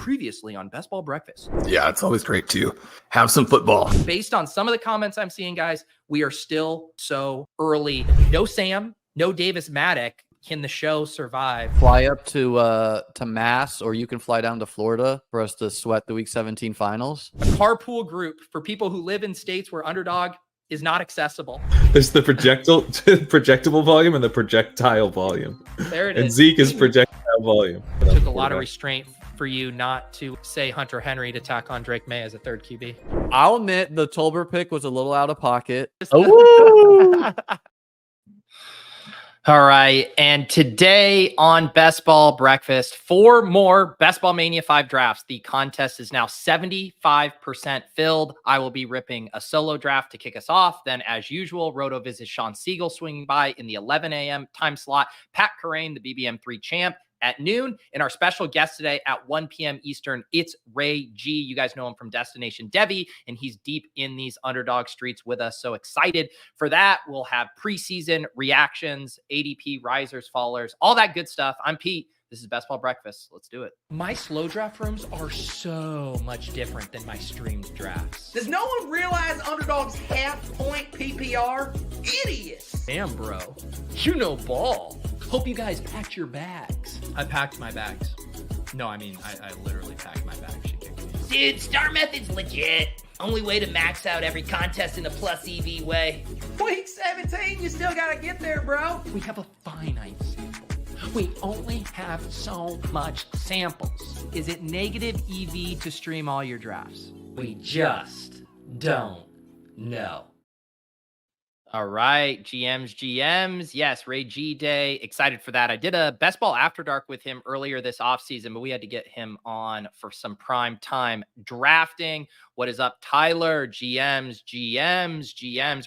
Previously on Best Ball Breakfast. Yeah, it's always great to have some football. Based on some of the comments I'm seeing, guys, we are still so early. No Sam, no Davis Maddock. Can the show survive? Fly up to Mass, or you can fly down to Florida for us to sweat the Week 17 finals. A carpool group for people who live in states where Underdog is not accessible. There's the projectable volume and the projectile volume. There it and is. Zeke is projectile volume. It took a lot of restraint for you not to say Hunter Henry to tack on Drake May as a third QB. I'll admit the Tolbert pick was a little out of pocket. All right. And today on Best Ball Breakfast, 4 more Best Ball Mania 5 drafts. The contest is now 75% filled. I will be ripping a solo draft to kick us off. Then, as usual, Roto Viz Shawn Siegele swinging by in the 11 a.m. time slot. Pat Kerrane, the BBM3 champ, at noon. And our special guest today at 1 p.m. Eastern, it's Ray G. You guys know him from Destination Devi, and he's deep in these Underdog streets with us. So excited for that. We'll have preseason reactions, ADP, risers, fallers, all that good stuff. I'm Pete. This is Best Ball Breakfast. Let's do it. My slow draft rooms are so much different than my streamed drafts. Does no one realize Underdog's half-point PPR? Idiots! Damn, bro. You know ball. Hope you guys packed your bags. I packed my bags. No, I mean, I literally packed my bags. She kicked me. Dude, Star Method's legit. Only way to max out every contest in a plus EV way. Week 17, you still gotta get there, bro. We have a finite sample. We only have so much samples. Is it negative EV to stream all your drafts? We just don't know. All right, GMs. Yes, Ray G Day. Excited for that. I did a Best Ball After Dark with him earlier this offseason, but we had to get him on for some prime time drafting. What is up, Tyler? GMs.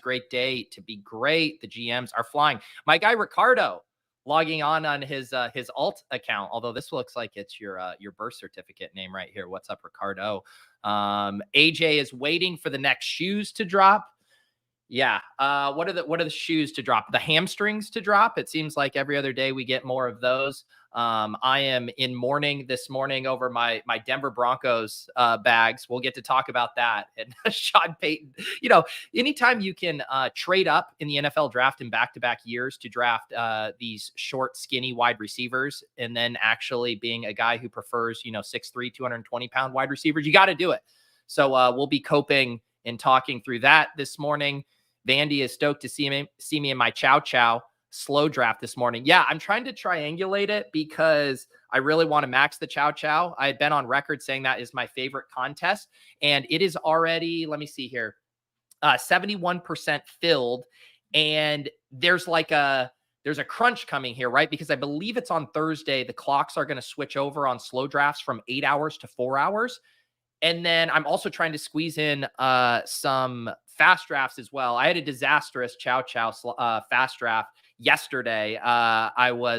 Great day to be great. The GMs are flying. My guy, Ricardo, logging on his alt account, although this looks like it's your birth certificate name right here. What's up, Ricardo? AJ is waiting for the next shoes to drop. Yeah. What are the shoes to drop? The hamstrings to drop. It seems like every other day we get more of those. I am in mourning this morning over my Denver Broncos bags. We'll get to talk about that. And Sean Payton, anytime you can trade up in the NFL draft in back-to-back years to draft these short, skinny wide receivers, and then actually being a guy who prefers, 6'3", 220-pound wide receivers, you got to do it. So we'll be coping and talking through that this morning. Vandy is stoked to see me in my Chow Chow slow draft this morning. Yeah, I'm trying to triangulate it because I really want to max the Chow Chow. I had been on record saying that is my favorite contest, and it is already, let me see here, 71% filled. And there's a crunch coming here, right? Because I believe it's on Thursday. The clocks are going to switch over on slow drafts from 8 hours to 4 hours. And then I'm also trying to squeeze in some fast drafts as well. I had a disastrous Chow Chow fast draft yesterday.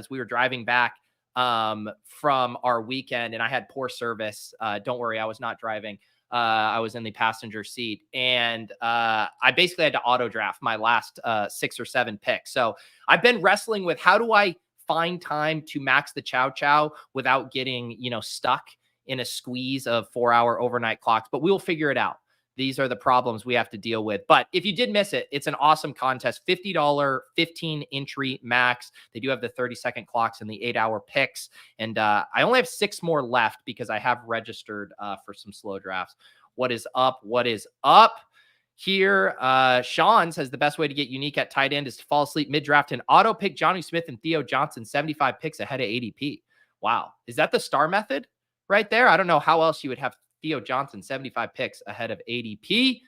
We were driving back from our weekend, and I had poor service. Don't worry, I was not driving. I was in the passenger seat, and I basically had to auto draft my last 6 or 7 picks. So I've been wrestling with how do I find time to max the Chow Chow without getting, stuck in a squeeze of 4-hour overnight clocks, but we'll figure it out. These are the problems we have to deal with. But if you did miss it, it's an awesome contest. $50, 15 entry max. They do have the 30-second clocks and the 8-hour picks. And I only have 6 more left because I have registered for some slow drafts. What is up? Here, Shawn says the best way to get unique at tight end is to fall asleep mid-draft and auto pick Johnny Smith and Theo Johnson 75 picks ahead of ADP. Wow. Is that the star method right there? I don't know how else you would have Theo Johnson 75 picks ahead of ADP.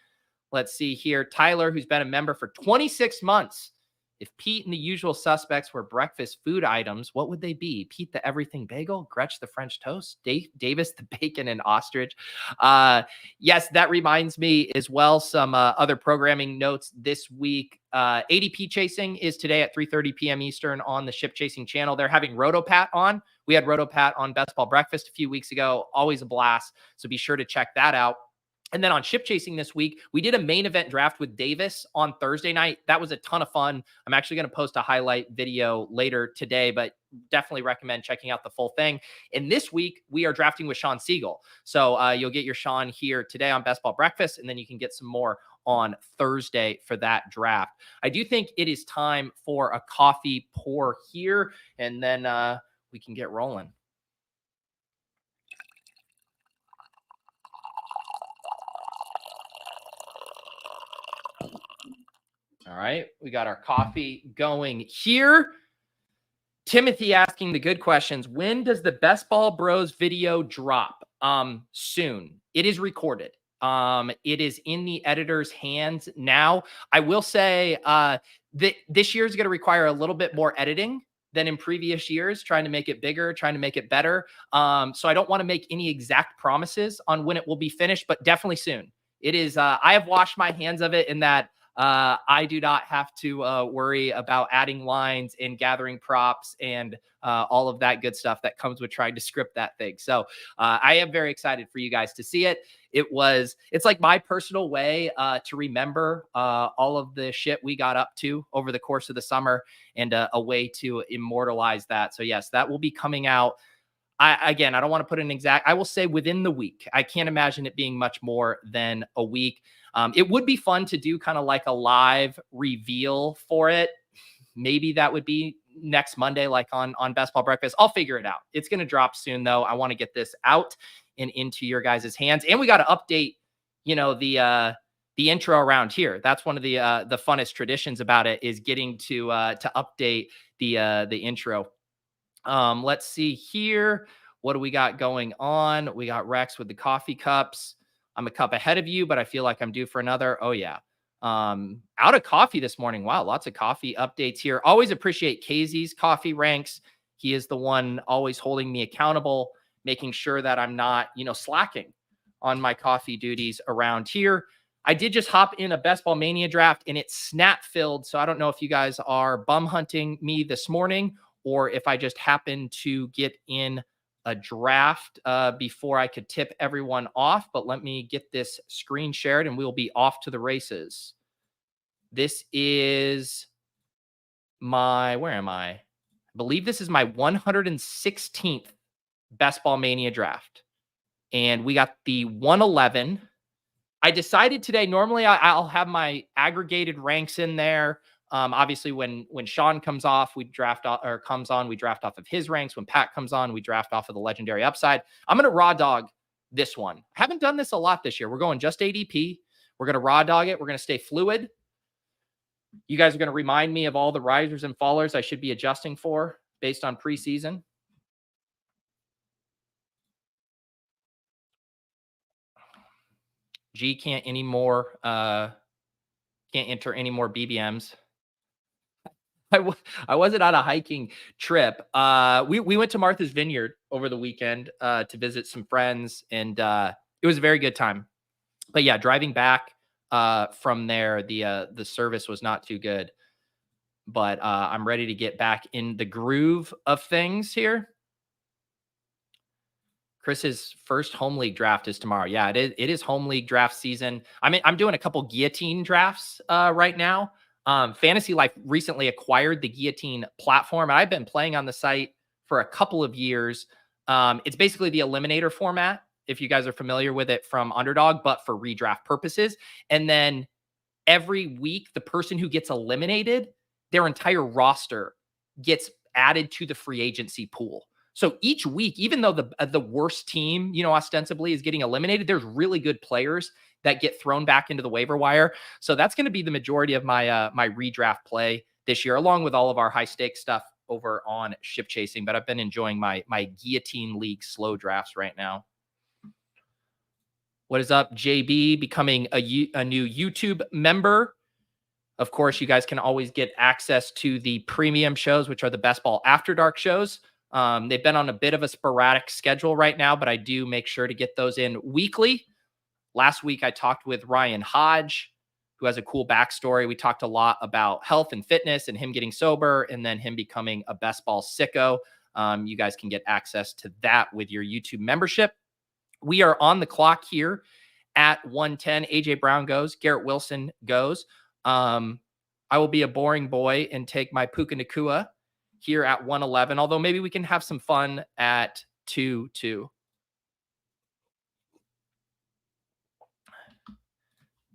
Let's see here. Tyler, who's been a member for 26 months. If Pete and the usual suspects were breakfast food items, what would they be? Pete the everything bagel, Gretch the French toast, Davis the bacon and ostrich. Yes, that reminds me as well, some other programming notes this week. ADP chasing is today at 3:30 p.m. Eastern on the Ship Chasing channel. They're having RotoPat on. We had RotoPat on Best Ball Breakfast a few weeks ago. Always a blast. So be sure to check that out. And then on ship chasing this week, we did a main event draft with Davis on Thursday night. That was a ton of fun. I'm actually going to post a highlight video later today, but definitely recommend checking out the full thing. And this week, we are drafting with Shawn Siegele. So you'll get your Shawn here today on Best Ball Breakfast, and then you can get some more on Thursday for that draft. I do think it is time for a coffee pour here, and then we can get rolling. All right, we got our coffee going here. Timothy asking the good questions. When does the Best Ball Bros video drop? Soon. It is recorded. It is in the editor's hands now. I will say that this year is going to require a little bit more editing than in previous years, trying to make it bigger, trying to make it better. So I don't want to make any exact promises on when it will be finished, but definitely soon. It is. I have washed my hands of it in that I do not have to worry about adding lines and gathering props and all of that good stuff that comes with trying to script that thing. So I am very excited for you guys to see it. It's like my personal way to remember all of the shit we got up to over the course of the summer and a way to immortalize that. So yes, that will be coming out. I don't want to put an exact, I will say within the week. I can't imagine it being much more than a week. It would be fun to do kind of like a live reveal for it. Maybe that would be next Monday, like on Best Ball Breakfast. I'll figure it out. It's going to drop soon though. I want to get this out and into your guys' hands. And we got to update, the intro around here. That's one of the funnest traditions about it is getting to update the intro. Let's see here. What do we got going on? We got Rex with the coffee cups. I'm a cup ahead of you, but I feel like I'm due for another. Oh yeah. Out of coffee this morning. Wow. Lots of coffee updates here. Always appreciate Casey's coffee ranks. He is the one always holding me accountable, making sure that I'm not, slacking on my coffee duties around here. I did just hop in a Best Ball Mania draft and it's snap filled. So I don't know if you guys are bum hunting me this morning or if I just happened to get in a draft before I could tip everyone off, but let me get this screen shared and we'll be off to the races. This is where am I? I believe this is my 116th Best Ball Mania draft. And we got the 111. I decided today, normally I'll have my aggregated ranks in there. Obviously when Shawn comes off, we draft off, or comes on, we draft off of his ranks. When Pat comes on, we draft off of the legendary upside. I'm going to raw dog this one. I haven't done this a lot this year. We're going just ADP. We're going to raw dog it. We're going to stay fluid. You guys are going to remind me of all the risers and fallers I should be adjusting for based on preseason. G can't anymore, can't enter any more BBMs. I wasn't on a hiking trip. We went to Martha's Vineyard over the weekend to visit some friends, and it was a very good time. But yeah, driving back from there, the service was not too good. But I'm ready to get back in the groove of things here. Chris's first home league draft is tomorrow. Yeah, it is home league draft season. I mean, I'm doing a couple guillotine drafts right now. Fantasy Life recently acquired the Guillotine platform. I've been playing on the site for a couple of years. It's basically the Eliminator format, if you guys are familiar with it from Underdog, but for redraft purposes. And then every week, the person who gets eliminated, their entire roster gets added to the free agency pool. So each week, even though the worst team, ostensibly is getting eliminated, there's really good players that get thrown back into the waiver wire. So that's going to be the majority of my my redraft play this year, along with all of our high stakes stuff over on Ship Chasing. But I've been enjoying my Guillotine League slow drafts right now. What is up, JB? Becoming a new YouTube member. Of course, you guys can always get access to the premium shows, which are the Best Ball After Dark shows. They've been on a bit of a sporadic schedule right now, but I do make sure to get those in weekly. Last week, I talked with Ryan Hodge, who has a cool backstory. We talked a lot about health and fitness and him getting sober and then him becoming a best ball sicko. You guys can get access to that with your YouTube membership. We are on the clock here at 110. AJ Brown goes. Garrett Wilson goes. I will be a boring boy and take my Puka Nacua here at 111. Although maybe we can have some fun at 2-2.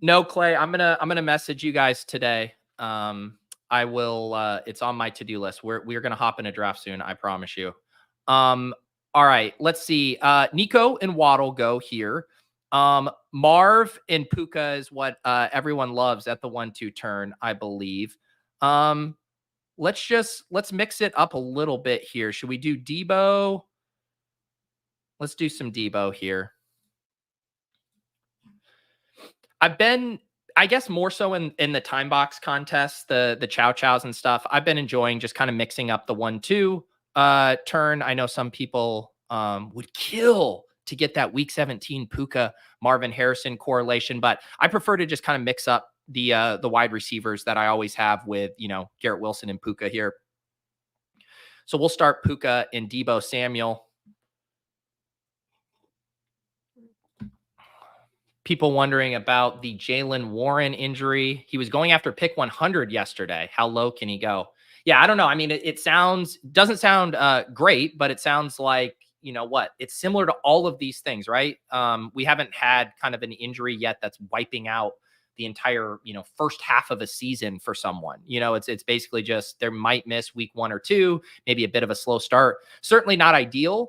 No, Clay, I'm gonna message you guys today. I will. It's on my to-do list. We're gonna hop in a draft soon. I promise you. All right, let's see. Nico and Waddle go here. Marv and Puka is what everyone loves at the 1-2 turn, I believe. Let's mix it up a little bit here. Should we do Debo? Let's do some Debo here. I've been, I guess, more so in the time box contests, the chow chows and stuff. I've been enjoying just kind of mixing up the 1-2 turn. I know some people would kill to get that week 17 Puka Marvin Harrison correlation, but I prefer to just kind of mix up the wide receivers that I always have with, Garrett Wilson and Puka here. So we'll start Puka and Debo Samuel. People wondering about the Jaylen Warren injury. He was going after pick 100 yesterday. How low can he go? Yeah, I don't know. I mean, it doesn't sound great, but it sounds like, it's similar to all of these things, right? We haven't had kind of an injury yet that's wiping out the entire, first half of a season for someone. It's basically just they might miss week 1 or 2, maybe a bit of a slow start. Certainly not ideal.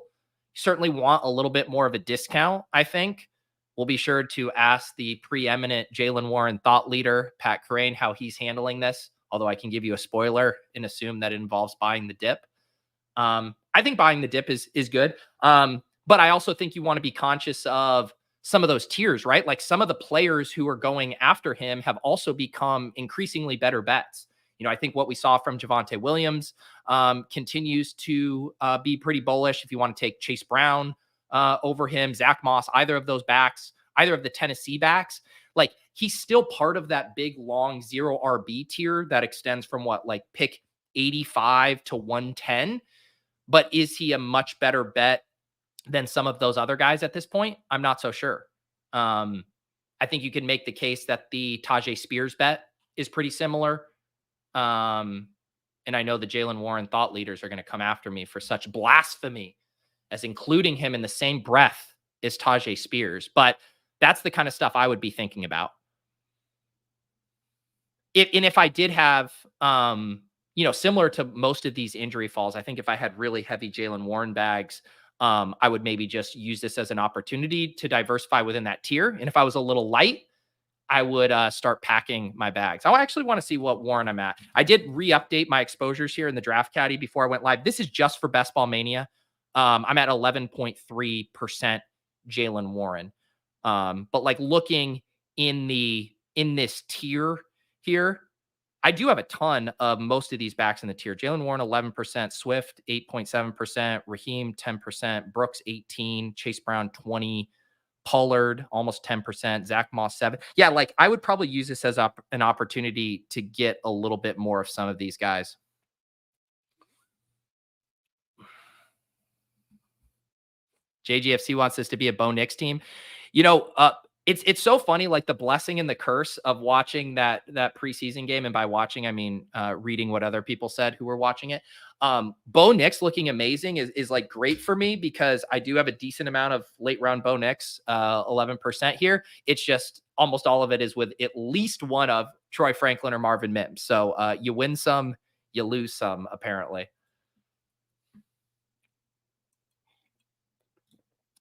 Certainly want a little bit more of a discount, I think. We'll be sure to ask the preeminent Jaylen Warren thought leader, Pat Kerrane, how he's handling this. Although I can give you a spoiler and assume that it involves buying the dip. I think buying the dip is good. But I also think you want to be conscious of some of those tiers, right? Like some of the players who are going after him have also become increasingly better bets. I think what we saw from Javonte Williams continues to be pretty bullish. If you want to take Chase Brown over him, Zack Moss, either of those backs, either of the Tennessee backs, like he's still part of that big, long 0 RB tier that extends from pick 85 to 110. But is he a much better bet than some of those other guys at this point? I'm not so sure. I think you can make the case that the Tajay Spears bet is pretty similar. And I know the Jaylen Warren thought leaders are going to come after me for such blasphemy as including him in the same breath as Tajay Spears. But that's the kind of stuff I would be thinking about. If I did have, similar to most of these injury falls, I think if I had really heavy Jaylen Warren bags, I would maybe just use this as an opportunity to diversify within that tier. And if I was a little light, I would start packing my bags. I actually want to see what Warren I'm at. I did re-update my exposures here in the Draft Caddy before I went live. This is just for Best Ball Mania. I'm at 11.3% Jaylen Warren. But looking in this tier here, I do have a ton of most of these backs in the tier. Jaylen Warren, 11%, Swift, 8.7%, Raheem, 10%, Brooks, 18%, Chase Brown, 20%, Pollard, almost 10%, Zack Moss, 7%. Yeah, I would probably use this as an opportunity to get a little bit more of some of these guys. JGFC wants this to be a Bo Nix team. It's so funny, the blessing and the curse of watching that preseason game. And by watching, I mean reading what other people said who were watching it. Bo Nix looking amazing is great for me because I do have a decent amount of late round Bo Nix, 11% here. It's just almost all of it is with at least one of Troy Franklin or Marvin Mims. So you win some, you lose some, apparently.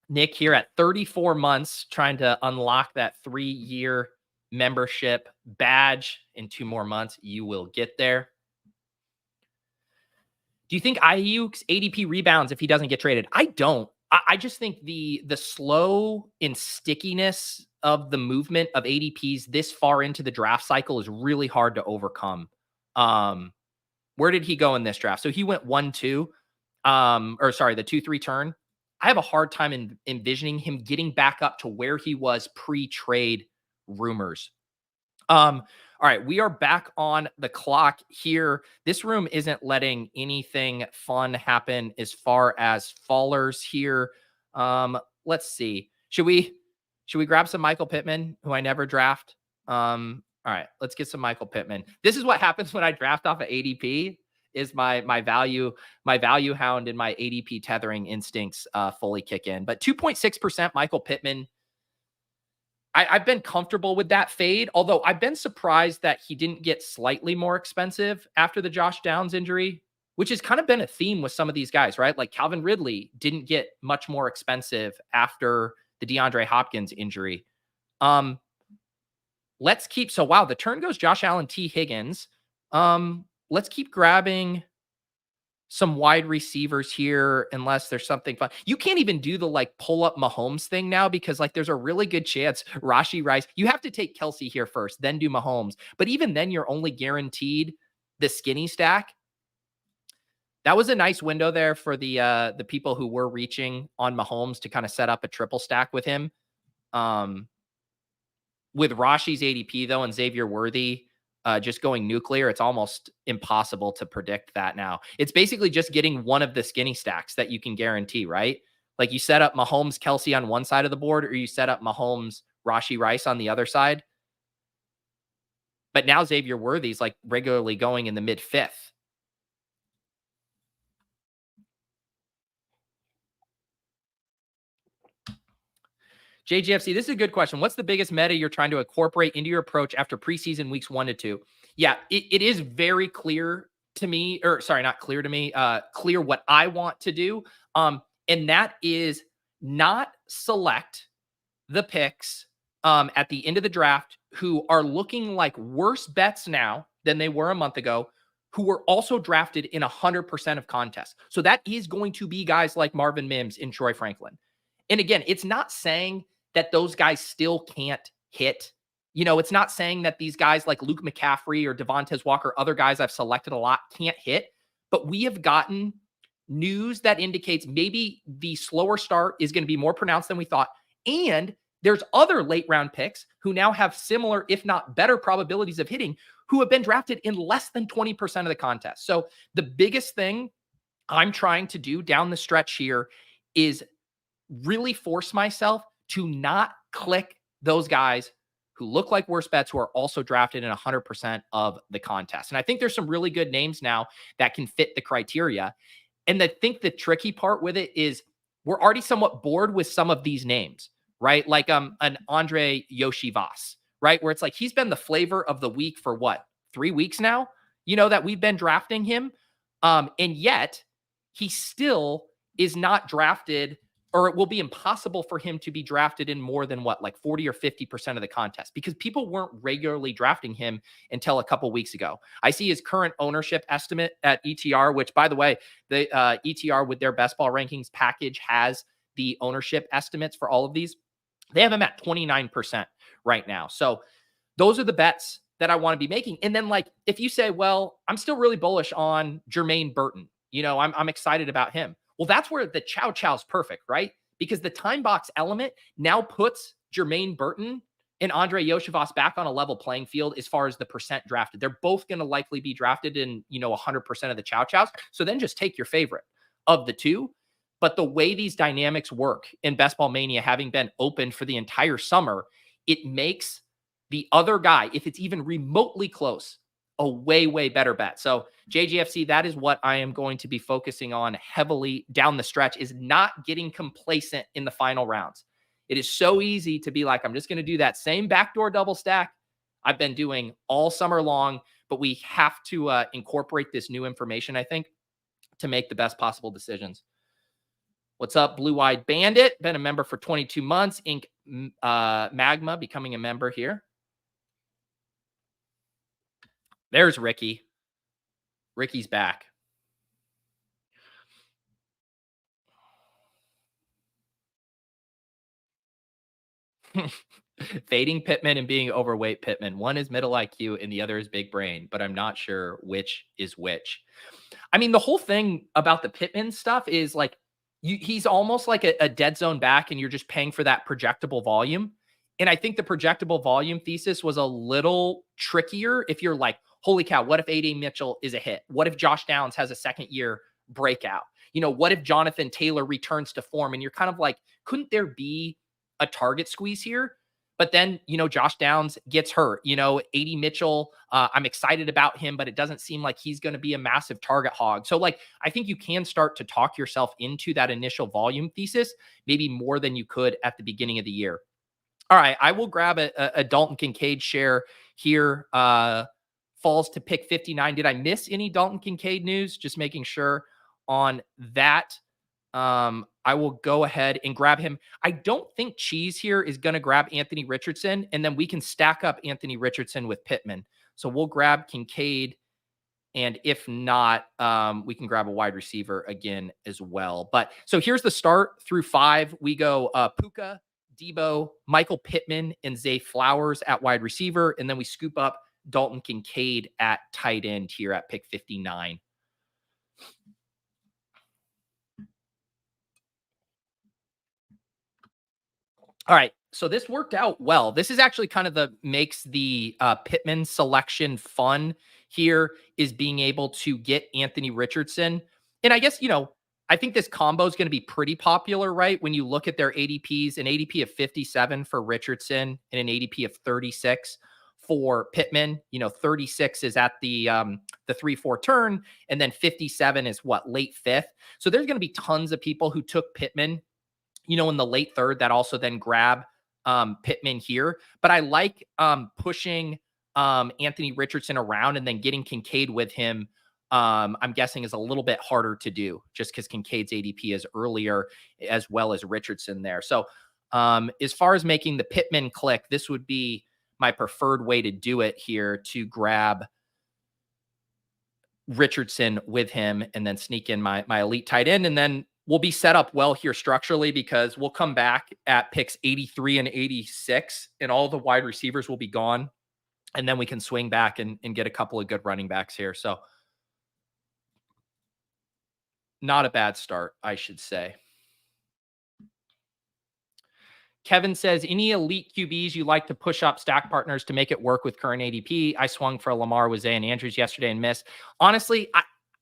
Nick here at 34 months, trying to unlock that 3-year membership badge in 2 more months. You will get there. Do you think Ayuk's ADP rebounds if he doesn't get traded? I don't. I just think the slow and stickiness of the movement of ADPs this far into the draft cycle is really hard to overcome. Where did he go in this draft? So he went 1-2, the 2-3 turn. I have a hard time envisioning him getting back up to where he was pre-trade rumors. All right, we are back on the clock here. This room isn't letting anything fun happen as far as fallers here. Let's see. Should we Should we grab some Michael Pittman, who I never draft? All right, let's get some Michael Pittman. This is what happens when I draft off of ADP. Is my value hound and my ADP tethering instincts fully kick in. But 2.6% Michael Pittman. I've been comfortable with that fade, although I've been surprised that he didn't get slightly more expensive after the Josh Downs injury, which has kind of been a theme with some of these guys, right? Like Calvin Ridley didn't get much more expensive after the DeAndre Hopkins injury. Let's keep, so wow, the turn goes Josh Allen, T. Higgins. Let's keep grabbing some wide receivers here, unless there's something fun. You can't even do the like pull up Mahomes thing now, because like there's a really good chance Rashee Rice, you have to take Kelsey here first, then do Mahomes. But even then you're only guaranteed the skinny stack. That was a nice window there for the people who were reaching on Mahomes to kind of set up a triple stack with him. With Rashi's ADP though, and Xavier Worthy just going nuclear, it's almost impossible to predict that now. It's basically just getting one of the skinny stacks that you can guarantee, right? Like you set up Mahomes, Kelsey on one side of the board, or you set up Mahomes, Rashee Rice on the other side. But now Xavier Worthy's like regularly going in the mid fifth. JGFC, this is a good question. What's the biggest meta you're trying to incorporate into your approach after preseason weeks 1 to 2? Yeah, it is very clear to me, or sorry, not clear to me, clear what I want to do. And that is not select the picks at the end of the draft who are looking like worse bets now than they were a month ago, who were also drafted in 100% of contests. So that is going to be guys like Marvin Mims and Troy Franklin. And again, it's not saying that those guys still can't hit. You know, it's not saying that these guys like Luke McCaffrey or Devontae Walker, other guys I've selected a lot, can't hit. But we have gotten news that indicates maybe the slower start is going to be more pronounced than we thought. And there's other late round picks who now have similar, if not better probabilities of hitting, who have been drafted in less than 20% of the contest. So the biggest thing I'm trying to do down the stretch here is really force myself to not click those guys who look like worse bets who are also drafted in 100% of the contest. And I think there's some really good names now that can fit the criteria. And I think the tricky part with it is we're already somewhat bored with some of these names, right? Like an Andre Yoshivas, right? Where it's like, he's been the flavor of the week for what, 3 weeks now, you know, that we've been drafting him. And yet he still is not drafted, or it will be impossible for him to be drafted in more than what, like 40 or 50% of the contest, because people weren't regularly drafting him until a couple weeks ago. I see his current ownership estimate at ETR, which by the way, the ETR with their best ball rankings package has the ownership estimates for all of these. They have him at 29% right now. So those are the bets that I want to be making. And then like, if you say, well, I'm still really bullish on Jermaine Burton, you know, I'm excited about him. Well, that's where the chow chow's perfect, right? Because the time box element now puts Jermaine Burton and Andre Yoshivas back on a level playing field as far as the percent drafted. They're both going to likely be drafted in, you know, 100% of the chow chows. So then just take your favorite of the two. But the way these dynamics work in Best Ball Mania, having been open for the entire summer, it makes the other guy, if it's even remotely close, a way, way better bet. So JGFC, that is what I am going to be focusing on heavily down the stretch, is not getting complacent in the final rounds. It is so easy to be like, I'm just going to do that same backdoor double stack I've been doing all summer long, but we have to incorporate this new information, I think, to make the best possible decisions. What's up, Blue Eyed Bandit? Been a member for 22 months. Ink Magma becoming a member here. There's Ricky. Ricky's back. Fading Pittman and being overweight Pittman. One is middle IQ and the other is big brain, but I'm not sure which is which. I mean, the whole thing about the Pittman stuff is like, he's almost like a dead zone back, and you're just paying for that projectable volume. And I think the projectable volume thesis was a little trickier if you're like, holy cow, what if Adonai Mitchell is a hit? What if Josh Downs has a second year breakout? You know, what if Jonathan Taylor returns to form? And you're kind of like, couldn't there be a target squeeze here. But then, Josh Downs gets hurt. Adonai Mitchell, I'm excited about him, but it doesn't seem like he's going to be a massive target hog. So, I think you can start to talk yourself into that initial volume thesis, maybe more than you could at the beginning of the year. All right, I will grab a Dalton Kincaid share here. Falls to pick 59. Did I miss any Dalton Kincaid news? Just making sure on that. I will go ahead and grab him. I don't think Cheese here is going to grab Anthony Richardson, and then we can stack up Anthony Richardson with Pittman. So we'll grab Kincaid, and if not, we can grab a wide receiver again as well. But so here's the start through 5. We go Puka, Debo, Michael Pittman, and Zay Flowers at wide receiver, and then we scoop up Dalton Kincaid at tight end here at pick 59. All right, so this worked out well. This is actually kind of makes the Pittman selection fun here, is being able to get Anthony Richardson. And I guess, I think this combo is going to be pretty popular, right? When you look at their ADPs, an ADP of 57 for Richardson and an ADP of 36 for Pittman. 36 is at the 3-4 turn, and then 57 is late 5th. So there's going to be tons of people who took Pittman in the late 3rd that also then grab Pittman here. But I like pushing Anthony Richardson around and then getting Kincaid with him. I'm guessing is a little bit harder to do just because Kincaid's ADP is earlier as well as Richardson there. So as far as making the Pittman click, this would be my preferred way to do it here, to grab Richardson with him and then sneak in my elite tight end. And then we'll be set up well here structurally, because we'll come back at picks 83 and 86 and all the wide receivers will be gone. And then we can swing back and get a couple of good running backs here. So not a bad start, I should say. Kevin says, any elite QBs you like to push up stack partners to make it work with current ADP? I swung for a Lamar with Zay and Andrews yesterday and missed. Honestly,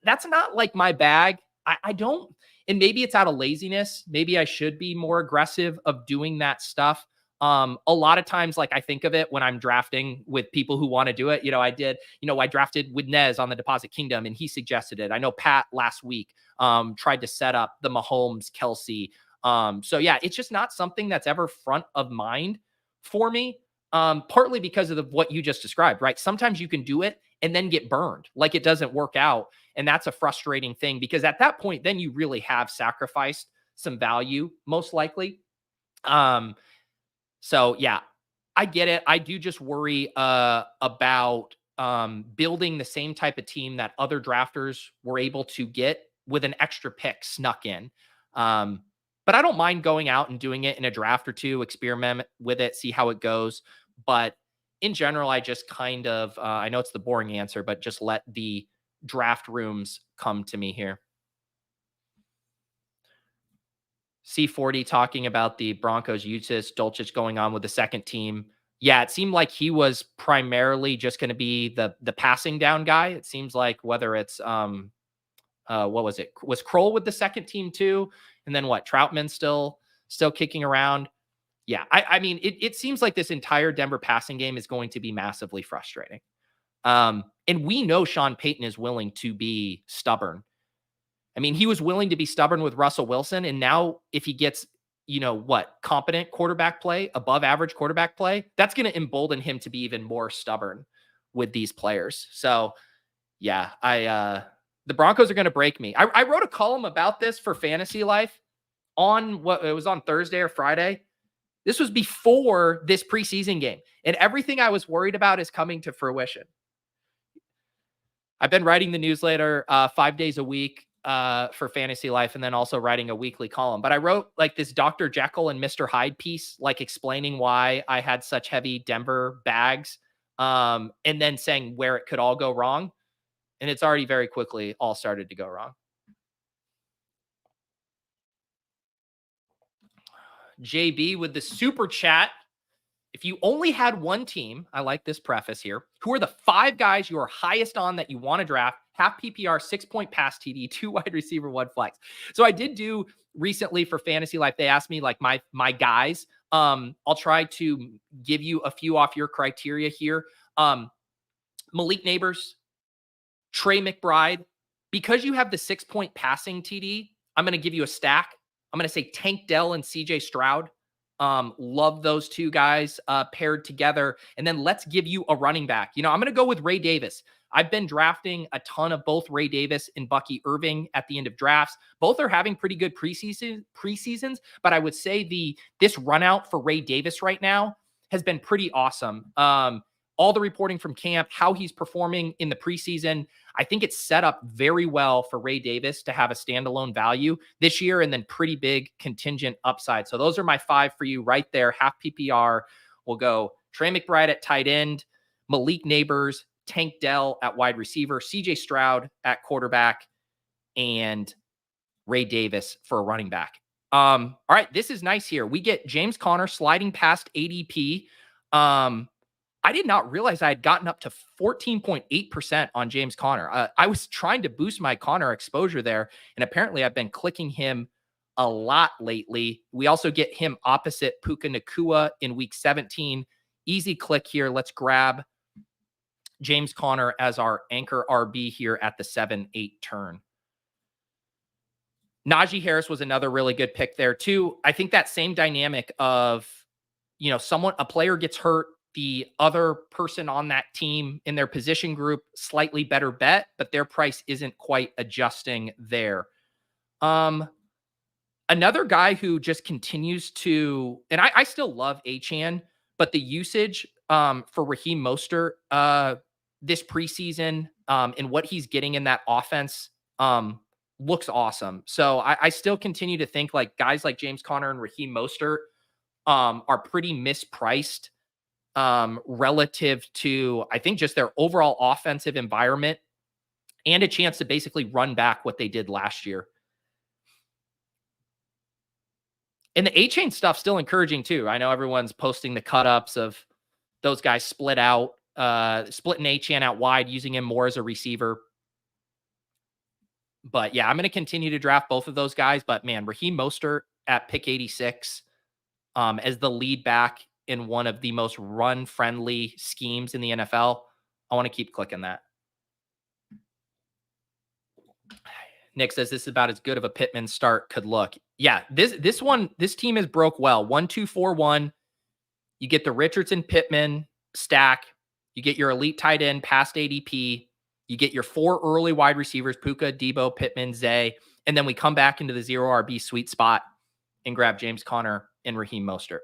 that's not my bag. I don't. And maybe it's out of laziness. Maybe I should be more aggressive of doing that stuff. A lot of times, I think of it when I'm drafting with people who want to do it. I drafted with Nez on the Deposit Kingdom and he suggested it. I know Pat last week tried to set up the Mahomes, Kelsey. So yeah, it's just not something that's ever front of mind for me. Partly because of what you just described, right? Sometimes you can do it and then get burned. It doesn't work out. And that's a frustrating thing, because at that point, then you really have sacrificed some value, most likely. So yeah, I get it. I do just worry about building the same type of team that other drafters were able to get with an extra pick snuck in. But I don't mind going out and doing it in a draft or two, experiment with it, see how it goes. But in general, I just kind of, I know it's the boring answer, but just let the draft rooms come to me here. C40 talking about the Broncos Eutis Dulcich going on with the second team. Yeah, it seemed like he was primarily just going to be the passing down guy. It seems like whether it's what was it? Was Kroll with the second team too? And then what? Troutman still kicking around. Yeah, I mean, it seems like this entire Denver passing game is going to be massively frustrating. And we know Sean Payton is willing to be stubborn. I mean, he was willing to be stubborn with Russell Wilson. And now if he gets, competent quarterback play, above average quarterback play, that's going to embolden him to be even more stubborn with these players. So yeah, the Broncos are going to break me. I wrote a column about this for Fantasy Life on it was on Thursday or Friday. This was before this preseason game, and everything I was worried about is coming to fruition. I've been writing the newsletter 5 days a week for Fantasy Life, and then also writing a weekly column. But I wrote this Dr. Jekyll and Mr. Hyde piece, explaining why I had such heavy Denver bags, and then saying where it could all go wrong. And it's already very quickly all started to go wrong. JB with the super chat. If you only had one team, I like this preface here, who are the 5 guys you are highest on that you want to draft? Half PPR, 6-point pass TD, 2 wide receiver, 1 flex. So I did do recently for Fantasy Life, they asked me my guys. I'll try to give you a few off your criteria here. Malik Nabers, Trey McBride, because you have the 6-point passing TD, I'm going to give you a stack. I'm going to say Tank Dell and CJ Stroud. Love those two guys paired together. And then let's give you a running back. I'm going to go with Ray Davis. I've been drafting a ton of both Ray Davis and Bucky Irving at the end of drafts. Both are having pretty good preseasons, but I would say this run out for Ray Davis right now has been pretty awesome. All the reporting from camp, how he's performing in the preseason, I think it's set up very well for Ray Davis to have a standalone value this year and then pretty big contingent upside. So those are my 5 for you right there. Half PPR. We'll go Trey McBride at tight end, Malik Nabers, Tank Dell at wide receiver, CJ Stroud at quarterback, and Ray Davis for a running back. All right, this is nice here. We get James Conner sliding past ADP. I did not realize I had gotten up to 14.8% on James Conner. I was trying to boost my Conner exposure there, and apparently I've been clicking him a lot lately. We also get him opposite Puka Nacua in week 17. Easy click here. Let's grab James Conner as our anchor RB here at the 7-8 turn. Najee Harris was another really good pick there too. I think that same dynamic of, a player gets hurt, the other person on that team in their position group, slightly better bet, but their price isn't quite adjusting there. Another guy who just continues to, and I still love Achane, but the usage for Raheem Mostert this preseason and what he's getting in that offense looks awesome. So I still continue to think like guys like James Conner and Raheem Mostert are pretty mispriced relative to, I think, just their overall offensive environment and a chance to basically run back what they did last year. And the Achane stuff still encouraging too. I know everyone's posting the cut-ups of those guys splitting Achane out wide, using him more as a receiver. But yeah, I'm going to continue to draft both of those guys. But man, Raheem Mostert at pick 86 as the lead back in one of the most run-friendly schemes in the NFL. I want to keep clicking that. Nick says this is about as good of a Pittman start could look. Yeah, this team is broke well. 1-2-4-1. You get the Richardson Pittman stack. You get your elite tight end past ADP. You get your 4 early wide receivers, Puka, Debo, Pittman, Zay. And then we come back into the 0 RB sweet spot and grab James Conner and Raheem Mostert.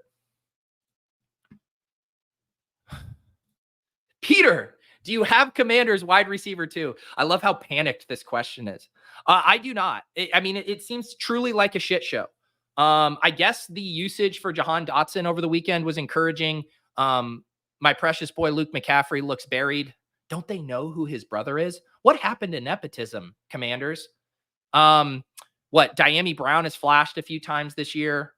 Peter, do you have Commanders wide receiver too? I love how panicked this question is. I do not. It seems truly like a shit show. I guess the usage for Jahan Dotson over the weekend was encouraging. My precious boy Luke McCaffrey looks buried. Don't they know who his brother is? What happened to nepotism, Commanders? Dyami Brown has flashed a few times this year.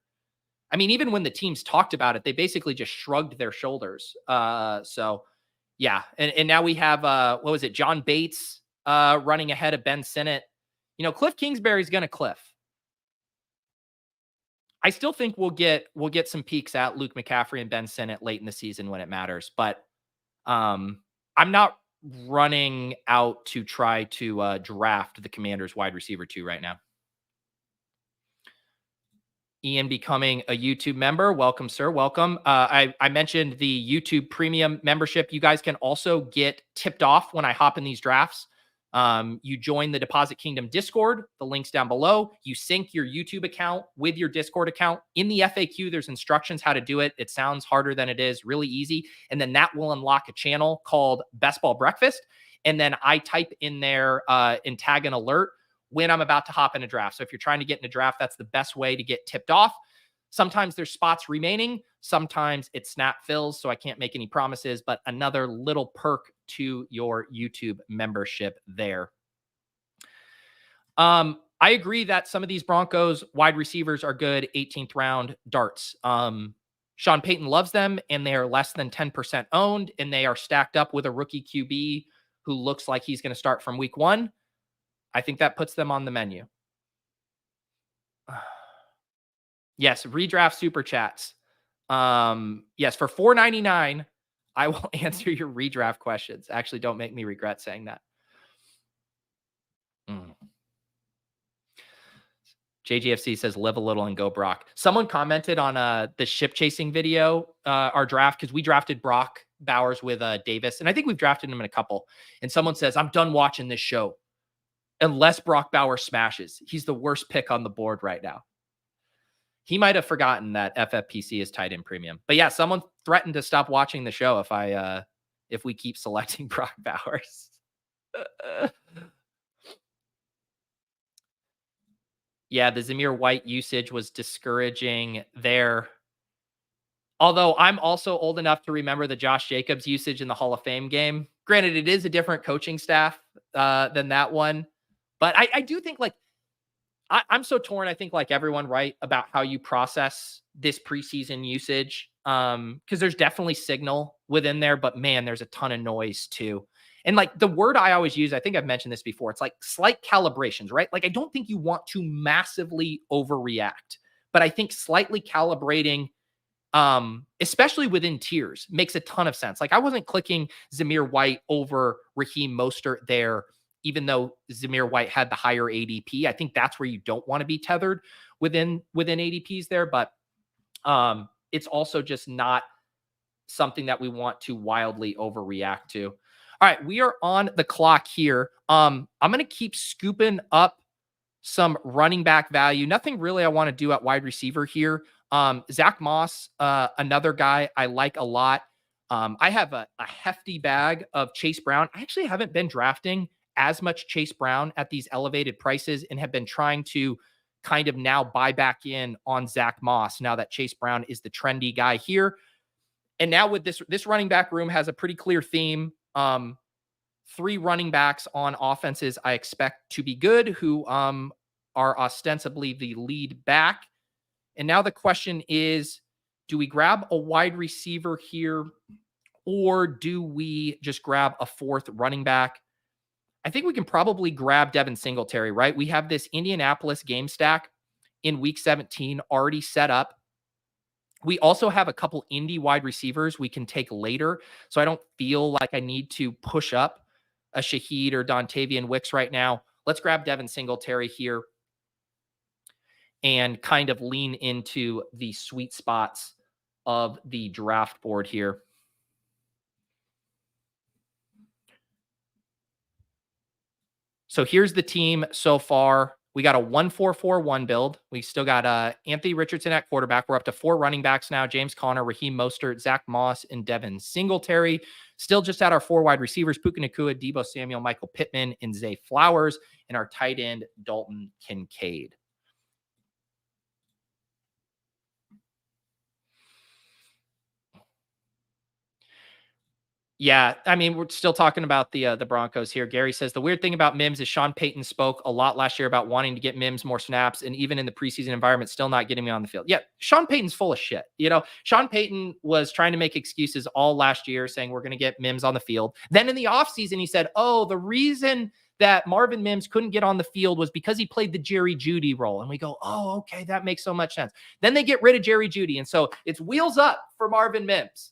Even when the teams talked about it, they basically just shrugged their shoulders. Yeah. And now we have, John Bates running ahead of Ben Sinnott. Cliff Kingsbury's going to cliff. I still think we'll get some peaks at Luke McCaffrey and Ben Sinnott late in the season when it matters. But I'm not running out to try to draft the Commanders wide receiver 2 right now. Ian becoming a YouTube member. Welcome, sir. Welcome. I mentioned the YouTube premium membership. You guys can also get tipped off when I hop in these drafts. You join the Deposit Kingdom Discord. The link's down below. You sync your YouTube account with your Discord account. In the FAQ, there's instructions how to do it. It sounds harder than it is. Really easy. And then that will unlock a channel called Best Ball Breakfast. And then I type in there and tag an alert when I'm about to hop in a draft. So if you're trying to get in a draft, that's the best way to get tipped off. Sometimes there's spots remaining. Sometimes it snap fills, so I can't make any promises, but another little perk to your YouTube membership there. I agree that some of these Broncos wide receivers are good 18th round darts. Sean Payton loves them, and they are less than 10% owned, and they are stacked up with a rookie QB who looks like he's going to start from week 1. I think that puts them on the menu. Yes, redraft super chats. Yes, for $4.99, I will answer your redraft questions. Actually, don't make me regret saying that. JGFC says live a little and go Brock. Someone commented on the ship chasing video, our draft, because we drafted Brock Bowers with Davis, and I think we've drafted him in a couple. And someone says, I'm done watching this show unless Brock Bowers smashes. He's the worst pick on the board right now. He might have forgotten that FFPC is tight end premium. But yeah, someone threatened to stop watching the show if we keep selecting Brock Bowers. Yeah, the Zamir White usage was discouraging there. Although I'm also old enough to remember the Josh Jacobs usage in the Hall of Fame game. Granted, it is a different coaching staff than that one. But I do think, like, I'm so torn, I think, like everyone, right, about how you process this preseason usage. Because there's definitely signal within there, but man, there's a ton of noise too. And like the word I always use, I think I've mentioned this before, it's like slight calibrations, right? Like I don't think you want to massively overreact, but I think slightly calibrating, especially within tiers, makes a ton of sense. Like I wasn't clicking Zamir White over Raheem Mostert there, even though Zamir White had the higher ADP. I think that's where you don't want to be tethered within ADPs there, but it's also just not something that we want to wildly overreact to. All right, we are on the clock here. I'm going to keep scooping up some running back value. Nothing really I want to do at wide receiver here. Zack Moss, another guy I like a lot. I have a hefty bag of Chase Brown. I actually haven't been drafting as much Chase Brown at these elevated prices and have been trying to kind of now buy back in on Zack Moss now that Chase Brown is the trendy guy here. And now with this running back room has a pretty clear theme. 3 running backs on offenses I expect to be good, who are ostensibly the lead back. And now the question is, do we grab a wide receiver here, or do we just grab a 4th running back? I think we can probably grab Devin Singletary, right? We have this Indianapolis game stack in week 17 already set up. We also have a couple Indy wide receivers we can take later. So I don't feel like I need to push up a Shaheed or Dontavian Wicks right now. Let's grab Devin Singletary here and kind of lean into the sweet spots of the draft board here. So here's the team so far. We got a 1-4-4-1 build. We still got Anthony Richardson at quarterback. We're up to 4 running backs now. James Conner, Raheem Mostert, Zack Moss, and Devin Singletary. Still just at our 4 wide receivers, Puka Nacua, Deebo Samuel, Michael Pittman, and Zay Flowers. And our tight end, Dalton Kincaid. Yeah, I mean, we're still talking about the Broncos here. Gary says, the weird thing about Mims is Sean Payton spoke a lot last year about wanting to get Mims more snaps, and even in the preseason environment, still not getting me on the field. Yeah, Sean Payton's full of shit. You know, Sean Payton was trying to make excuses all last year, saying we're going to get Mims on the field. Then in the offseason, he said, oh, the reason that Marvin Mims couldn't get on the field was because he played the Jerry Jeudy role. And we go, oh, okay, that makes so much sense. Then they get rid of Jerry Jeudy, and so it's wheels up for Marvin Mims.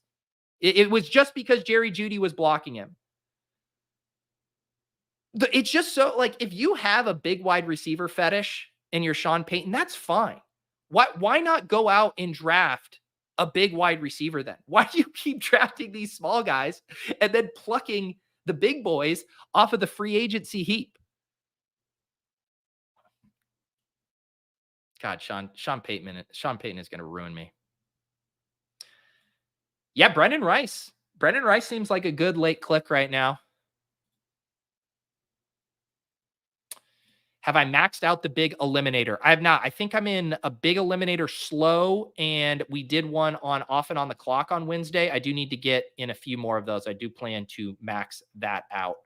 It was just because Jerry Jeudy was blocking him. It's just so, like, if you have a big wide receiver fetish and you're Sean Payton, that's fine. Why not go out and draft a big wide receiver then? Why do you keep drafting these small guys and then plucking the big boys off of the free agency heap? God, Sean Payton is going to ruin me. Yeah, Brendan Rice. Brendan Rice seems like a good late click right now. Have I maxed out the big eliminator? I have not. I think I'm in a big eliminator slow, and we did one on off and on the clock on Wednesday. I do need to get in a few more of those. I do plan to max that out.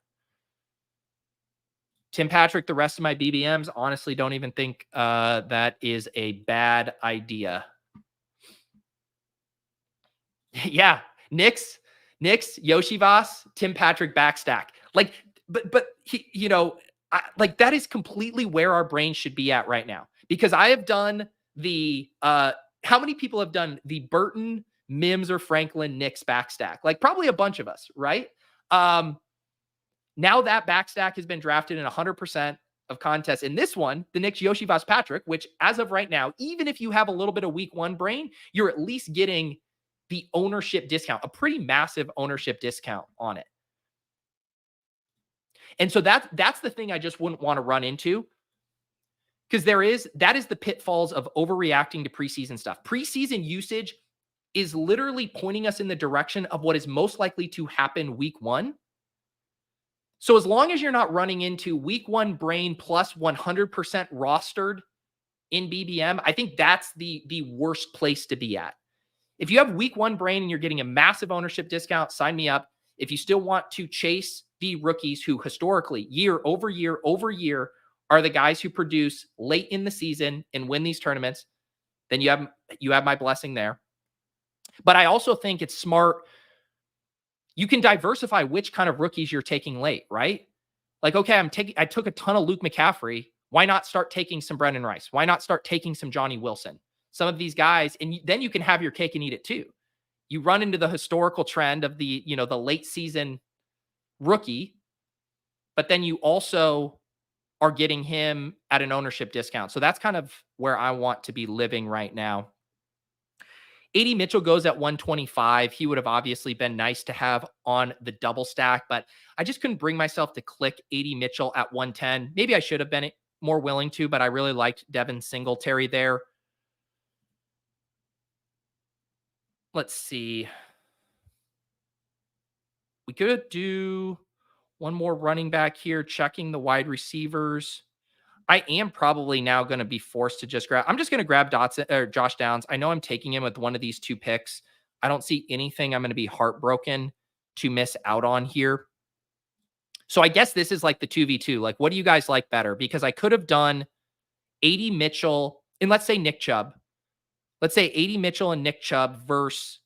Tim Patrick, the rest of my BBMs, honestly don't even think that is a bad idea. Yeah, Knicks, Yoshi Voss, Tim Patrick backstack. Like, but he, you know, like that is completely where our brain should be at right now, because I have done the how many people have done the Burton, Mims, or Franklin Knicks backstack? Like probably a bunch of us, right? Now that backstack has been drafted in 100% of contests. In this one, the Knicks Yoshi Patrick, which as of right now, even if you have a little bit of week 1 brain, you're at least getting the ownership discount, a pretty massive ownership discount on it. And so that's the thing I just wouldn't want to run into, because that is the pitfalls of overreacting to preseason stuff. Preseason usage is literally pointing us in the direction of what is most likely to happen week 1. So as long as you're not running into week 1 brain plus 100% rostered in BBM, I think that's the worst place to be at. If you have week 1 brain and you're getting a massive ownership discount, sign me up. If you still want to chase the rookies who historically, year over year over year, are the guys who produce late in the season and win these tournaments, then you have my blessing there. But I also think it's smart. You can diversify which kind of rookies you're taking late, right? Like, okay, I took a ton of Luke McCaffrey. Why not start taking some Brendan Rice? Why not start taking some Johnny Wilson? Some of these guys, and then you can have your cake and eat it too. You run into the historical trend of the late season rookie, but then you also are getting him at an ownership discount. So that's kind of where I want to be living right now. AD Mitchell goes at 125. He would have obviously been nice to have on the double stack, but I just couldn't bring myself to click AD Mitchell at 110. Maybe I should have been more willing to, but I really liked Devin Singletary there. Let's see. We could do one more running back here, checking the wide receivers. I am probably now going to be forced to just grab. I'm just going to grab Josh Downs. I know I'm taking him with one of these 2 picks. I don't see anything I'm going to be heartbroken to miss out on here. So I guess this is like the 2v2. Like, what do you guys like better? Because I could have done AD Mitchell and let's say Nick Chubb. Let's say AD Mitchell and Nick Chubb versus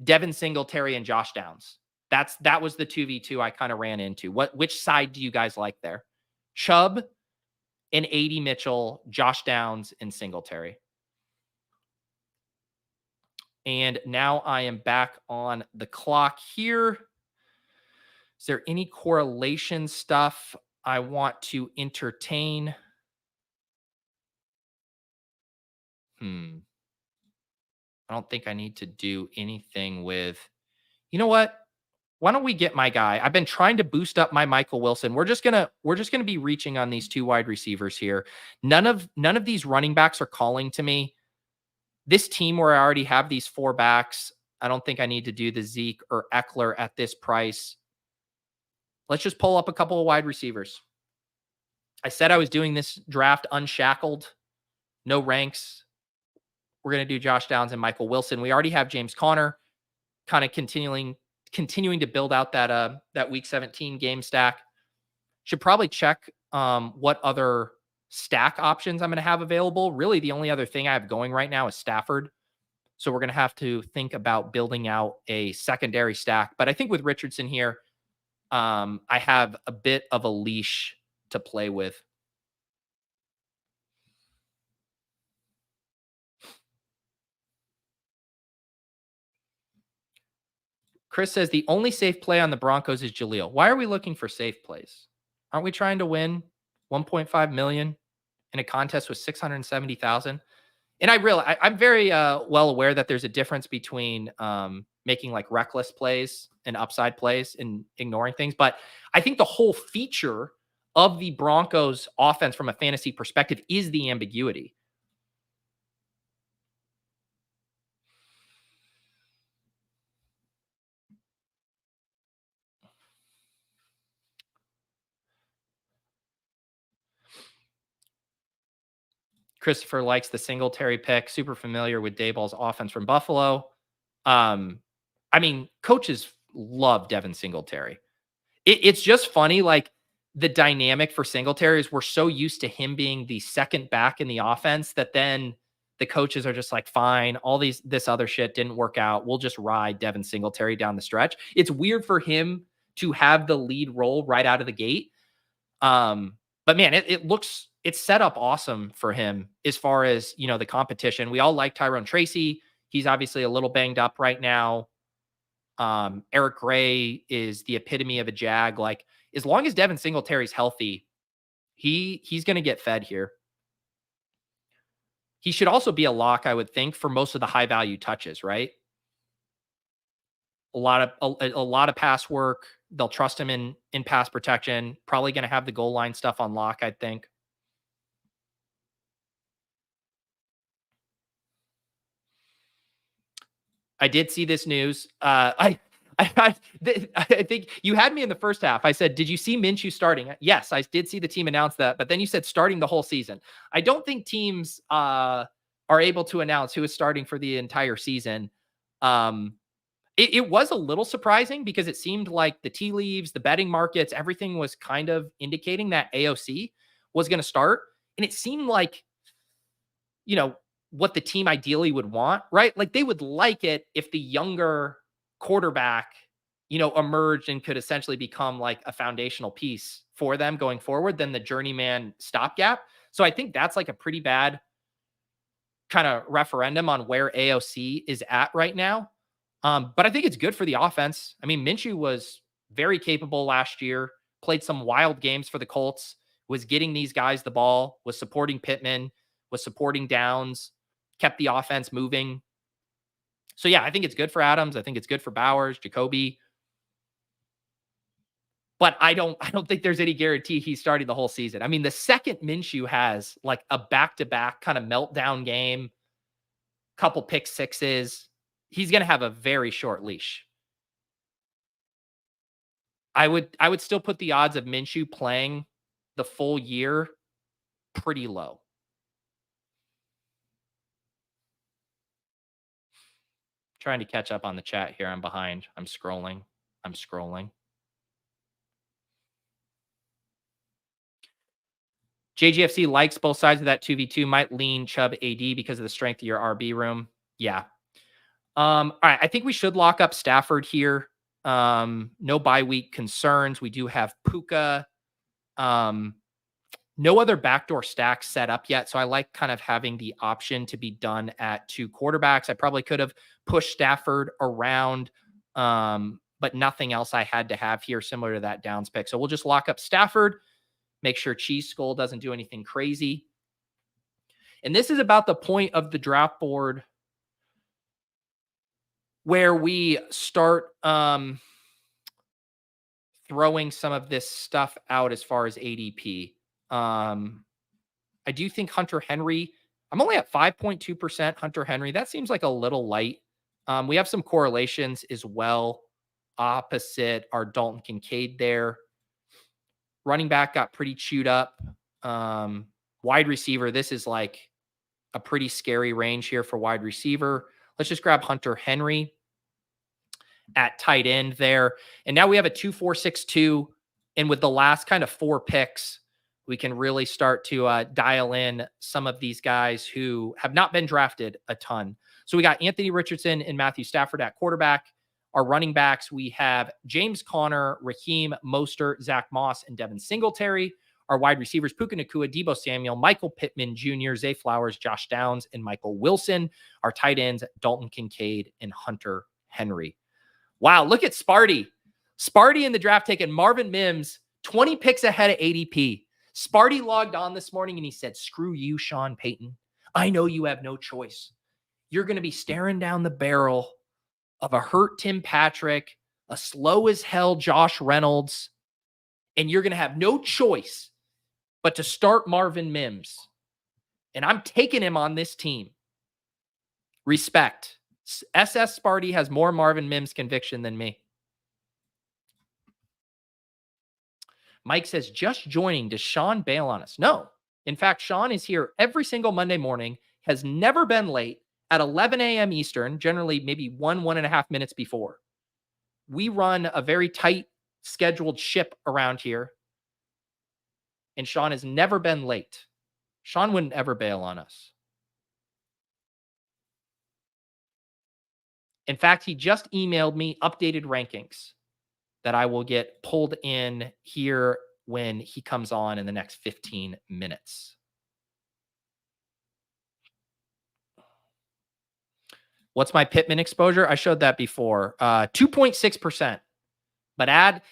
Devin Singletary and Josh Downs. That was the 2v2 I kind of ran into. Which side do you guys like there? Chubb and AD Mitchell, Josh Downs, and Singletary. And now I am back on the clock here. Is there any correlation stuff I want to entertain? I don't think I need to do anything with, you know what? Why don't we get my guy? I've been trying to boost up my Michael Wilson. We're just gonna be reaching on these 2 wide receivers here. None of these running backs are calling to me. This team where I already have these 4 backs, I don't think I need to do the Zeke or Eckler at this price. Let's just pull up a couple of wide receivers. I said I was doing this draft unshackled, no ranks. We're going to do Josh Downs and Michael Wilson. We already have James Conner, kind of continuing to build out that week 17 game stack. Should probably check what other stack options I'm going to have available. Really, the only other thing I have going right now is Stafford. So we're going to have to think about building out a secondary stack. But I think with Richardson here, I have a bit of a leash to play with. Chris says the only safe play on the Broncos is Jaleel. Why are we looking for safe plays? Aren't we trying to win 1.5 million in a contest with 670,000? And I'm very well aware that there's a difference between making like reckless plays and upside plays and ignoring things. But I think the whole feature of the Broncos offense from a fantasy perspective is the ambiguity. Christopher likes the Singletary pick. Super familiar with Daboll's offense from Buffalo. I mean, coaches love Devin Singletary. It's just funny, like the dynamic for Singletary is we're so used to him being the second back in the offense that then the coaches are just like, fine, all this other shit didn't work out. We'll just ride Devin Singletary down the stretch. It's weird for him to have the lead role right out of the gate. But man, it looks it's set up awesome for him as far as, the competition. We all like Tyrone Tracy. He's obviously a little banged up right now. Eric Gray is the epitome of a Jag. Like, as long as Devin Singletary's healthy, he's going to get fed here. He should also be a lock, I would think, for most of the high value touches, right? A lot of pass work. They'll trust him in pass protection. Probably going to have the goal line stuff on lock, I think. I did see this news. I think you had me in the first half. I said, did you see Minshew starting? Yes, I did see the team announce that, but then you said starting the whole season. I don't think teams are able to announce who is starting for the entire season. It was a little surprising because it seemed like the tea leaves, the betting markets, everything was kind of indicating that AOC was going to start. And it seemed like, what the team ideally would want, right? Like they would like it if the younger quarterback, emerged and could essentially become like a foundational piece for them going forward than the journeyman stopgap. So I think that's like a pretty bad kind of referendum on where AOC is at right now. But I think it's good for the offense. I mean, Minshew was very capable last year, played some wild games for the Colts, was getting these guys the ball, was supporting Pittman, was supporting Downs, kept the offense moving. So yeah, I think it's good for Adams. I think it's good for Bowers, Jacoby. But I don't think there's any guarantee he's starting the whole season. I mean, the second Minshew has like a back-to-back kind of meltdown game, couple pick sixes, he's going to have a very short leash. I would still put the odds of Minshew playing the full year pretty low. Trying to catch up on the chat here. I'm behind. I'm scrolling. JGFC likes both sides of that 2v2. Might lean Chubb AD because of the strength of your RB room. Yeah. All right. I think we should lock up Stafford here. No bye week concerns. We do have Puka. No other backdoor stacks set up yet. So I like kind of having the option to be done at 2 quarterbacks. I probably could have pushed Stafford around, but nothing else I had to have here similar to that Downs pick. So we'll just lock up Stafford, make sure Cheese Skull doesn't do anything crazy. And this is about the point of the draft board where we start throwing some of this stuff out as far as ADP. I do think Hunter Henry, I'm only at 5.2% Hunter Henry. That seems like a little light. We have some correlations as well opposite our Dalton Kincaid there. Running back got pretty chewed up. Wide receiver, this is like a pretty scary range here for wide receiver. Let's just grab Hunter Henry at tight end there. And now we have a 2-4-6-2. And with the last kind of 4 picks, we can really start to dial in some of these guys who have not been drafted a ton. So we got Anthony Richardson and Matthew Stafford at quarterback. Our running backs, we have James Conner, Raheem Mostert, Zack Moss, and Devin Singletary. Our wide receivers, Puka Nacua, Deebo Samuel, Michael Pittman Jr., Zay Flowers, Josh Downs, and Michael Wilson. Our tight ends, Dalton Kincaid and Hunter Henry. Wow, look at Sparty. Sparty in the draft taking Marvin Mims, 20 picks ahead of ADP. Sparty logged on this morning and he said, screw you, Sean Payton. I know you have no choice. You're going to be staring down the barrel of a hurt Tim Patrick, a slow as hell Josh Reynolds, and you're going to have no choice but to start Marvin Mims. And I'm taking him on this team. Respect. SS Sparty has more Marvin Mims conviction than me. Mike says, just joining. Does Shawn bail on us? No. In fact, Shawn is here every single Monday morning, has never been late at 11 a.m. Eastern, generally maybe 1.5 minutes before. We run a very tight scheduled ship around here. And Shawn has never been late. Shawn wouldn't ever bail on us. In fact, he just emailed me updated rankings that I will get pulled in here when he comes on in the next 15 minutes. What's my Pittman exposure? I showed that before. 2.6%. But add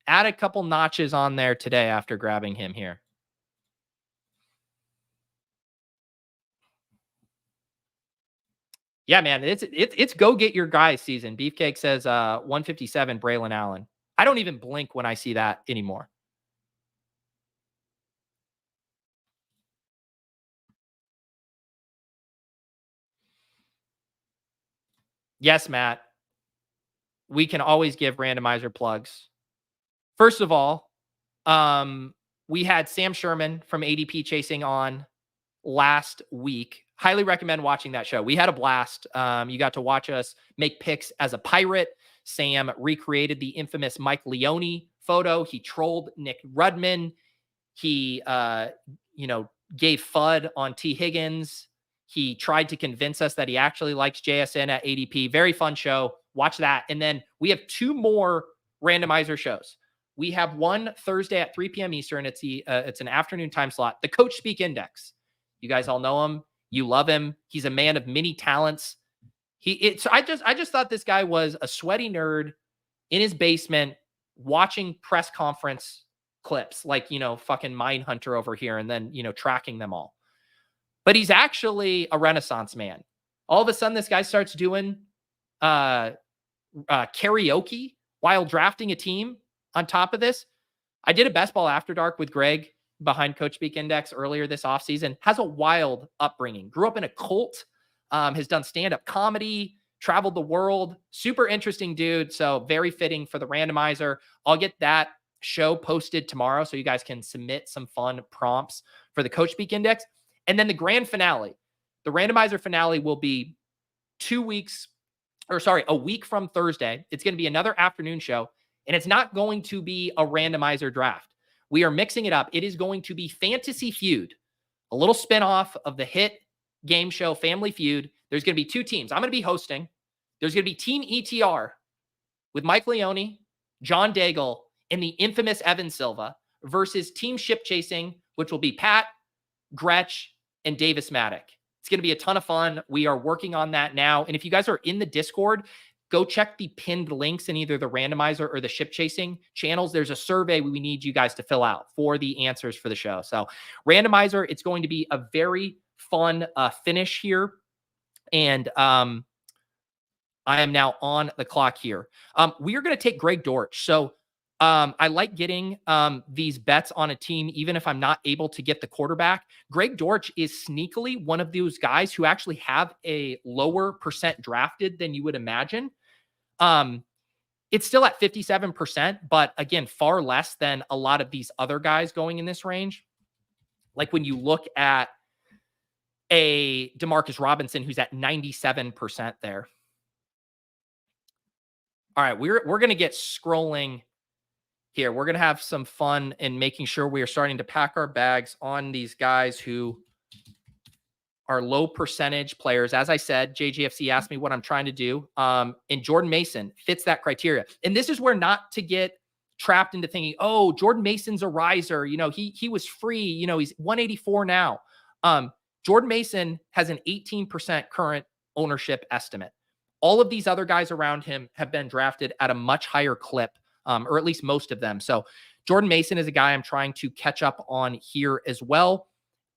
a couple notches on there today after grabbing him here. Yeah, man, it's go get your guy season. Beefcake says 157 Braylon Allen. I don't even blink when I see that anymore. Yes, Matt. We can always give randomizer plugs. First of all, we had Sam Sherman from ADP Chasing on last week. Highly recommend watching that show. We had a blast. You got to watch us make picks as a pirate. Sam recreated the infamous Mike Leone photo. He trolled Nick Rudman. He, gave FUD on T. Higgins. He tried to convince us that he actually likes JSN at ADP. Very fun show. Watch that. And then we have 2 more randomizer shows. We have one Thursday at 3 p.m. Eastern. It's an afternoon time slot. The Coach Speak Index. You guys all know him. You love him. He's a man of many talents. I just thought this guy was a sweaty nerd in his basement watching press conference clips, like, fucking Mindhunter over here, and then, tracking them all. But he's actually a Renaissance man. All of a sudden, this guy starts doing karaoke while drafting a team on top of this. I did a Best Ball After Dark with Greg behind Coach Speak Index earlier this offseason. Has a wild upbringing. Grew up in a cult. Has done stand-up comedy. Traveled the world. Super interesting dude. So very fitting for the randomizer. I'll get that show posted tomorrow so you guys can submit some fun prompts for the Coach Speak Index. And then the grand finale. The randomizer finale will be a week from Thursday. It's going to be another afternoon show. And it's not going to be a randomizer draft. We are mixing it up. It is going to be Fantasy Feud, a little spinoff of the hit game show Family Feud. There's going to be 2 teams. I'm going to be hosting. There's going to be Team ETR with Mike Leone, John Daigle, and the infamous Evan Silva versus Team Ship Chasing, which will be Pat, Gretch, and Davis Maddock. It's going to be a ton of fun. We are working on that now. And if you guys are in the Discord, go check the pinned links in either the randomizer or the Ship Chasing channels. There's a survey we need you guys to fill out for the answers for the show. So randomizer, it's going to be a very fun finish here. And I am now on the clock here. We are going to take Greg Dortch. So I like getting these bets on a team, even if I'm not able to get the quarterback. Greg Dortch is sneakily one of those guys who actually have a lower percent drafted than you would imagine. It's still at 57%, but again, far less than a lot of these other guys going in this range. Like when you look at a DeMarcus Robinson, who's at 97% there. All right, we're going to get scrolling here. We're going to have some fun in making sure we are starting to pack our bags on these guys who are low percentage players. As I said, JGFC asked me what I'm trying to do. And Jordan Mason fits that criteria. And this is where not to get trapped into thinking, oh, Jordan Mason's a riser. He was free. He's 184 now. Jordan Mason has an 18% current ownership estimate. All of these other guys around him have been drafted at a much higher clip, or at least most of them. So Jordan Mason is a guy I'm trying to catch up on here as well.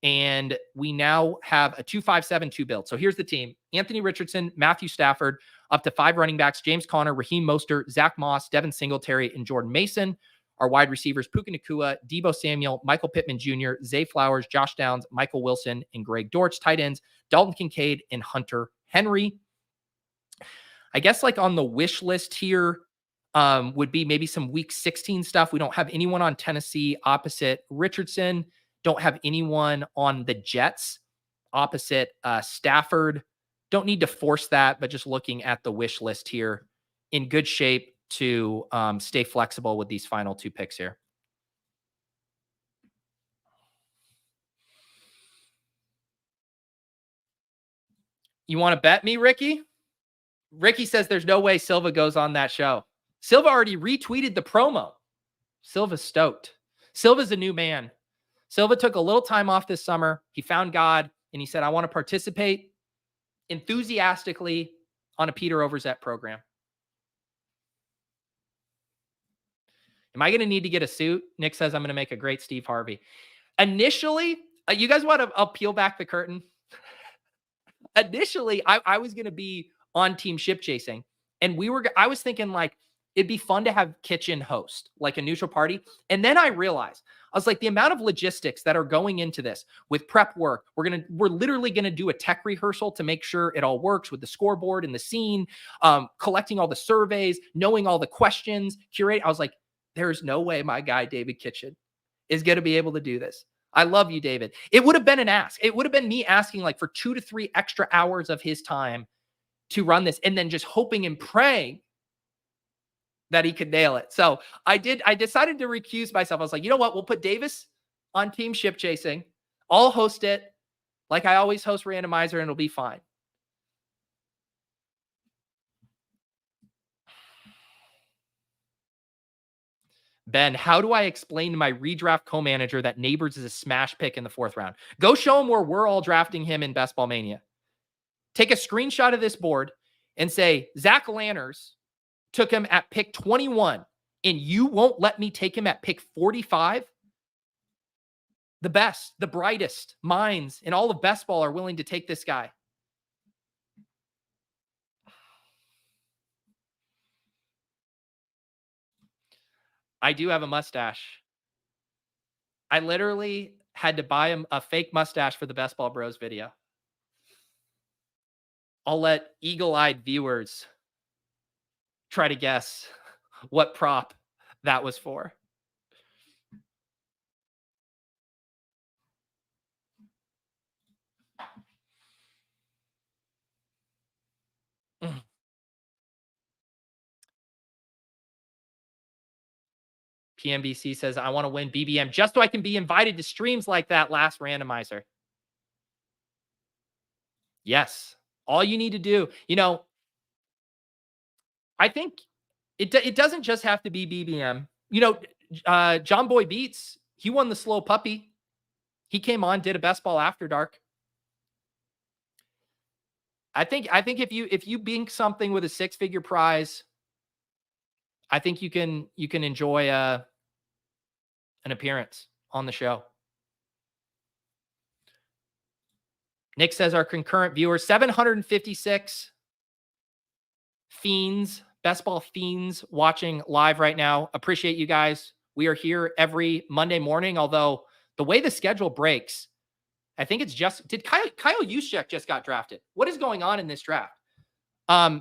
And we now have a 2-5-7-2 build. So here's the team: Anthony Richardson, Matthew Stafford, up to 5 running backs: James Conner, Raheem Mostert, Zack Moss, Devin Singletary, and Jordan Mason. Our wide receivers: Puka Nacua, Deebo Samuel, Michael Pittman Jr., Zay Flowers, Josh Downs, Michael Wilson, and Greg Dortch. Tight ends: Dalton Kincaid and Hunter Henry. I guess like on the wish list here would be maybe some week 16 stuff. We don't have anyone on Tennessee opposite Richardson. Don't have anyone on the Jets opposite Stafford. Don't need to force that, but just looking at the wish list here, in good shape to stay flexible with these final 2 picks here. You want to bet me, Ricky? Ricky says there's no way Silva goes on that show. Silva already retweeted the promo. Silva's stoked. Silva's a new man. Silva took a little time off this summer. He found God and he said, I want to participate enthusiastically on a Peter Overzet program. Am I going to need to get a suit? Nick says I'm going to make a great Steve Harvey. Initially, you guys want to, I'll peel back the curtain. Initially, I was going to be on team ship chasing. And I was thinking like, it'd be fun to have kitchen host, like a neutral party. And then I realized, I was like, the amount of logistics that are going into this with prep work, we're literally going to do a tech rehearsal to make sure it all works with the scoreboard and the scene, collecting all the surveys, knowing all the questions, curate. I was like, there's no way my guy, David Kitchen, is going to be able to do this. I love you, David. It would have been an ask. It would have been me asking like for 2 to 3 extra hours of his time to run this and then just hoping and praying that he could nail it. So I decided to recuse myself. I was like, you know what? We'll put Davis on team ship chasing. I'll host it like I always host randomizer and it'll be fine. Ben, how do I explain to my redraft co-manager that Nabers is a smash pick in the 4th round? Go show him where we're all drafting him in Best Ball Mania. Take a screenshot of this board and say, Zach Lanners took him at pick 21 and you won't let me take him at pick 45? The best, the brightest minds in all of best ball are willing to take this guy. I do have a mustache. I literally had to buy him a fake mustache for the Best Ball Bros video. I'll let eagle-eyed viewers try to guess what prop that was for. PMBC says, I want to win BBM just so I can be invited to streams like that last randomizer. Yes. All you need to do, I think it doesn't just have to be BBM. John Boy Beats, he won the slow puppy. He came on, did a best ball after dark. I think if you bink something with a 6-figure prize, I think you can enjoy an appearance on the show. Nick says our concurrent viewers, 756 fiends, best ball fiends watching live right now. Appreciate you guys. We are here every Monday morning, although the way the schedule breaks, I think it's did Kyle Juszczyk just got drafted? What is going on in this draft?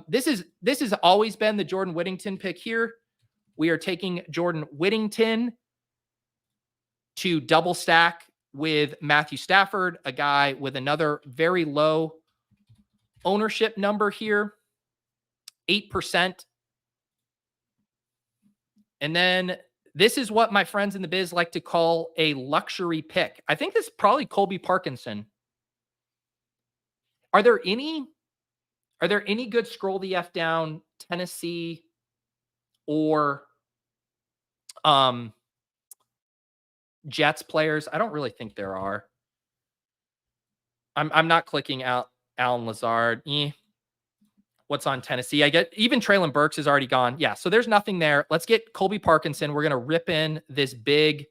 This has always been the Jordan Whittington pick here. We are taking Jordan Whittington to double stack with Matthew Stafford, a guy with another very low ownership number here, 8%. And then this is what my friends in the biz like to call a luxury pick. I think this is probably Colby Parkinson. Are there any good scroll the F down Tennessee or Jets players? I don't really think there are. I'm not clicking out Alan Lazard. What's on Tennessee? I get even Traylon Burks is already gone. Yeah, so there's nothing there. Let's get Colby Parkinson. We're going to rip in this big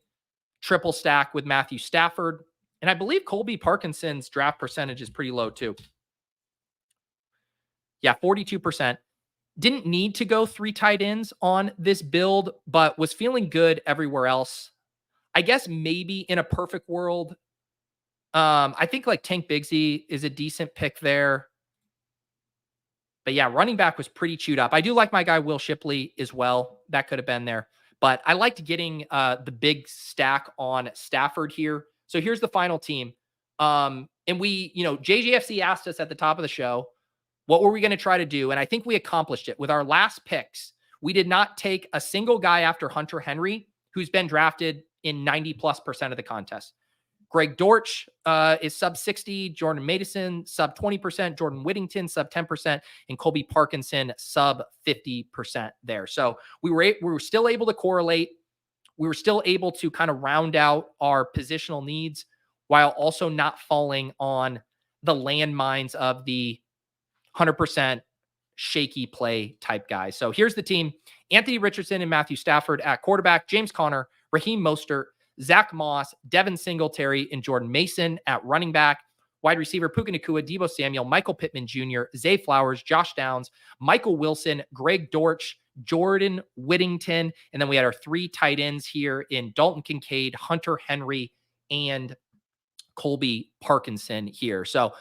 triple stack with Matthew Stafford. And I believe Colby Parkinson's draft percentage is pretty low too. Yeah, 42%. Didn't need to go 3 tight ends on this build, but was feeling good everywhere else. I guess maybe in a perfect world, I think like Tank Bigsby is a decent pick there. But yeah, running back was pretty chewed up. I do like my guy Will Shipley as well. That could have been there. But I liked getting the big stack on Stafford here. So here's the final team. And we, JGFC asked us at the top of the show, what were we going to try to do? And I think we accomplished it. With our last picks, we did not take a single guy after Hunter Henry, who's been drafted in 90+% of the contest. Greg Dortch is sub 60, Jordan Mason sub 20%, Jordan Whittington sub 10%, and Colby Parkinson sub 50% there. So we were still able to correlate. We were still able to kind of round out our positional needs while also not falling on the landmines of the 100% shaky play type guys. So here's the team: Anthony Richardson and Matthew Stafford at quarterback, James Conner, Raheem Mostert, Zack Moss, Devin Singletary, and Jordan Mason at running back. Wide receiver, Puka Nacua, Deebo Samuel, Michael Pittman Jr., Zay Flowers, Josh Downs, Michael Wilson, Greg Dortch, Jordan Whittington. And then we had our 3 tight ends here in Dalton Kincaid, Hunter Henry, and Colby Parkinson here. So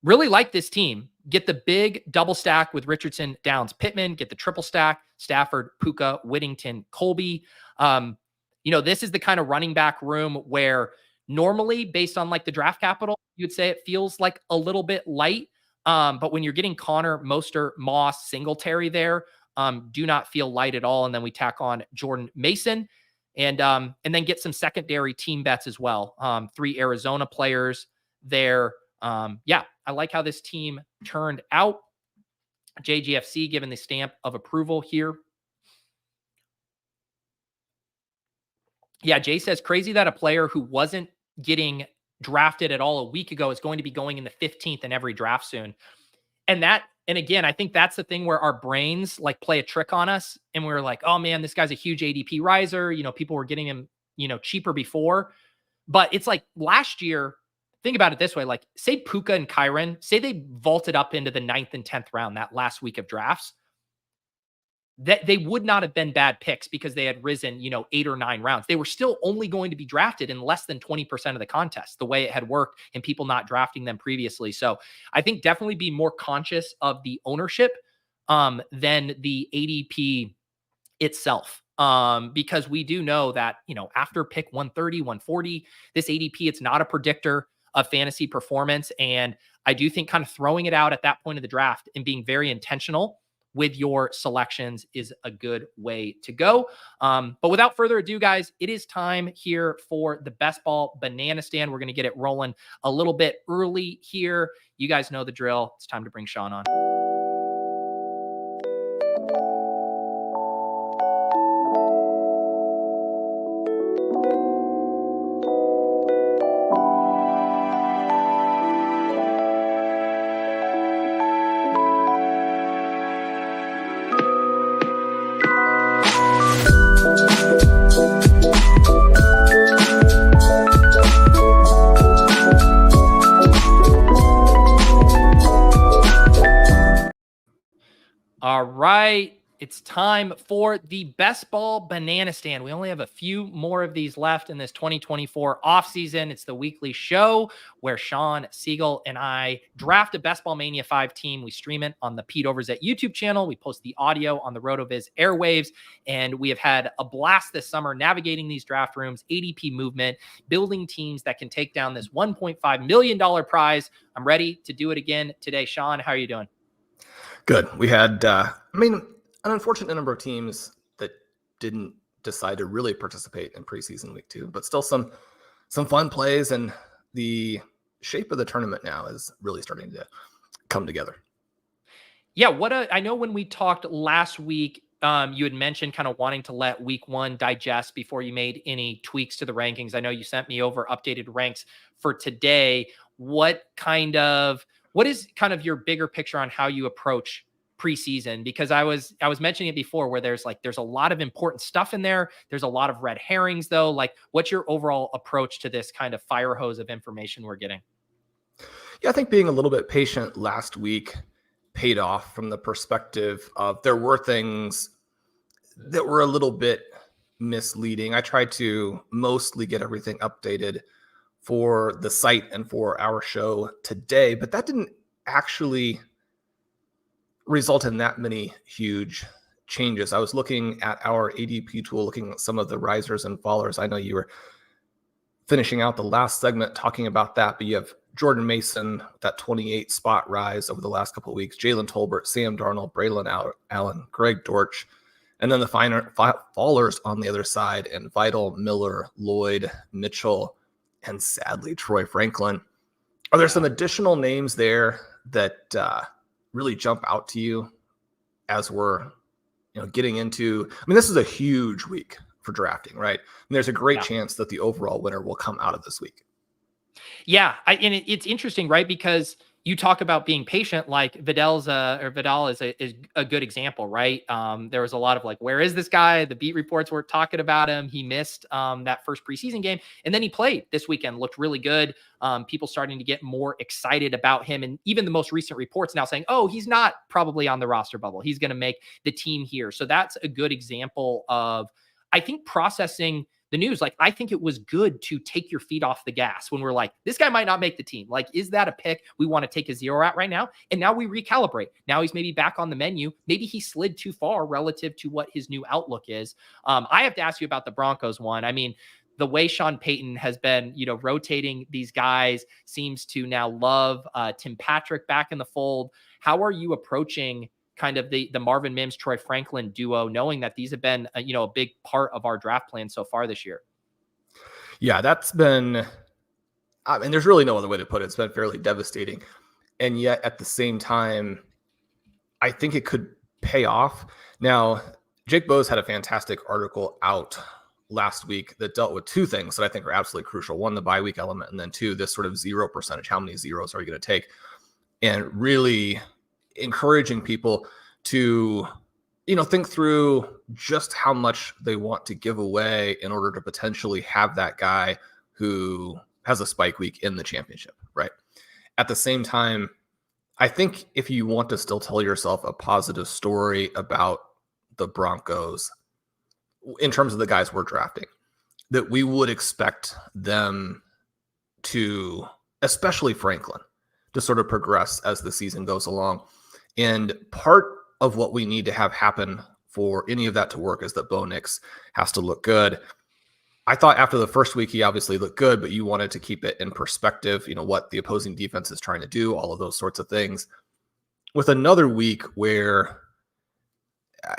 really like this team. Get the big double stack with Richardson, Downs, Pittman. Get the triple stack, Stafford, Puka, Whittington, Colby. This is the kind of running back room where normally, based on like the draft capital, you'd say it feels like a little bit light. But when you're getting Conner, Mostert, Moss, Singletary there, do not feel light at all. And then we tack on Jordan Mason and then get some secondary team bets as well. 3 Arizona players there. I like how this team turned out. JGFC given the stamp of approval here. Yeah, Jay says, crazy that a player who wasn't getting drafted at all a week ago is going to be going in the 15th in every draft soon. And again, I think that's the thing where our brains like play a trick on us. And we're like, oh man, this guy's a huge ADP riser. People were getting him, cheaper before. But it's like last year, think about it this way, like say Puka and Kerrane, say they vaulted up into the 9th and 10th round that last week of drafts. That they would not have been bad picks because they had risen, 8 or 9 rounds. They were still only going to be drafted in less than 20% of the contest, the way it had worked and people not drafting them previously. So I think definitely be more conscious of the ownership than the ADP itself. Because we do know that, after pick 130, 140, this ADP, it's not a predictor of fantasy performance. And I do think kind of throwing it out at that point of the draft and being very intentional with your selections is a good way to go. But without further ado, guys, it is time here for the Best Ball Banana Stand. We're going to get it rolling a little bit early here. You guys know the drill. It's time to bring Shawn on. All right, it's time for the Best Ball Banana Stand. We only have a few more of these left in this 2024 offseason. It's the weekly show where Shawn, Siegele, and I draft a Best Ball Mania 5 team. We stream it on the Pete Overs at YouTube channel. We post the audio on the RotoViz airwaves, and we have had a blast this summer navigating these draft rooms, ADP movement, building teams that can take down this $1.5 million prize. I'm ready to do it again today. Shawn, how are you doing? Good. We had, an unfortunate number of teams that didn't decide to really participate in preseason week 2, but still some fun plays, and the shape of the tournament now is really starting to come together. Yeah. I know when we talked last week, you had mentioned kind of wanting to let week 1 digest before you made any tweaks to the rankings. I know you sent me over updated ranks for today. What is kind of your bigger picture on how you approach preseason? Because I was mentioning it before where there's a lot of important stuff in there. There's a lot of red herrings though. Like, what's your overall approach to this kind of fire hose of information we're getting? Yeah, I think being a little bit patient last week paid off from the perspective of there were things that were a little bit misleading. I tried to mostly get everything updated for the site and for our show today, but that didn't actually result in that many huge changes. I was looking at our ADP tool, looking at some of the risers and fallers. I know you were finishing out the last segment talking about that, but you have Jordan Mason, that 28 spot rise over the last couple of weeks, Jalen Tolbert, Sam Darnold, Braylon Allen, Greg Dortch, and then the fallers on the other side, and Vital, Miller, Lloyd, Mitchell, and sadly, Troy Franklin. Are there some additional names there that really jump out to you as we're getting into? I mean, this is a huge week for drafting, right? And there's a great chance that the overall winner will come out of this week. Yeah, and it's interesting, right? Because you talk about being patient, like Vidal is a good example, right? There was a lot of like, where is this guy? The beat reports were talking about him. He missed that first preseason game, and then he played this weekend, looked really good. People starting to get more excited about him. And even the most recent reports now saying, oh, he's not probably on the roster bubble. He's going to make the team here. So that's a good example of, I think, processing the news. Like, I think it was good to take your feet off the gas when we're like, this guy might not make the team. Like, is that a pick we want to take a zero at right now? And now we recalibrate. Now he's maybe back on the menu. Maybe he slid too far relative to what his new outlook is. I have to ask you about the Broncos one. I mean, the way Sean Payton has been, rotating these guys, seems to now love Tim Patrick back in the fold. How are you approaching kind of the Marvin Mims, Troy Franklin duo, knowing that these have been, a big part of our draft plan so far this year? Yeah, that's been, there's really no other way to put it. It's been fairly devastating. And yet at the same time, I think it could pay off. Now, Jake Bowes had a fantastic article out last week that dealt with two things that I think are absolutely crucial. One, the bye week element, and then two, this sort of 0%. How many zeros are you going to take? And really encouraging people to, think through just how much they want to give away in order to potentially have that guy who has a spike week in the championship, right? At the same time, I think if you want to still tell yourself a positive story about the Broncos in terms of the guys we're drafting, that we would expect them to, especially Franklin, to sort of progress as the season goes along. And part of what we need to have happen for any of that to work is that Bo Nix has to look good. I thought after the first week, he obviously looked good, but you wanted to keep it in perspective, what the opposing defense is trying to do, all of those sorts of things. With another week where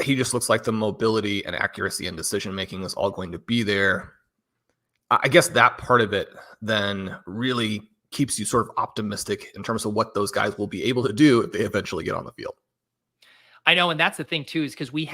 he just looks like the mobility and accuracy and decision-making is all going to be there, I guess that part of it then really keeps you sort of optimistic in terms of what those guys will be able to do if they eventually get on the field. I know. And that's the thing too, is because we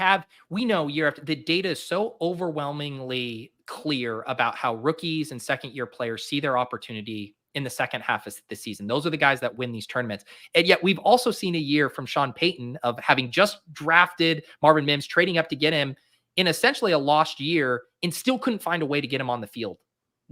know year after, the data is so overwhelmingly clear about how rookies and second year players see their opportunity in the second half of the season. Those are the guys that win these tournaments. And yet we've also seen a year from Sean Payton of having just drafted Marvin Mims, trading up to get him in essentially a lost year, and still couldn't find a way to get him on the field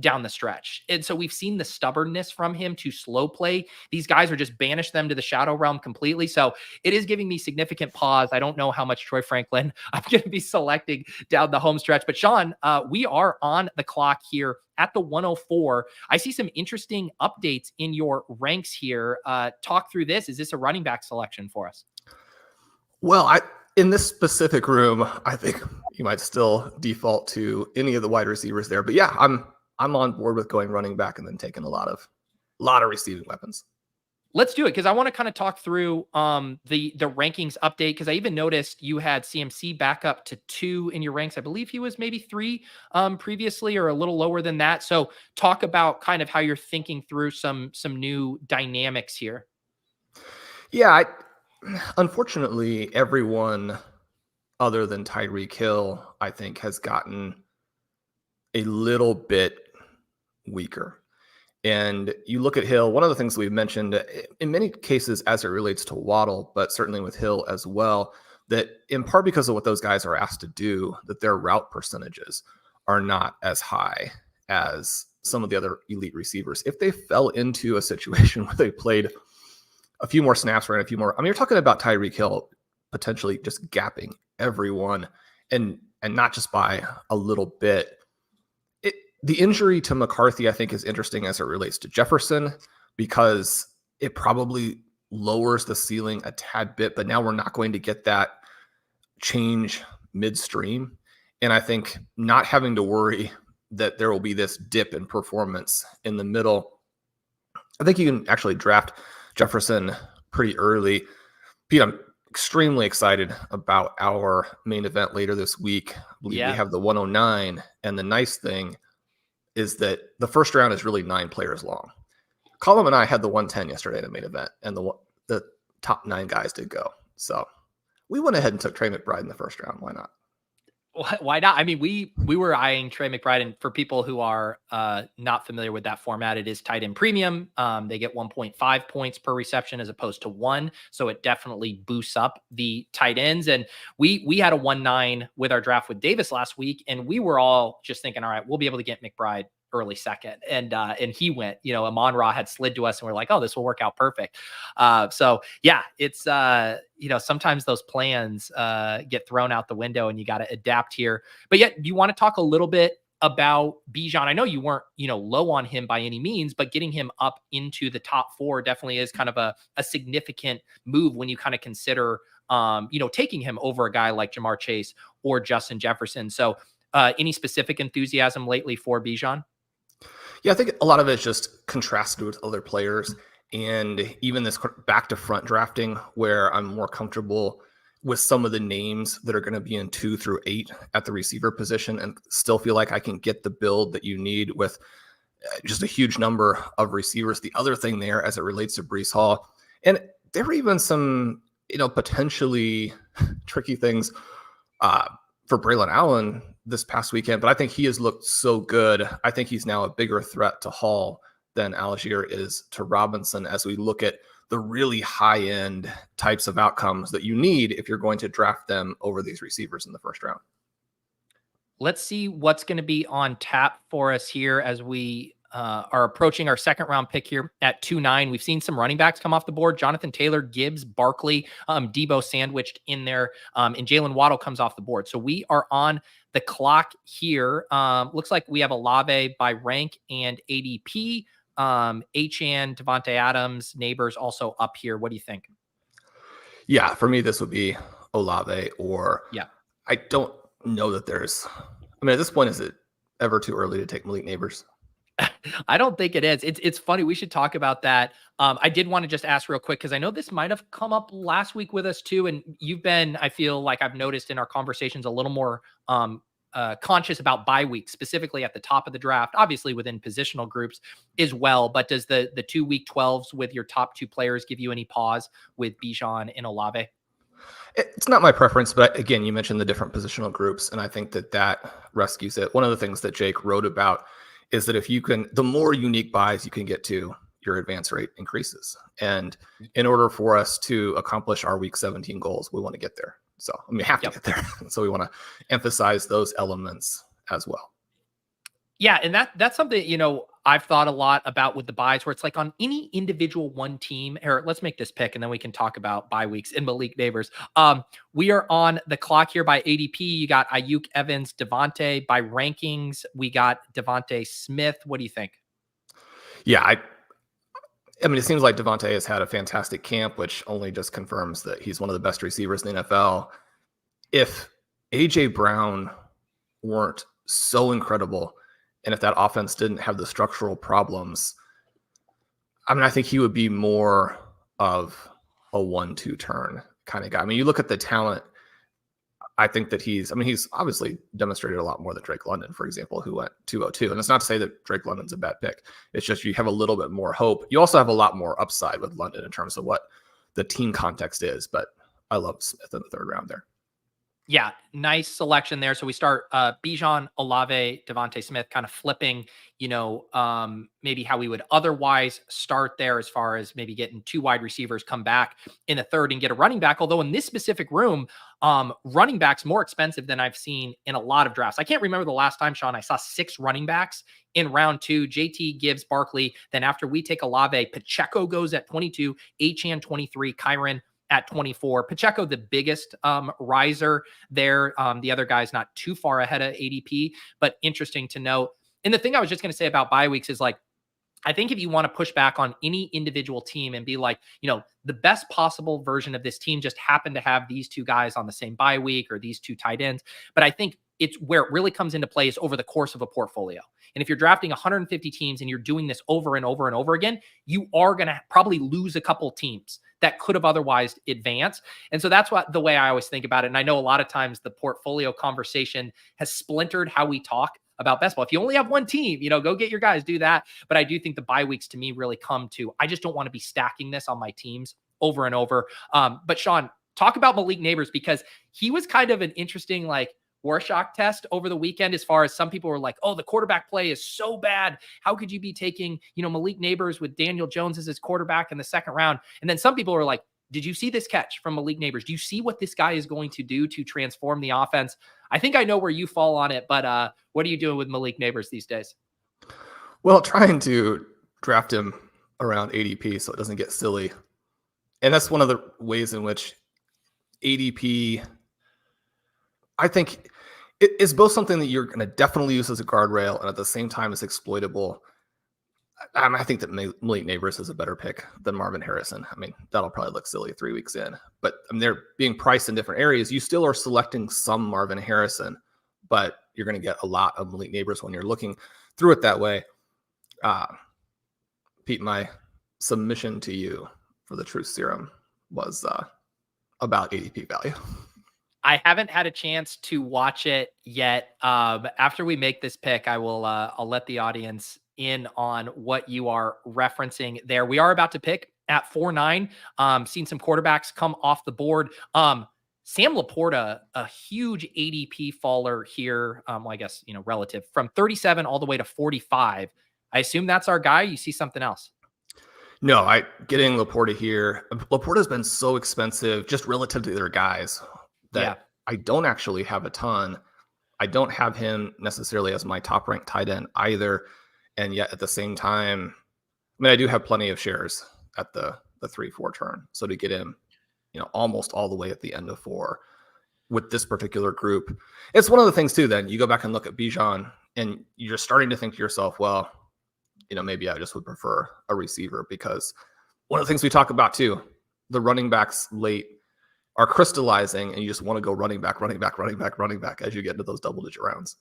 down the stretch. And so we've seen the stubbornness from him to slow play these guys, or just banish them to the shadow realm completely. So it is giving me significant pause. I don't know how much Troy Franklin I'm going to be selecting down the home stretch, but Shawn, we are on the clock here at the 104. I see some interesting updates in your ranks here. Talk through this. Is this a running back selection for us? Well, in this specific room, I think you might still default to any of the wide receivers there, but yeah, I'm on board with going running back and then taking a lot of receiving weapons. Let's do it, because I want to kind of talk through the rankings update, because I even noticed you had CMC back up to 2 in your ranks. I believe he was maybe 3 previously, or a little lower than that. So talk about kind of how you're thinking through some new dynamics here. Yeah, unfortunately, everyone other than Tyreek Hill, I think, has gotten a little bit weaker. And you look at Hill, one of the things we've mentioned in many cases as it relates to Waddle, but certainly with Hill as well, that in part because of what those guys are asked to do, that their route percentages are not as high as some of the other elite receivers. If they fell into a situation where they played a few more snaps, ran a few more, you're talking about Tyreek Hill potentially just gapping everyone, and not just by a little bit. The injury to McCarthy, I think, is interesting as it relates to Jefferson, because it probably lowers the ceiling a tad bit, but now we're not going to get that change midstream. And I think not having to worry that there will be this dip in performance in the middle, I think you can actually draft Jefferson pretty early. Pete, I'm extremely excited about our main event later this week. I believe we have the 109, and the nice thing is that the first round is really 9 players long. Colum and I had the 110 yesterday in the main event, and the top 9 guys did go. So we went ahead and took Trey McBride in the first round. Why not? Why not? I mean, we were eyeing Trey McBride, and for people who are not familiar with that format, it is tight end premium. They get 1.5 points per reception as opposed to 1, so it definitely boosts up the tight ends. And we had a 1-9 with our draft with Davis last week, and we were all just thinking, all right, we'll be able to get McBride early second, and he went. Amon-Ra had slid to us, and we're like, oh, this will work out perfect. So yeah, it's sometimes those plans get thrown out the window, and you got to adapt here. But yet, you want to talk a little bit about Bijan? I know you weren't low on him by any means, but getting him up into the top 4 definitely is kind of a significant move when you kind of consider taking him over a guy like Jamar Chase or Justin Jefferson. So any specific enthusiasm lately for Bijan? Yeah, I think a lot of it is just contrasted with other players, and even this back to front drafting where I'm more comfortable with some of the names that are going to be in 2 through 8 at the receiver position, and still feel like I can get the build that you need with just a huge number of receivers. The other thing there, as it relates to Breece Hall, and there were even some potentially tricky things for Braylon Allen this past weekend, but I think he has looked so good. I think he's now a bigger threat to Hall than Algier is to Robinson, as we look at the really high-end types of outcomes that you need if you're going to draft them over these receivers in the first round. Let's see what's going to be on tap for us here as we are approaching our second round pick here at 2-9. We've seen some running backs come off the board. Jonathan Taylor, Gibbs, Barkley, Debo sandwiched in there, and Jalen Waddle comes off the board. So we are on the clock here. Looks like we have Olave by rank and ADP. Achane, Devontae Adams, Nabers also up here. What do you think? Yeah, for me, this would be Olave, or I don't know that at this point, is it ever too early to take Malik Nabers? I don't think it is. It's funny. We should talk about that. I did want to just ask real quick, because I know this might have come up last week with us too. And you've been, I feel like I've noticed in our conversations, a little more conscious about bye weeks, specifically at the top of the draft, obviously within positional groups as well. But does the 2 week 12s with your top 2 players give you any pause with Bijan and Olave? It's not my preference, but again, you mentioned the different positional groups, and I think that rescues it. One of the things that Jake wrote about is that the more unique buys you can get to, your advance rate increases. And in order for us to accomplish our week 17 goals, we want to get there. So we have to get there. So we want to emphasize those elements as well. Yeah. And that's something, I've thought a lot about with the buys, where it's like on any individual one team. Eric, let's make this pick, and then we can talk about bye weeks and Malik Nabers. We are on the clock here by ADP. You got Ayuk, Evans, Devontae. By rankings, we got Devontae Smith. What do you think? Yeah, I mean, it seems like Devontae has had a fantastic camp, which only just confirms that he's one of the best receivers in the NFL. If AJ Brown weren't so incredible, and if that offense didn't have the structural problems, I think he would be more of a 1-2 turn kind of guy. I mean, you look at the talent, I think that he's obviously demonstrated a lot more than Drake London, for example, who went 202. And it's not to say that Drake London's a bad pick. It's just you have a little bit more hope. You also have a lot more upside with London in terms of what the team context is. But I love Smith in the 3rd round there. Yeah, nice selection there. So we start Bijan, Olave, Devontae Smith, kind of flipping, maybe how we would otherwise start there, as far as maybe getting 2 wide receivers, come back in the 3rd and get a running back. Although in this specific room, running backs more expensive than I've seen in a lot of drafts. I can't remember the last time, Shawn, I saw 6 running backs in round 2, JT, Gibbs, Barkley. Then after we take Olave, Pacheco goes at 22, Achane 23, Kerrane at 24. Pacheco, the biggest riser there. The other guy's not too far ahead of ADP, but interesting to note. And the thing I was just going to say about bye weeks is, like, I think if you want to push back on any individual team and be like, the best possible version of this team just happened to have these 2 guys on the same bye week, or these 2 tight ends. But I think it's where it really comes into play is over the course of a portfolio. And if you're drafting 150 teams and you're doing this over and over and over again, you are going to probably lose a couple teams that could have otherwise advanced. And so that's the way I always think about it. And I know a lot of times the portfolio conversation has splintered how we talk about best ball. If you only have one team, go get your guys, do that. But I do think the bye weeks to me really come to, I just don't want to be stacking this on my teams over and over. But Shawn, talk about Malik Nabers, because he was kind of an interesting, Rorschach test over the weekend, as far as some people were like, oh, the quarterback play is so bad. How could you be taking, Malik Nabers with Daniel Jones as his quarterback in the second round? And then some people were like, did you see this catch from Malik Nabers? Do you see what this guy is going to do to transform the offense? I think I know where you fall on it, but what are you doing with Malik Nabers these days? Well, trying to draft him around ADP so it doesn't get silly. And that's one of the ways in which ADP, I think, it is both something that you're going to definitely use as a guardrail and at the same time is exploitable. I think that Malik Nabers is a better pick than Marvin Harrison. I mean, that'll probably look silly 3 weeks in, but they're being priced in different areas. You still are selecting some Marvin Harrison, but you're going to get a lot of Malik Nabers when you're looking through it that way. Pete, my submission to you for the truth serum was about ADP value. I haven't had a chance to watch it yet. After we make this pick, I'll let the audience in on what you are referencing there. We are about to pick at 4-9. Seen some quarterbacks come off the board. Sam Laporta, a huge ADP faller here. Well, I guess, relative from 37 all the way to 45. I assume that's our guy. You see something else? No, getting Laporta here. Laporta's been so expensive just relative to their guys that I don't actually have a ton. I don't have him necessarily as my top ranked tight end either. And yet at the same time, I do have plenty of shares at the 3-4 turn. So to get him, almost all the way at the end of 4 with this particular group, it's one of the things too, then you go back and look at Bijan and you're starting to think to yourself, well, maybe I just would prefer a receiver, because one of the things we talk about too, the running backs late are crystallizing and you just want to go running back as you get into those double digit rounds.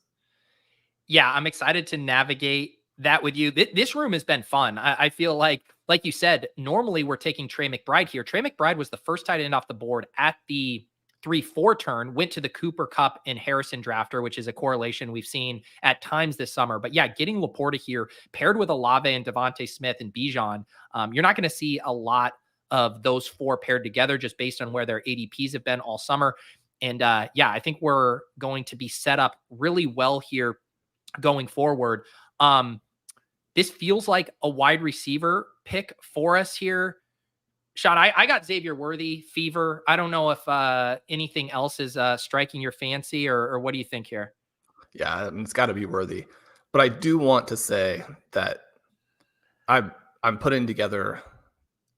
Yeah, I'm excited to navigate that with you. This room has been fun. I feel like you said, normally we're taking Trey McBride here. Trey McBride was the first tight end off the board at the 3-4 turn, went to the Cooper Kupp and Harrison drafter, which is a correlation we've seen at times this summer. But yeah, getting Laporta here paired with Olave and Devontae Smith and Bijan, you're not going to see a lot of those 4 paired together just based on where their ADPs have been all summer. And I think we're going to be set up really well here going forward. This feels like a wide receiver pick for us here. Shawn, I got Xavier Worthy fever. I don't know if anything else is striking your fancy, or what do you think here? Yeah, it's got to be Worthy. But I do want to say that I'm putting together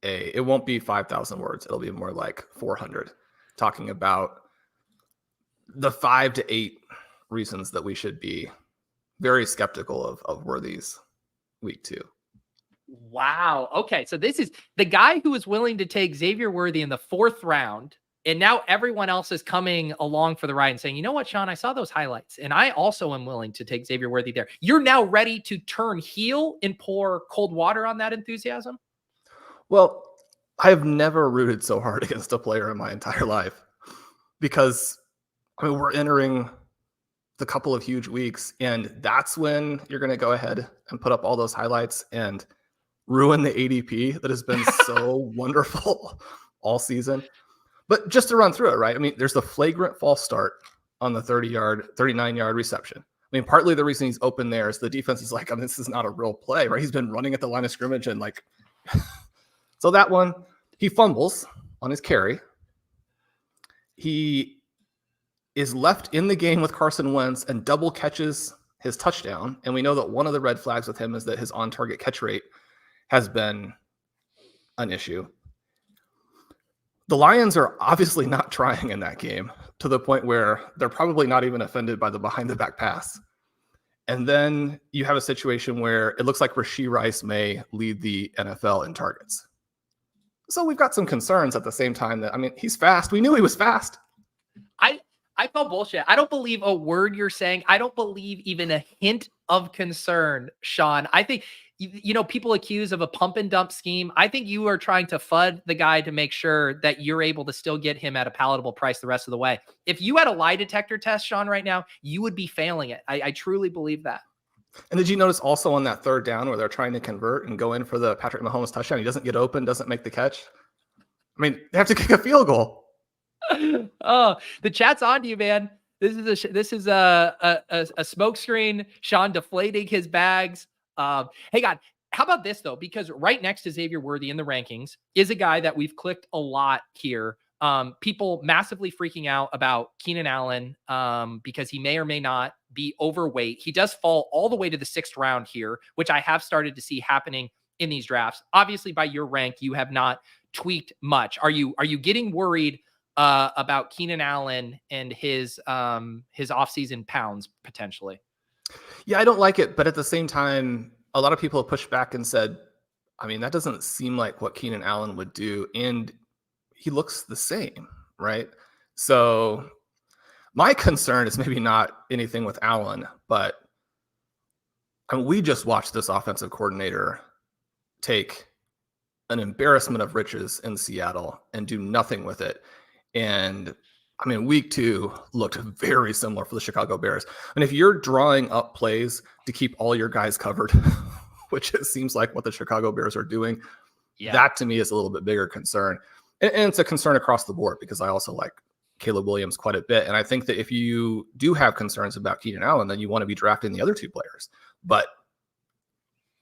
it won't be 5,000 words. It'll be more like 400, talking about the 5 to 8 reasons that we should be very skeptical of Worthy's week 2. Wow. Okay. So this is the guy who was willing to take Xavier Worthy in the 4th round. And now everyone else is coming along for the ride and saying, you know what, Shawn, I saw those highlights and I also am willing to take Xavier Worthy there. You're now ready to turn heel and pour cold water on that enthusiasm? Well, I have never rooted so hard against a player in my entire life, because we're entering the couple of huge weeks, and that's when you're going to go ahead and put up all those highlights and ruin the ADP that has been so wonderful all season. But just to run through it, right? There's the flagrant false start on the 39-yard reception. Partly the reason he's open there is the defense is like, this is not a real play, right? He's been running at the line of scrimmage and so that one, he fumbles on his carry. He is left in the game with Carson Wentz and double catches his touchdown. And we know that one of the red flags with him is that his on-target catch rate has been an issue. The Lions are obviously not trying in that game, to the point where they're probably not even offended by the behind-the-back pass. And then you have a situation where it looks like Rashee Rice may lead the NFL in targets. So we've got some concerns at the same time that, he's fast. We knew he was fast. I call bullshit. I don't believe a word you're saying. I don't believe even a hint of concern, Shawn. I think, people accuse of a pump and dump scheme. I think you are trying to FUD the guy to make sure that you're able to still get him at a palatable price the rest of the way. If you had a lie detector test, Shawn, right now, you would be failing it. I truly believe that. And did you notice also on that 3rd down where they're trying to convert and go in for the Patrick Mahomes touchdown? He doesn't get open, doesn't make the catch. They have to kick a field goal. Oh, the chat's on to you, man. This is a smoke screen. Shawn deflating his bags. Hey, God, how about this though? Because right next to Xavier Worthy in the rankings is a guy that we've clicked a lot here. People massively freaking out about Keenan Allen because he may or may not be overweight. He does fall all the way to the 6th round here, which I have started to see happening in these drafts. Obviously, by your rank, you have not tweaked much. Are you getting worried about Keenan Allen and his offseason pounds potentially? Yeah, I don't like it, but at the same time, a lot of people have pushed back and said, I mean, that doesn't seem like what Keenan Allen would do, and he looks the same, right? So my concern is maybe not anything with Allen, but I mean, we just watched this offensive coordinator take an embarrassment of riches in Seattle and do nothing with it. And I mean, week 2 looked very similar for the Chicago Bears. And if you're drawing up plays to keep all your guys covered, which it seems like what the Chicago Bears are doing, that to me is a little bit bigger concern. And it's a concern across the board because I also like Caleb Williams quite a bit. And I think that if you do have concerns about Keenan Allen, then you want to be drafting the other 2 players. But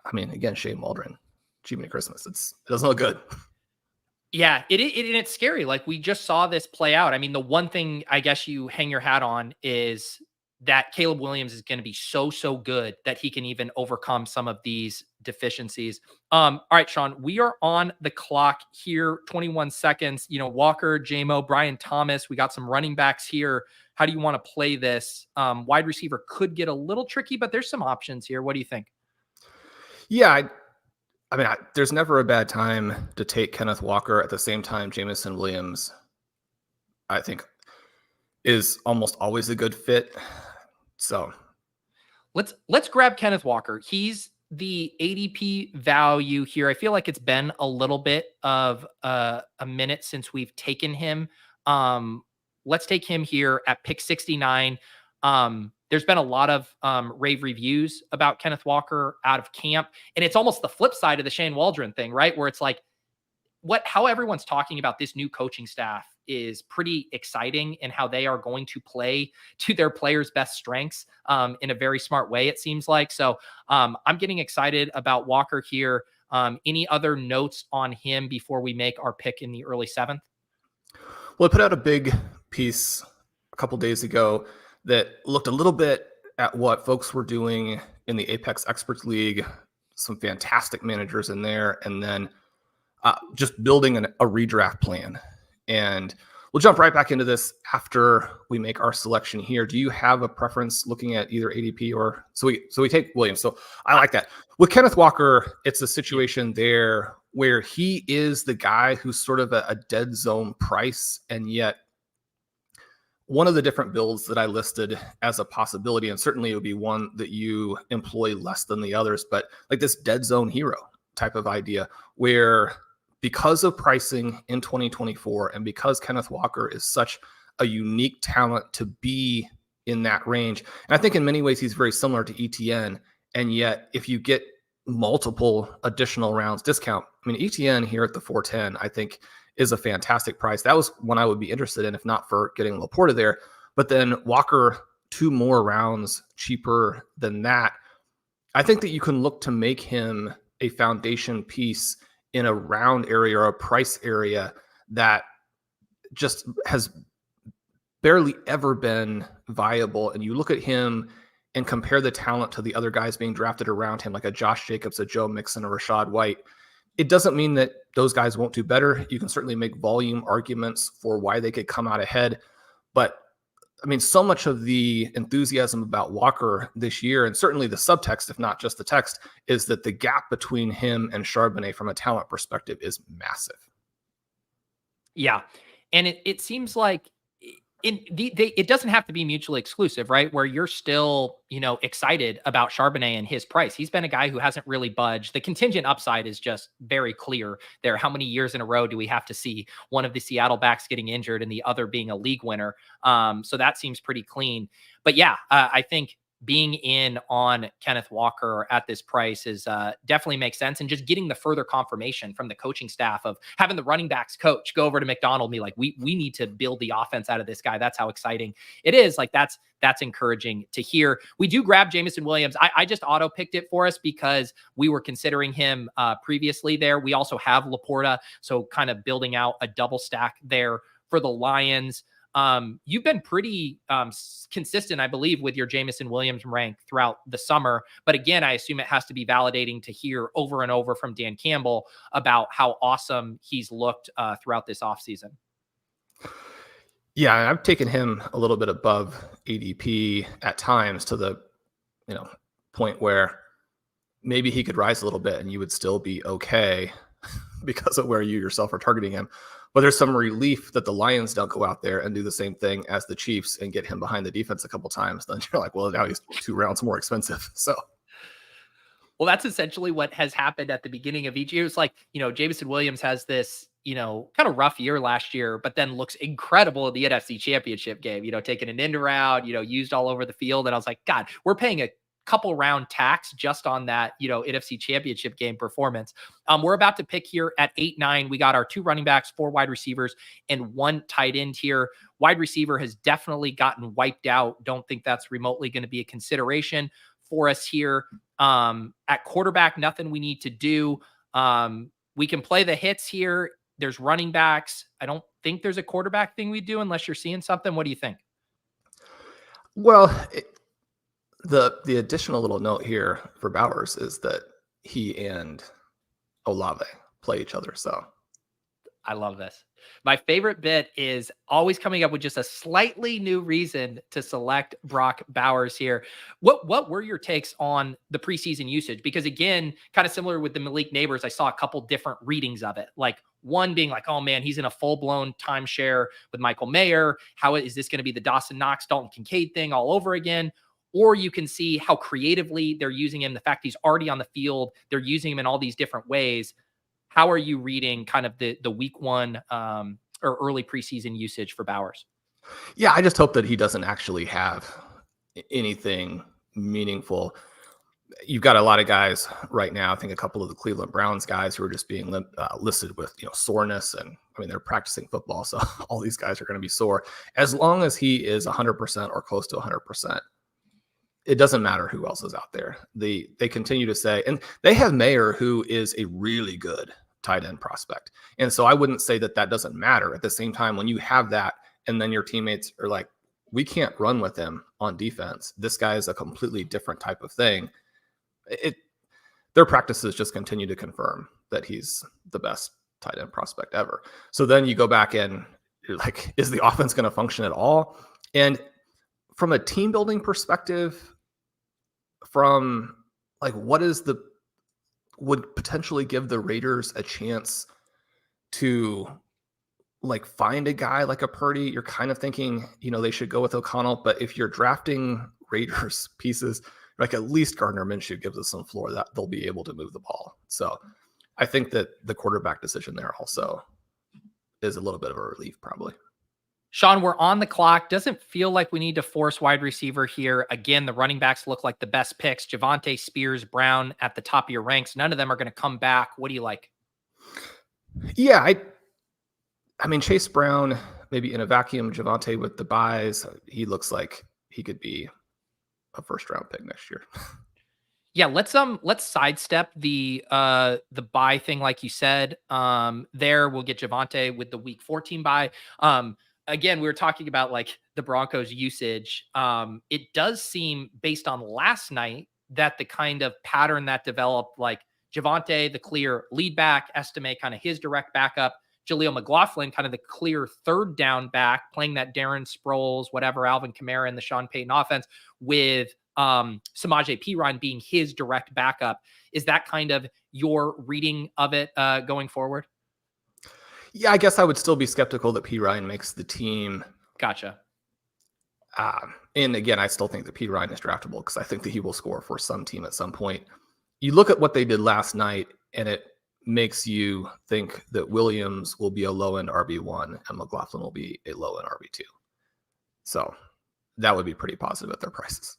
I mean, again, Shane Waldron, Jiminy Christmas, it doesn't look good. Yeah, it's scary. Like we just saw this play out. I mean, the one thing I guess you hang your hat on is that Caleb Williams is going to be so good that he can even overcome some of these deficiencies. All right, Shawn, we are on the clock here, 21 seconds. You know, Walker, JMO, Brian Thomas, we got some running backs here. How do you want to play this? Wide receiver could get a little tricky, but there's some options here. What do you think? Yeah, I mean, there's never a bad time to take Kenneth Walker. At the same time, Jameson Williams, I think, is almost always a good fit. So let's grab Kenneth Walker. He's the ADP value here. I feel like it's been a little bit of a minute since we've taken him. Let's take him here at pick 69. There's been a lot of rave reviews about Kenneth Walker out of camp. And it's almost the flip side of the Shane Waldron thing, right? Where it's like how everyone's talking about this new coaching staff is pretty exciting and how they are going to play to their players' best strengths in a very smart way, it seems like. So I'm getting excited about Walker here. Any other notes on him before we make our pick in the early 7th? Well, I put out a big piece a couple days ago that looked a little bit at what folks were doing in the Apex Experts League, some fantastic managers in there, and then just building a redraft plan. And we'll jump right back into this after we make our selection here. Do you have a preference looking at either ADP or so we take Williams? So I like that. With Kenneth Walker, it's a situation there where he is the guy who's sort of a dead zone price, and yet one of the different builds that I listed as a possibility, and certainly it would be one that you employ less than the others, but like this dead zone hero type of idea where because of pricing in 2024 and because Kenneth Walker is such a unique talent to be in that range, and I think in many ways he's very similar to ETN, and yet if you get multiple additional rounds discount, I mean, ETN here at the 410, I think is a fantastic price. That was one I would be interested in if not for getting Laporta there. But then Walker, 2 more rounds cheaper than that. I think that you can look to make him a foundation piece in a round area or a price area that just has barely ever been viable. And you look at him and compare the talent to the other guys being drafted around him, like a Josh Jacobs, a Joe Mixon, a Rachaad White. It doesn't mean that those guys won't do better. You can certainly make volume arguments for why they could come out ahead. But I mean, so much of the enthusiasm about Walker this year, and certainly the subtext, if not just the text, is that the gap between him and Charbonnet from a talent perspective is massive. Yeah. And it seems like it doesn't have to be mutually exclusive, right? Where you're still, excited about Charbonnet and his price. He's been a guy who hasn't really budged. The contingent upside is just very clear there. How many years in a row do we have to see one of the Seattle backs getting injured and the other being a league winner? So that seems pretty clean. But yeah, I think being in on Kenneth Walker at this price is definitely makes sense. And just getting the further confirmation from the coaching staff of having the running backs coach go over to McDonald and be like, we need to build the offense out of this guy. That's how exciting it is. Like that's encouraging to hear. We do grab Jameson Williams. I just auto picked it for us because we were considering him previously there. We also have Laporta. So kind of building out a double stack there for the Lions. You've been pretty consistent, I believe, with your Jameson Williams rank throughout the summer. But again, I assume it has to be validating to hear over and over from Dan Campbell about how awesome he's looked throughout this offseason. Yeah, I've taken him a little bit above ADP at times to the point where maybe he could rise a little bit and you would still be okay because of where you yourself are targeting him. But there's some relief that the Lions don't go out there and do the same thing as the Chiefs and get him behind the defense a couple times. Then you're like, well, now he's 2 rounds more expensive. So, well, that's essentially what has happened at the beginning of each year. It's like, Jameson Williams has this, kind of rough year last year, but then looks incredible in the NFC Championship game, taking an end around, used all over the field. And I was like, God, we're paying a couple round tax just on that, NFC Championship game performance. We're about to pick here at 8-9. We got our 2 running backs, 4 wide receivers, and 1 tight end here. Wide receiver has definitely gotten wiped out. Don't think that's remotely going to be a consideration for us here. At quarterback, nothing we need to do. We can play the hits here. There's running backs. I don't think there's a quarterback thing we do unless you're seeing something. What do you think? Well, the additional little note here for Bowers is that he and Olave play each other. So I love this. My favorite bit is always coming up with just a slightly new reason to select Brock Bowers here. What were your takes on the preseason usage? Because again, kind of similar with the Malik Nabers, I saw a couple different readings of it. Like one being like, oh man, he's in a full-blown timeshare with Michael Mayer. How is this going to be the Dawson Knox, Dalton Kincaid thing all over again? Or you can see how creatively they're using him. The fact he's already on the field, they're using him in all these different ways. How are you reading kind of the week 1 or early preseason usage for Bowers? Yeah, I just hope that he doesn't actually have anything meaningful. You've got a lot of guys right now. I think a couple of the Cleveland Browns guys who are just being listed with soreness, and I mean they're practicing football, so all these guys are going to be sore. As long as he is 100% or close to 100%. It doesn't matter who else is out there. They continue to say, and they have Mayer, who is a really good tight end prospect. And so I wouldn't say that doesn't matter. At the same time, when you have that, and then your teammates are like, we can't run with him on defense. This guy is a completely different type of thing. Their practices just continue to confirm that he's the best tight end prospect ever. So then you go back and you're like, is the offense going to function at all? And from a team building perspective, from like would potentially give the Raiders a chance to like find a guy like a Purdy. You're kind of thinking, they should go with O'Connell, but if you're drafting Raiders pieces, like at least Gardner Minshew gives us some floor that they'll be able to move the ball. So I think that the quarterback decision there also is a little bit of a relief probably. Shawn, we're on the clock. Doesn't feel like we need to force wide receiver here. Again, the running backs look like the best picks. Javonte, Spears, Brown at the top of your ranks. None of them are going to come back. What do you like? Yeah, I mean, Chase Brown, maybe in a vacuum. Javonte with the buys. He looks like he could be a first-round pick next year. Yeah, let's sidestep the buy thing, like you said. There we'll get Javonte with the week 14 buy. Again, we were talking about like the Broncos usage. It does seem based on last night that the kind of pattern that developed, like Javonte, the clear lead back, Estime kind of his direct backup, Jaleel McLaughlin, kind of the clear third down back, playing that Darren Sproles, whatever, Alvin Kamara in the Sean Payton offense, with Samaje Perine being his direct backup. Is that kind of your reading of it going forward? Yeah, I guess I would still be skeptical that Perine makes the team. Gotcha. And again, I still think that Perine is draftable because I think that he will score for some team at some point. You look at what they did last night, and it makes you think that Williams will be a low-end RB1 and McLaughlin will be a low-end RB2. So that would be pretty positive at their prices.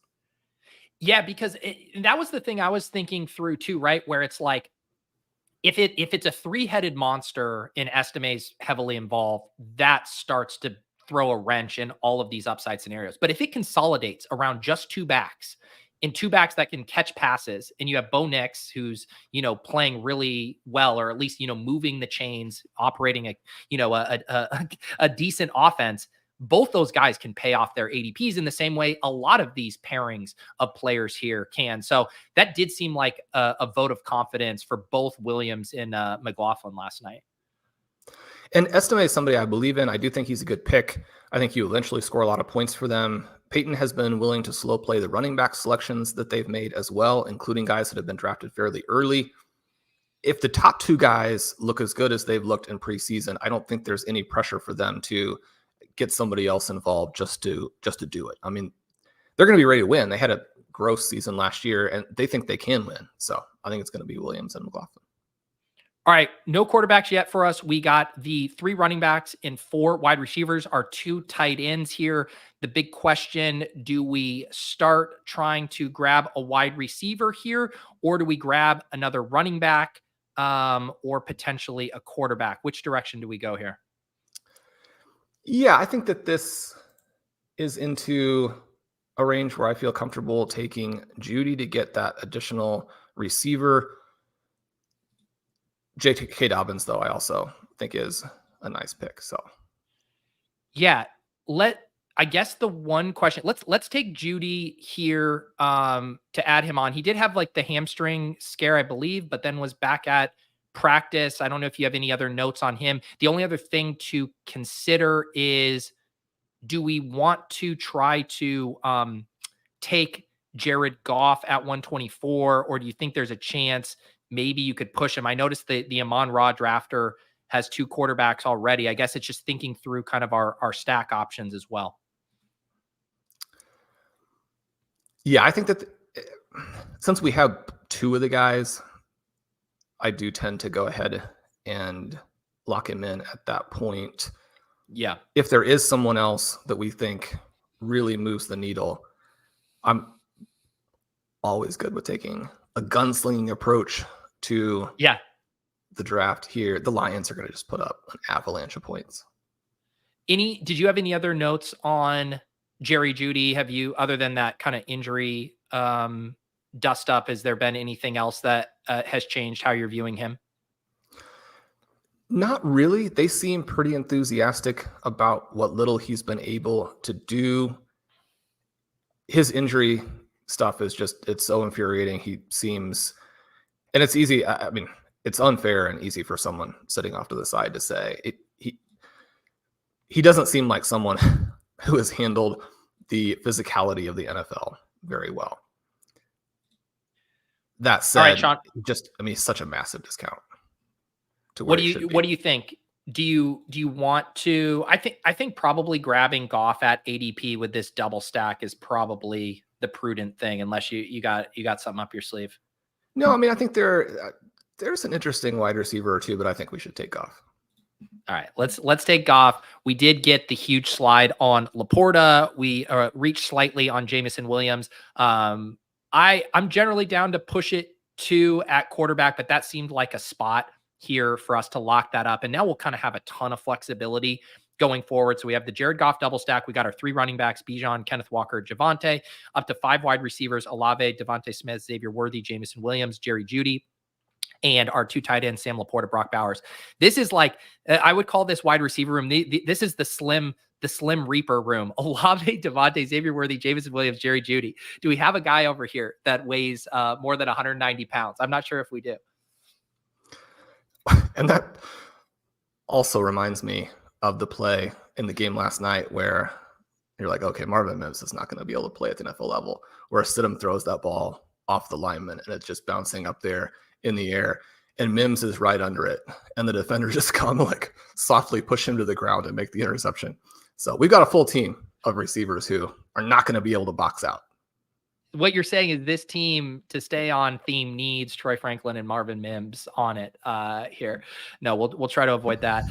Yeah, because that was the thing I was thinking through too, right? Where it's like, if it's a three-headed monster and Estime's heavily involved, that starts to throw a wrench in all of these upside scenarios. But if it consolidates around just two backs, and two backs that can catch passes, and you have Bo Nix, who's, playing really well, or at least, moving the chains, operating a decent offense, both those guys can pay off their ADPs in the same way a lot of these pairings of players here can. So that did seem like a vote of confidence for both Williams and McLaughlin last night. And Estime is somebody I believe in. I do think he's a good pick. I think you eventually score a lot of points for them. Peyton has been willing to slow play the running back selections that they've made as well, including guys that have been drafted fairly early. If the top two guys look as good as they've looked in preseason, I don't think there's any pressure for them to get somebody else involved just to do it. I mean, they're going to be ready to win. They had a gross season last year, and they think they can win. So I think it's going to be Williams and McLaughlin. All right, no quarterbacks yet for us. We got the 3 running backs and 4 wide receivers, our 2 tight ends here. The big question, do we start trying to grab a wide receiver here, or do we grab another running back, or potentially a quarterback? Which direction do we go here? Yeah, I think that this is into a range where I feel comfortable taking Judy to get that additional receiver. J.K. Dobbins, though, I also think is a nice pick. So, yeah, I guess the one question, let's take Judy here to add him on. He did have like the hamstring scare, I believe, but then was back at practice. I don't know if you have any other notes on him. The only other thing to consider is, do we want to try to take Jared Goff at 124, or do you think there's a chance maybe you could push him? I noticed the Amon-Ra drafter has 2 quarterbacks already. I guess it's just thinking through kind of our stack options as well. Yeah, I think that since we have 2 of the guys, I do tend to go ahead and lock him in at that point. Yeah. If there is someone else that we think really moves the needle, I'm always good with taking a gunslinging approach to the draft here. The Lions are going to just put up an avalanche of points. Did you have any other notes on Jerry Jeudy? Have you, other than that kind of injury dust up, has there been anything else that has changed how you're viewing him? Not really. They seem pretty enthusiastic about what little he's been able to do. His injury stuff is just, it's so infuriating. He seems, and it's easy. I mean, it's unfair and easy for someone sitting off to the side to say it. He doesn't seem like someone who has handled the physicality of the NFL very well. That said, all right, Shawn, he's such a massive discount. What do you think? Do you want to? I think probably grabbing Goff at ADP with this double stack is probably the prudent thing, unless you got something up your sleeve. No, I mean, I think there's an interesting wide receiver or two, but I think we should take Goff. All right, let's take Goff. We did get the huge slide on Laporta. We reached slightly on Jameson Williams. I'm generally down to push it 2 at quarterback, but that seemed like a spot here for us to lock that up. And now we'll kind of have a ton of flexibility going forward. So we have the Jared Goff double stack. We got our 3 running backs, Bijan, Kenneth Walker, Javonte, up to 5 wide receivers, Olave, Devontae Smith, Xavier Worthy, Jameson Williams, Jerry Jeudy, and our 2 tight ends, Sam Laporta, Brock Bowers. This is like, I would call this wide receiver room. This is the Slim Reaper room. Olave, Devontae, Xavier Worthy, Jameson Williams, Jerry Jeudy. Do we have a guy over here that weighs more than 190 pounds? I'm not sure if we do. And that also reminds me of the play in the game last night where you're like, okay, Marvin Mims is not going to be able to play at the NFL level, where Stidham throws that ball off the lineman and it's just bouncing up there in the air, and Mims is right under it, and the defender just come like softly push him to the ground and make the interception. So we've got a full team of receivers who are not going to be able to box out. What you're saying is this team, to stay on theme, needs Troy Franklin and Marvin Mims on it here. No, we'll try to avoid that.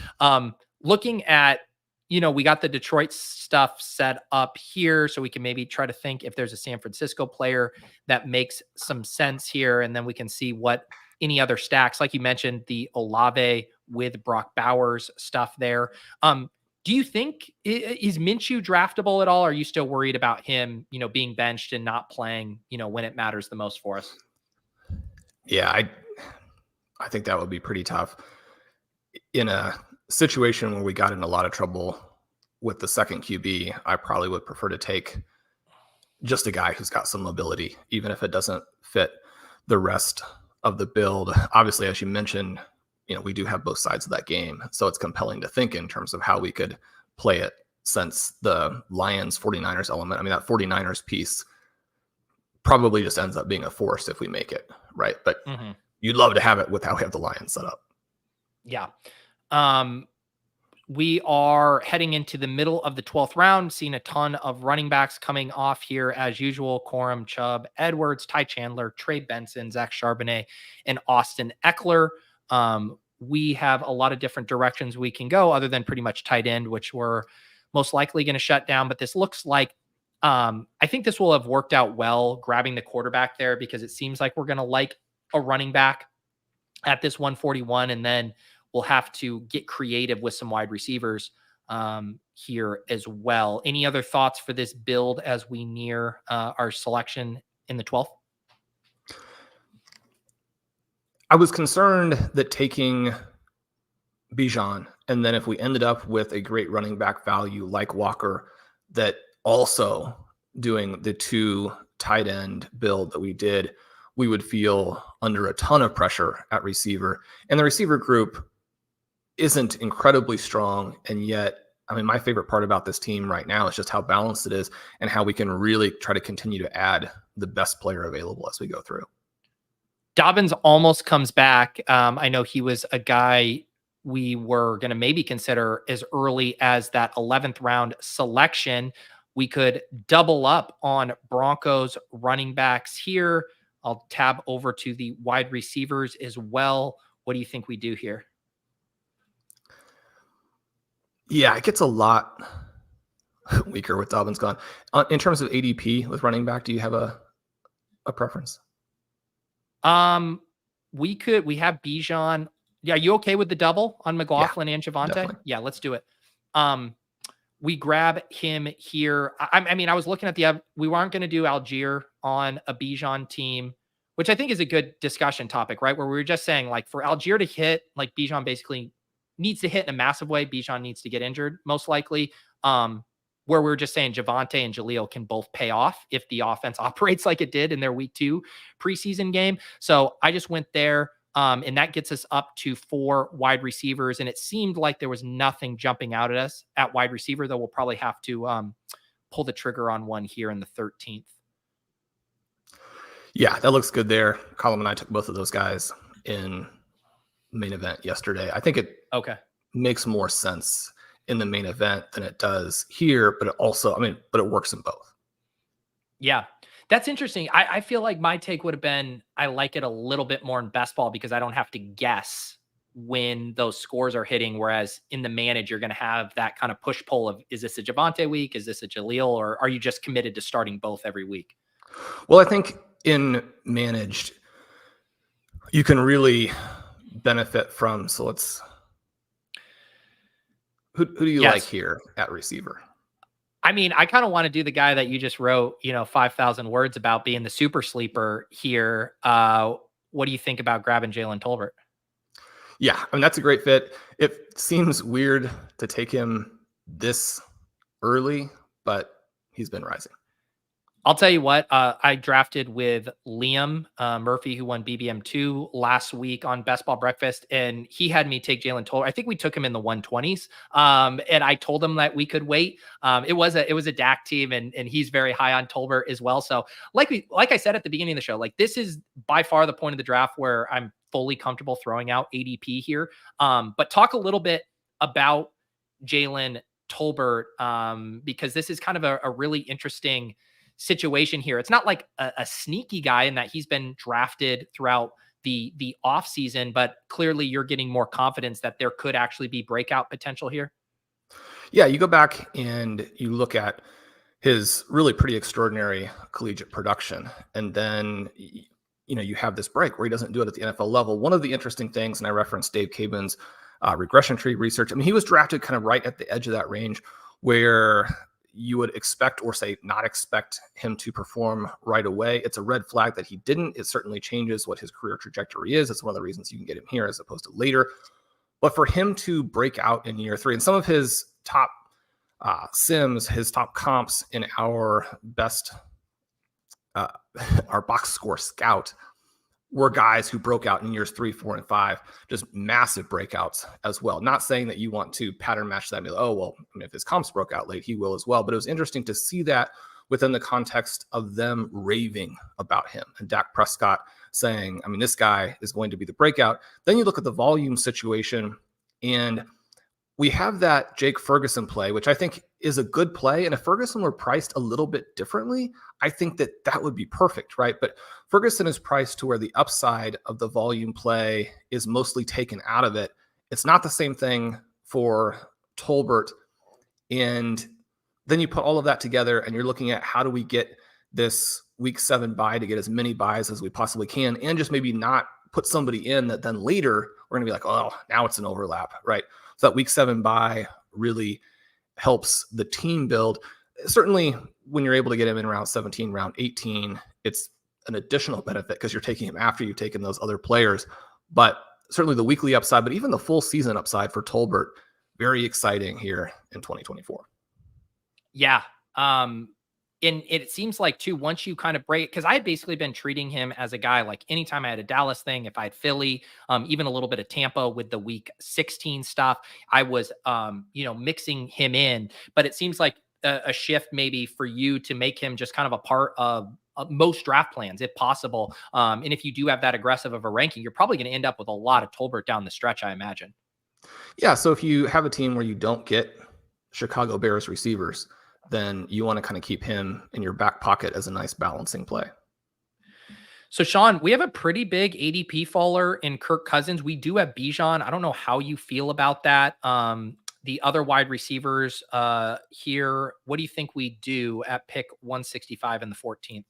Looking at we got the Detroit stuff set up here, so we can maybe try to think if there's a San Francisco player that makes some sense here, and then we can see what any other stacks, like you mentioned, the Olave with Brock Bowers stuff there. Do you think is Minshew draftable at all? Or are you still worried about him, being benched and not playing, when it matters the most for us? Yeah, I think that would be pretty tough in a situation where we got in a lot of trouble with the second QB. I probably would prefer to take just a guy who's got some mobility, even if it doesn't fit the rest of the build. Obviously, as you mentioned, we do have both sides of that game. So it's compelling to think in terms of how we could play it, since the Lions 49ers element, that 49ers piece probably just ends up being a force if we make it, right? But you'd love to have it with how we have the Lions set up. Yeah. We are heading into the middle of the 12th round, seeing a ton of running backs coming off here as usual. Corum, Chubb, Edwards, Ty Chandler, Trey Benson, Zach Charbonnet, and Austin Eckler. We have a lot of different directions we can go other than pretty much tight end, which we're most likely going to shut down. But this looks like, I think this will have worked out well grabbing the quarterback there, because it seems like we're going to like a running back at this 141. And then we'll have to get creative with some wide receivers here as well. Any other thoughts for this build as we near our selection in the 12th? I was concerned that taking Bijan, and then if we ended up with a great running back value like Walker, that also doing the 2 tight end build that we did, we would feel under a ton of pressure at receiver. And the receiver group isn't incredibly strong. And yet, my favorite part about this team right now is just how balanced it is and how we can really try to continue to add the best player available as we go through. Dobbins almost comes back. I know he was a guy we were going to maybe consider as early as that 11th round selection. We could double up on Broncos running backs here. I'll tab over to the wide receivers as well. What do you think we do here? Yeah, it gets a lot weaker with Dobbins gone. In terms of ADP with running back, do you have a preference? We have Bijan. Yeah. Are you okay with the double on McLaughlin and Javonte? Definitely. Yeah, let's do it. We grab him here. I was looking at we weren't going to do Algier on a Bijan team, which I think is a good discussion topic, right? Where we were just saying, like, for Algier to hit, like, Bijan basically needs to hit in a massive way. Bijan needs to get injured, most likely. Where we were just saying Javonte and Jaleel can both pay off if the offense operates like it did in their week 2 preseason game. So I just went there, and that gets us up to 4 wide receivers. And it seemed like there was nothing jumping out at us at wide receiver, though we'll probably have to pull the trigger on one here in the 13th. Yeah, that looks good there. Colin and I took both of those guys in main event yesterday. I think it makes more sense in the main event than it does here, but it also, but it works in both. Yeah, that's interesting. I feel like my take would have been, I like it a little bit more in best ball because I don't have to guess when those scores are hitting. Whereas in the manage, you're going to have that kind of push pull of, is this a Javonte week? Is this a Jaleel? Or are you just committed to starting both every week? Well, I think in managed, you can really benefit from, so let's, who do you like here at receiver? I kind of want to do the guy that you just wrote, 5,000 words about being the super sleeper here. What do you think about grabbing Jalen Tolbert? Yeah, that's a great fit. It seems weird to take him this early, but he's been rising. I'll tell you what, I drafted with Liam Murphy, who won BBM2 last week on Best Ball Breakfast, and he had me take Jalen Tolbert. I think we took him in the 120s, and I told him that we could wait. It was a DAC team, and he's very high on Tolbert as well. So like I said at the beginning of the show, like, this is by far the point of the draft where I'm fully comfortable throwing out ADP here. But talk a little bit about Jalen Tolbert, because this is kind of a really interesting situation here. It's not like a sneaky guy in that he's been drafted throughout the offseason, but clearly you're getting more confidence that there could actually be breakout potential here. Yeah, you go back and you look at his really pretty extraordinary collegiate production, and then you have this break where he doesn't do it at the NFL level. One of the interesting things, and I referenced Dave Caban's regression tree research. I mean, he was drafted kind of right at the edge of that range where you would expect, or say not expect, him to perform right away. It's a red flag that he didn't. It certainly changes what his career trajectory is. It's one of the reasons you can get him here as opposed to later. But for him to break out in year 3, and some of his top sims, his top comps in our best, our box score scout, were guys who broke out in years 3, 4, and 5, just massive breakouts as well. Not saying that you want to pattern match that and be like, oh, well, I mean, if his comps broke out late, he will as well. But it was interesting to see that within the context of them raving about him and Dak Prescott saying, I mean, this guy is going to be the breakout. Then you look at the volume situation, and we have that Jake Ferguson play, which I think is a good play. And if Ferguson were priced a little bit differently, I think that that would be perfect, right? But Ferguson is priced to where the upside of the volume play is mostly taken out of it. It's not the same thing for Tolbert. And then you put all of that together and you're looking at how do we get this week 7 bye to get as many buys as we possibly can, and just maybe not put somebody in that then later we're going to be like, oh, now it's an overlap, right? So that week 7 bye really helps the team build. Certainly when you're able to get him in round 17, round 18, it's an additional benefit because you're taking him after you've taken those other players. But certainly the weekly upside, but even the full season upside for Tolbert, very exciting here in 2024. Yeah. And it seems like, too, once you kind of break, because I had basically been treating him as a guy, like anytime I had a Dallas thing, if I had Philly, even a little bit of Tampa with the week 16 stuff, I was, mixing him in. But it seems like a shift maybe for you to make him just kind of a part of most draft plans, if possible. And if you do have that aggressive of a ranking, you're probably going to end up with a lot of Tolbert down the stretch, I imagine. Yeah, so if you have a team where you don't get Chicago Bears receivers, then you want to kind of keep him in your back pocket as a nice balancing play. So, Shawn, we have a pretty big ADP faller in Kirk Cousins. We do have Bijan. I don't know how you feel about that. The other wide receivers here, what do you think we do at pick 165 in the 14th?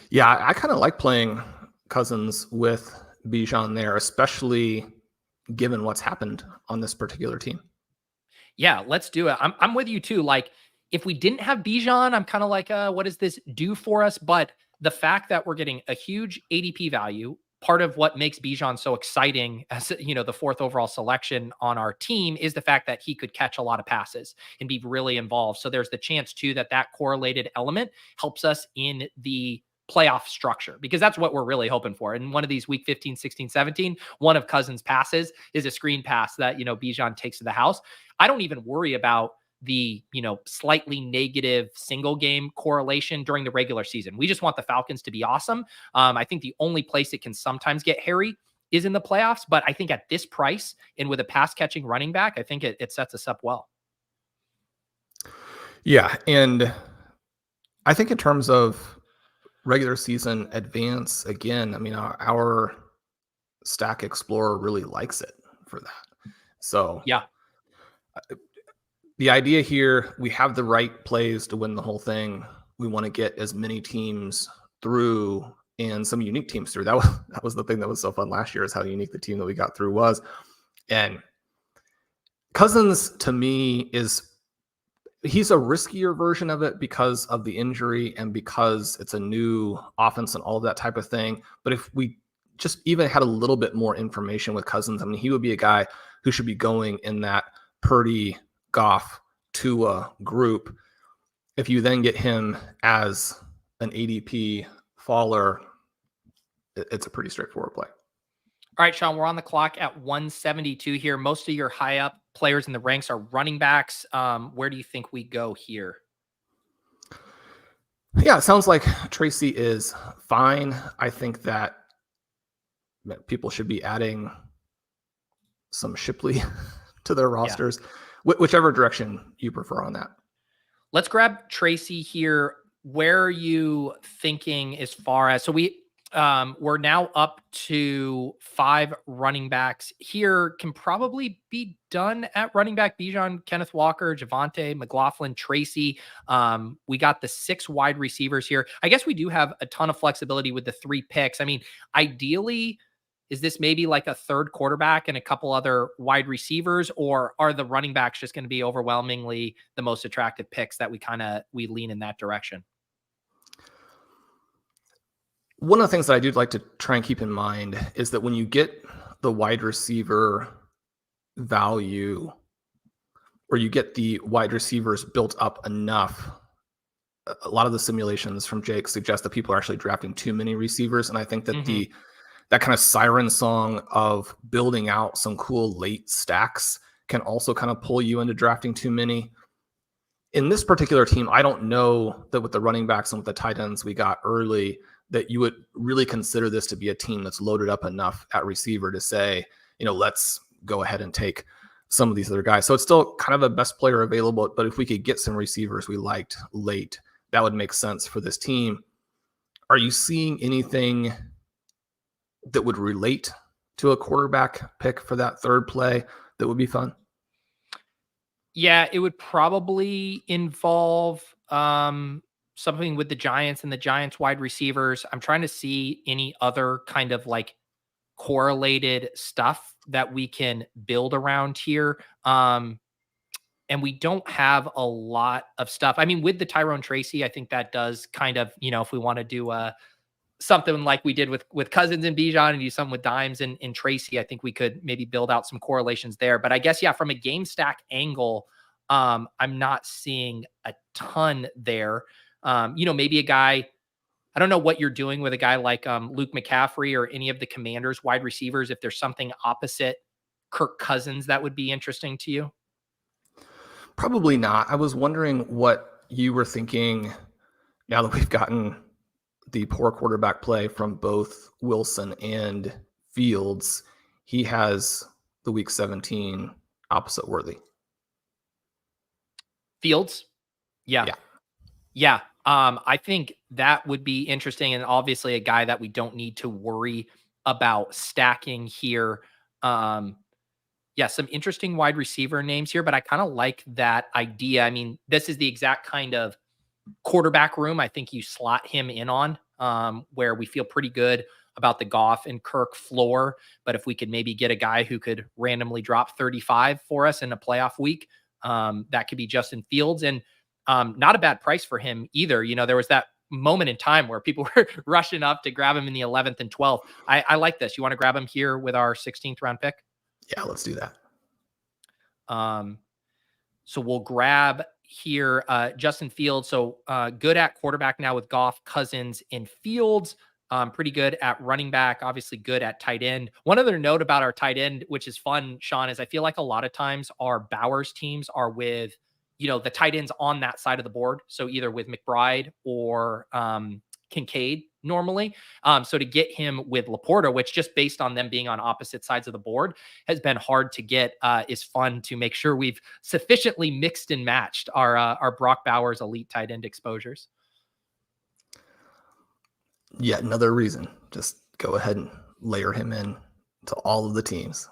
Yeah, I kind of like playing Cousins with Bijan there, especially given what's happened on this particular team. Yeah, let's do it. I'm with you too. Like, if we didn't have Bijan, I'm kind of like, what does this do for us? But the fact that we're getting a huge ADP value, part of what makes Bijan so exciting as, the 4th overall selection on our team is the fact that he could catch a lot of passes and be really involved. So there's the chance too that correlated element helps us in the playoff structure, because that's what we're really hoping for. And one of these week 15, 16, 17, one of Cousins' passes is a screen pass that, Bijan takes to the house. I don't even worry about the, slightly negative single game correlation during the regular season. We just want the Falcons to be awesome. I think the only place it can sometimes get hairy is in the playoffs, but I think at this price and with a pass catching running back, I think it sets us up well. Yeah. And I think in terms of regular season advance, again, I mean, our Stack Explorer really likes it for that. So yeah, the idea here, we have the right plays to win the whole thing. We want to get as many teams through and some unique teams through. That was the thing that was so fun last year, is how unique the team that we got through was. And Cousins, to me, he's a riskier version of it because of the injury and because it's a new offense and all of that type of thing. But if we just even had a little bit more information with Cousins, I mean, he would be a guy who should be going in that Purdy, Goff, Tua group. If you then get him as an ADP faller, it's a pretty straightforward play. All right, Shawn, we're on the clock at 172 here. Most of your high up players in the ranks are running backs. Where do you think we go here? Yeah, it sounds like Tracy is fine. I think that people should be adding some Shipley to their rosters, whichever direction you prefer on that. Let's grab Tracy here. Where are you thinking as far as, so We're now up to 5 running backs here. Can probably be done at running back. Bijan, Kenneth Walker, Javonte, McLaughlin, Tracy. We got the 6 wide receivers here. I guess we do have a ton of flexibility with the 3 picks. I mean, ideally, is this maybe like a third quarterback and a couple other wide receivers, or are the running backs just going to be overwhelmingly the most attractive picks that we lean in that direction? One of the things that I do like to try and keep in mind is that when you get the wide receiver value, or you get the wide receivers built up enough, a lot of the simulations from Jake suggest that people are actually drafting too many receivers. And I think that that kind of siren song of building out some cool late stacks can also kind of pull you into drafting too many. In this particular team, I don't know that with the running backs and with the tight ends we got early, that you would really consider this to be a team that's loaded up enough at receiver to say, let's go ahead and take some of these other guys. So it's still kind of a best player available, but if we could get some receivers we liked late, that would make sense for this team. Are you seeing anything that would relate to a quarterback pick for that third play that would be fun? Yeah, it would probably involve something with the Giants and the Giants wide receivers. I'm trying to see any other kind of like correlated stuff that we can build around here. And we don't have a lot of stuff. I mean, with the Tyrone Tracy, I think that does kind of, if we want to do something like we did with Cousins and Bijan and do something with Dimes and Tracy, I think we could maybe build out some correlations there. But I guess, yeah, from a game stack angle, I'm not seeing a ton there. Maybe a guy, I don't know what you're doing with a guy like Luke McCaffrey or any of the Commanders wide receivers. If there's something opposite Kirk Cousins that would be interesting to you. Probably not. I was wondering what you were thinking now that we've gotten the poor quarterback play from both Wilson and Fields. He has the week 17 opposite Worthy. Fields? Yeah. I think that would be interesting, and obviously a guy that we don't need to worry about stacking here. Some interesting wide receiver names here, but I kind of like that idea. I mean, this is the exact kind of quarterback room I think you slot him in on, where we feel pretty good about the Goff and Kirk floor. But if we could maybe get a guy who could randomly drop 35 for us in a playoff week, that could be Justin Fields. And not a bad price for him either. There was that moment in time where people were rushing up to grab him in the 11th and 12th. I like this. You want to grab him here with our 16th round pick? Yeah, let's do that. So we'll grab here Justin Fields. So good at quarterback now with Goff, Cousins, and Fields. Pretty good at running back, obviously good at tight end. One other note about our tight end, which is fun, Shawn, is I feel like a lot of times our Bowers teams are with, the tight ends on that side of the board. So either with McBride or Kincaid normally. So to get him with Laporta, which just based on them being on opposite sides of the board has been hard to get, is fun to make sure we've sufficiently mixed and matched our Brock Bowers elite tight end exposures. Yeah, another reason. Just go ahead and layer him in to all of the teams.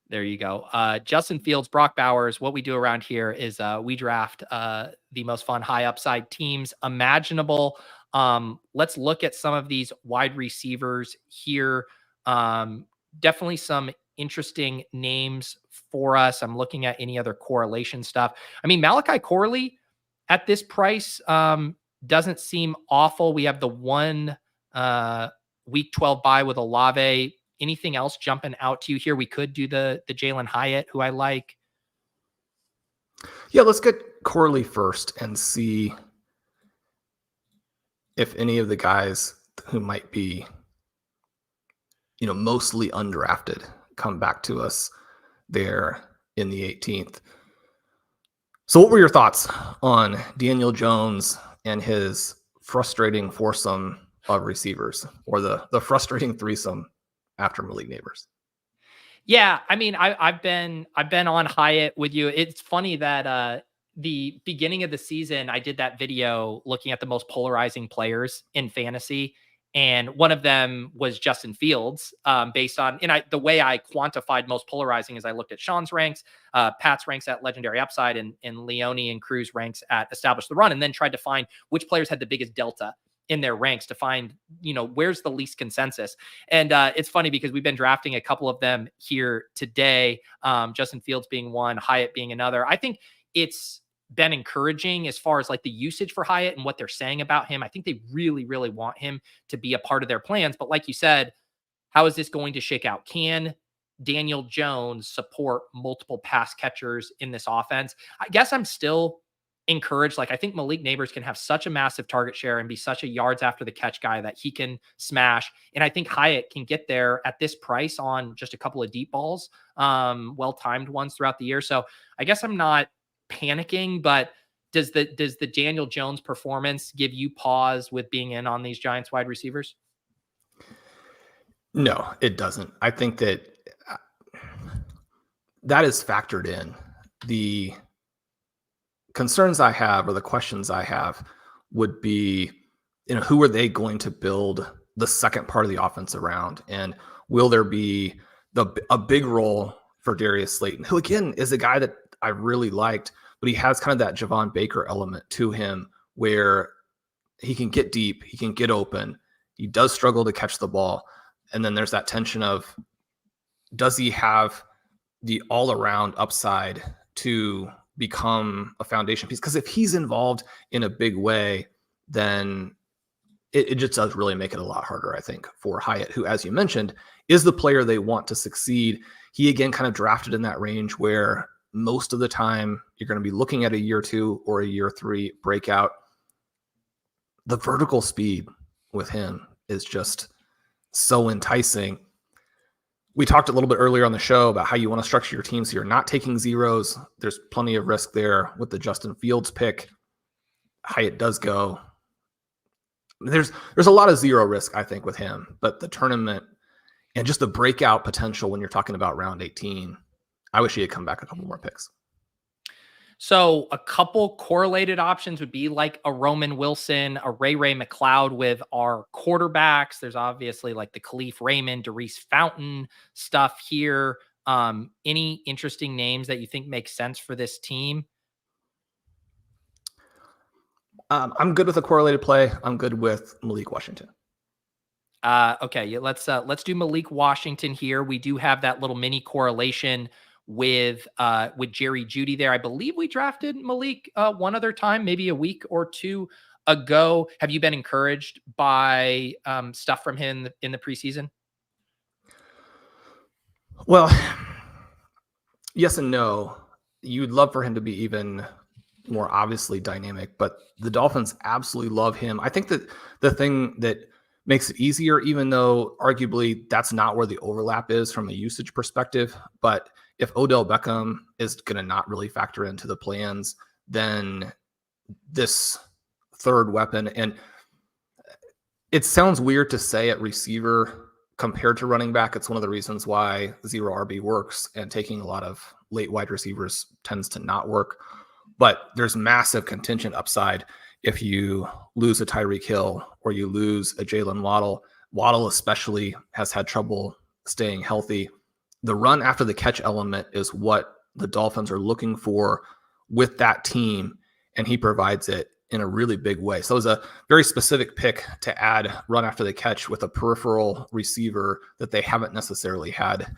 There you go. Justin Fields, Brock Bowers. What we do around here is we draft the most fun high upside teams imaginable. Let's look at some of these wide receivers here. Definitely some interesting names for us. I'm looking at any other correlation stuff. I mean, Malachi Corley at this price doesn't seem awful. We have the one week 12 bye with Olave. Anything else jumping out to you here? We could do the Jalen Hyatt, who I like. Yeah, let's get Corley first and see if any of the guys who might be, mostly undrafted come back to us there in the 18th. So what were your thoughts on Daniel Jones and his frustrating foursome of receivers, or the frustrating threesome after Malik Nabers? Yeah, I mean, I've been on Hyatt with you. It's funny that the beginning of the season, I did that video looking at the most polarizing players in fantasy, And one of them was Justin Fields, based on, the way I quantified most polarizing is I looked at Shawn's ranks, Pat's ranks at legendary upside, and Leone and Cruz ranks at establish the run, and then tried to find which players had the biggest delta in their ranks to find, where's the least consensus. And it's funny because we've been drafting a couple of them here today, Justin Fields being one, Hyatt being another. I think it's been encouraging as far as like the usage for Hyatt and what they're saying about him. I think they really, really want him to be a part of their plans. But like you said, how is this going to shake out? Can Daniel Jones support multiple pass catchers in this offense? I guess I'm still encouraged. Like, I think Malik Nabers can have such a massive target share and be such a yards after the catch guy that he can smash. And I think Hyatt can get there at this price on just a couple of deep balls, well-timed ones throughout the year. So I guess I'm not panicking, but does the Daniel Jones performance give you pause with being in on these Giants wide receivers? No, it doesn't. I think that that is factored in. The concerns I have, or the questions I have, would be, who are they going to build the second part of the offense around? And will there be a big role for Darius Slayton, who again is a guy that I really liked, but he has kind of that Javon Baker element to him where he can get deep, he can get open, he does struggle to catch the ball. And then there's that tension of, does he have the all-around upside to become a foundation piece? Because if he's involved in a big way, then it just does really make it a lot harder, I think, for Hyatt, who, as you mentioned, is the player they want to succeed. He, again, kind of drafted in that range where most of the time you're going to be looking at a year 2 or a year 3 breakout. The vertical speed with him is just so enticing. We talked a little bit earlier on the show about how you want to structure your team so you're not taking zeros. There's plenty of risk there with the Justin Fields pick. Hyatt does go. There's a lot of zero risk, I think, with him, but the tournament and just the breakout potential when you're talking about round 18, I wish he had come back a couple more picks. So a couple correlated options would be like a Roman Wilson, a Ray McLeod with our quarterbacks. There's obviously like the Khalif Raymond, Darius Fountain stuff here. Any interesting names that you think make sense for this team? I'm good with a correlated play. I'm good with Malik Washington. Okay, yeah, let's do Malik Washington here. We do have that little mini correlation with Jerry Jeudy there. I believe we drafted Malik one other time, maybe a week or two ago. Have you been encouraged by stuff from him in the preseason? Well, yes and no. You'd love for him to be even more obviously dynamic, but the Dolphins absolutely love him. I think that the thing that makes it easier, even though arguably that's not where the overlap is from a usage perspective, but if Odell Beckham is going to not really factor into the plans, then this third weapon, and it sounds weird to say at receiver compared to running back. It's one of the reasons why zero RB works and taking a lot of late wide receivers tends to not work. But there's massive contingent upside if you lose a Tyreek Hill or you lose a Jaylen Waddle. Waddle especially has had trouble staying healthy. The run after the catch element is what the Dolphins are looking for with that team, and he provides it in a really big way. So it was a very specific pick to add run after the catch with a peripheral receiver that they haven't necessarily had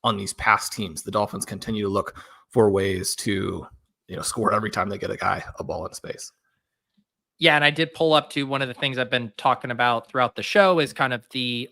on these past teams. The Dolphins continue to look for ways to, score every time they get a ball in space. Yeah, and I did pull up to one of the things I've been talking about throughout the show is kind of the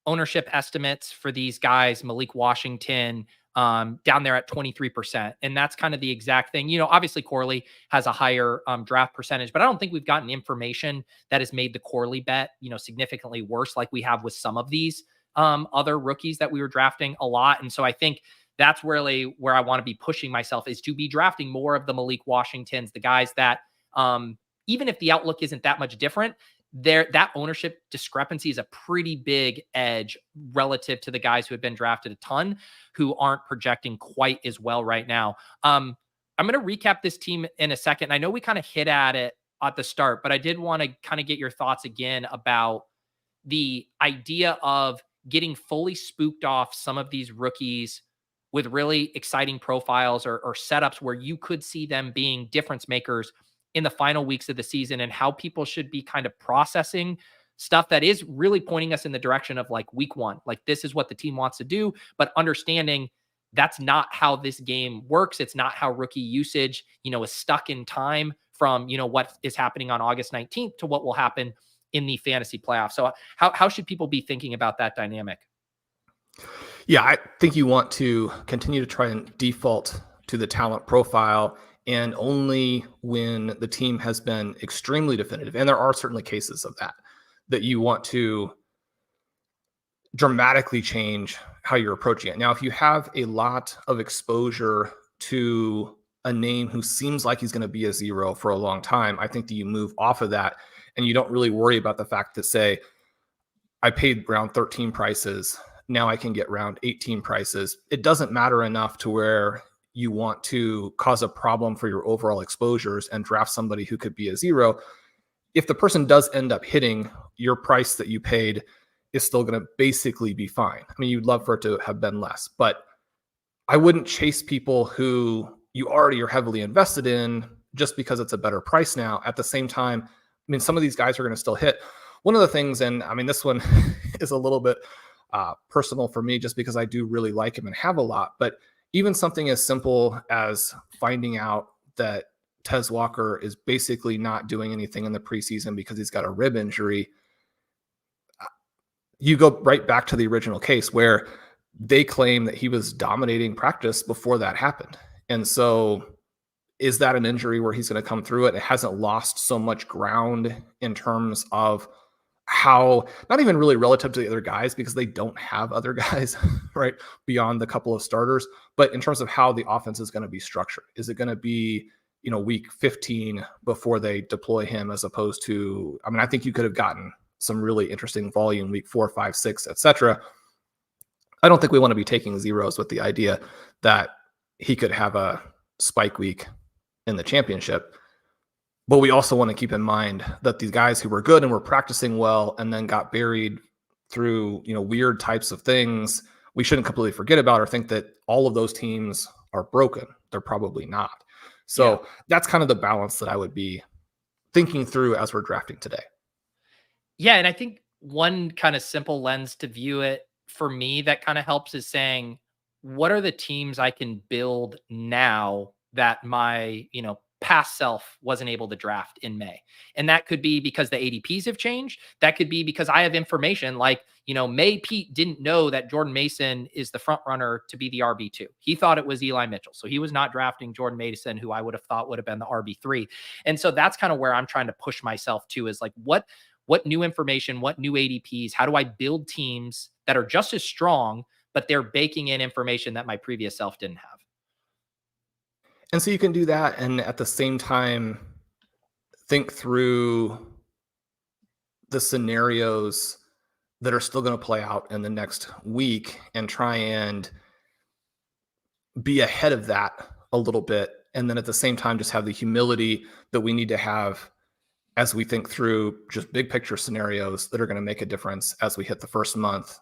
ownership estimates for these guys. Malik Washington down there at 23%. And that's kind of the exact thing. Obviously Corley has a higher draft percentage, but I don't think we've gotten information that has made the Corley bet, significantly worse like we have with some of these other rookies that we were drafting a lot. And so I think that's really where I want to be pushing myself, is to be drafting more of the Malik Washingtons, the guys that even if the outlook isn't that much different, that ownership discrepancy is a pretty big edge relative to the guys who have been drafted a ton who aren't projecting quite as well right now. I'm going to recap this team in a second. I know we kind of hit at it at the start, but I did want to kind of get your thoughts again about the idea of getting fully spooked off some of these rookies with really exciting profiles or setups where you could see them being difference makers in the final weeks of the season, and how people should be kind of processing stuff that is really pointing us in the direction of like week one. Like, this is what the team wants to do, but understanding that's not how this game works. It's not how rookie usage, is stuck in time from, what is happening on August 19th to what will happen in the fantasy playoffs. So how should people be thinking about that dynamic? Yeah, I think you want to continue to try and default to the talent profile, and only when the team has been extremely definitive, and there are certainly cases of that you want to dramatically change how you're approaching it. Now, if you have a lot of exposure to a name who seems like he's going to be a zero for a long time, I think that you move off of that and you don't really worry about the fact that, say, I paid round 13 prices, now I can get round 18 prices. It doesn't matter enough to where you want to cause a problem for your overall exposures and draft somebody who could be a zero. If the person does end up hitting, your price that you paid is still going to basically be fine. I mean, you'd love for it to have been less, but I wouldn't chase people who you already are heavily invested in just because it's a better price now. At the same time, I mean, some of these guys are going to still hit. One of the things, and I mean, this one is a little bit personal for me just because I do really like him and have a lot, but even something as simple as finding out that Tez Walker is basically not doing anything in the preseason because he's got a rib injury, you go right back to the original case where they claim that he was dominating practice before that happened. And so is that an injury where he's going to come through it? It hasn't lost so much ground in terms of how, not even really relative to the other guys because they don't have other guys, right, beyond the couple of starters, but in terms of how the offense is going to be structured. Is it going to be, week 15 before they deploy him, as opposed to, I mean, I think you could have gotten some really interesting volume week 4, 5, 6, etc. I don't think we want to be taking zeros with the idea that he could have a spike week in the championship. But we also want to keep in mind that these guys who were good and were practicing well and then got buried through, weird types of things, we shouldn't completely forget about or think that all of those teams are broken. They're probably not. So That's kind of the balance that I would be thinking through as we're drafting today. Yeah. And I think one kind of simple lens to view it for me that kind of helps is saying, what are the teams I can build now that my, past self wasn't able to draft in May? And that could be because the ADPs have changed. That could be because I have information like, May Pete didn't know that Jordan Mason is the front runner to be the RB2. He thought it was Eli Mitchell. So he was not drafting Jordan Mason, who I would have thought would have been the RB3. And so that's kind of where I'm trying to push myself to, is like, what new information, what new ADPs, how do I build teams that are just as strong, but they're baking in information that my previous self didn't have? And so you can do that and at the same time think through the scenarios that are still going to play out in the next week and try and be ahead of that a little bit. And then at the same time, just have the humility that we need to have as we think through just big picture scenarios that are going to make a difference as we hit the first month.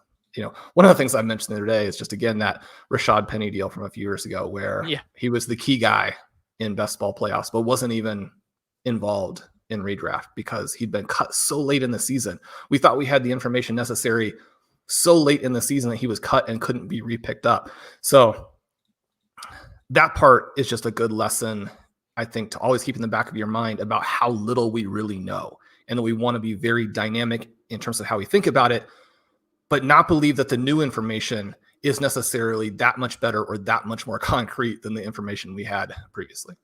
One of the things I mentioned the other day is just, again, that Rashad Penny deal from a few years ago where he was the key guy in best ball playoffs, but wasn't even involved in redraft because he'd been cut so late in the season. We thought we had the information necessary so late in the season that he was cut and couldn't be repicked up. So that part is just a good lesson, I think, to always keep in the back of your mind about how little we really know, and that we want to be very dynamic in terms of how we think about it, but not believe that the new information is necessarily that much better or that much more concrete than the information we had previously.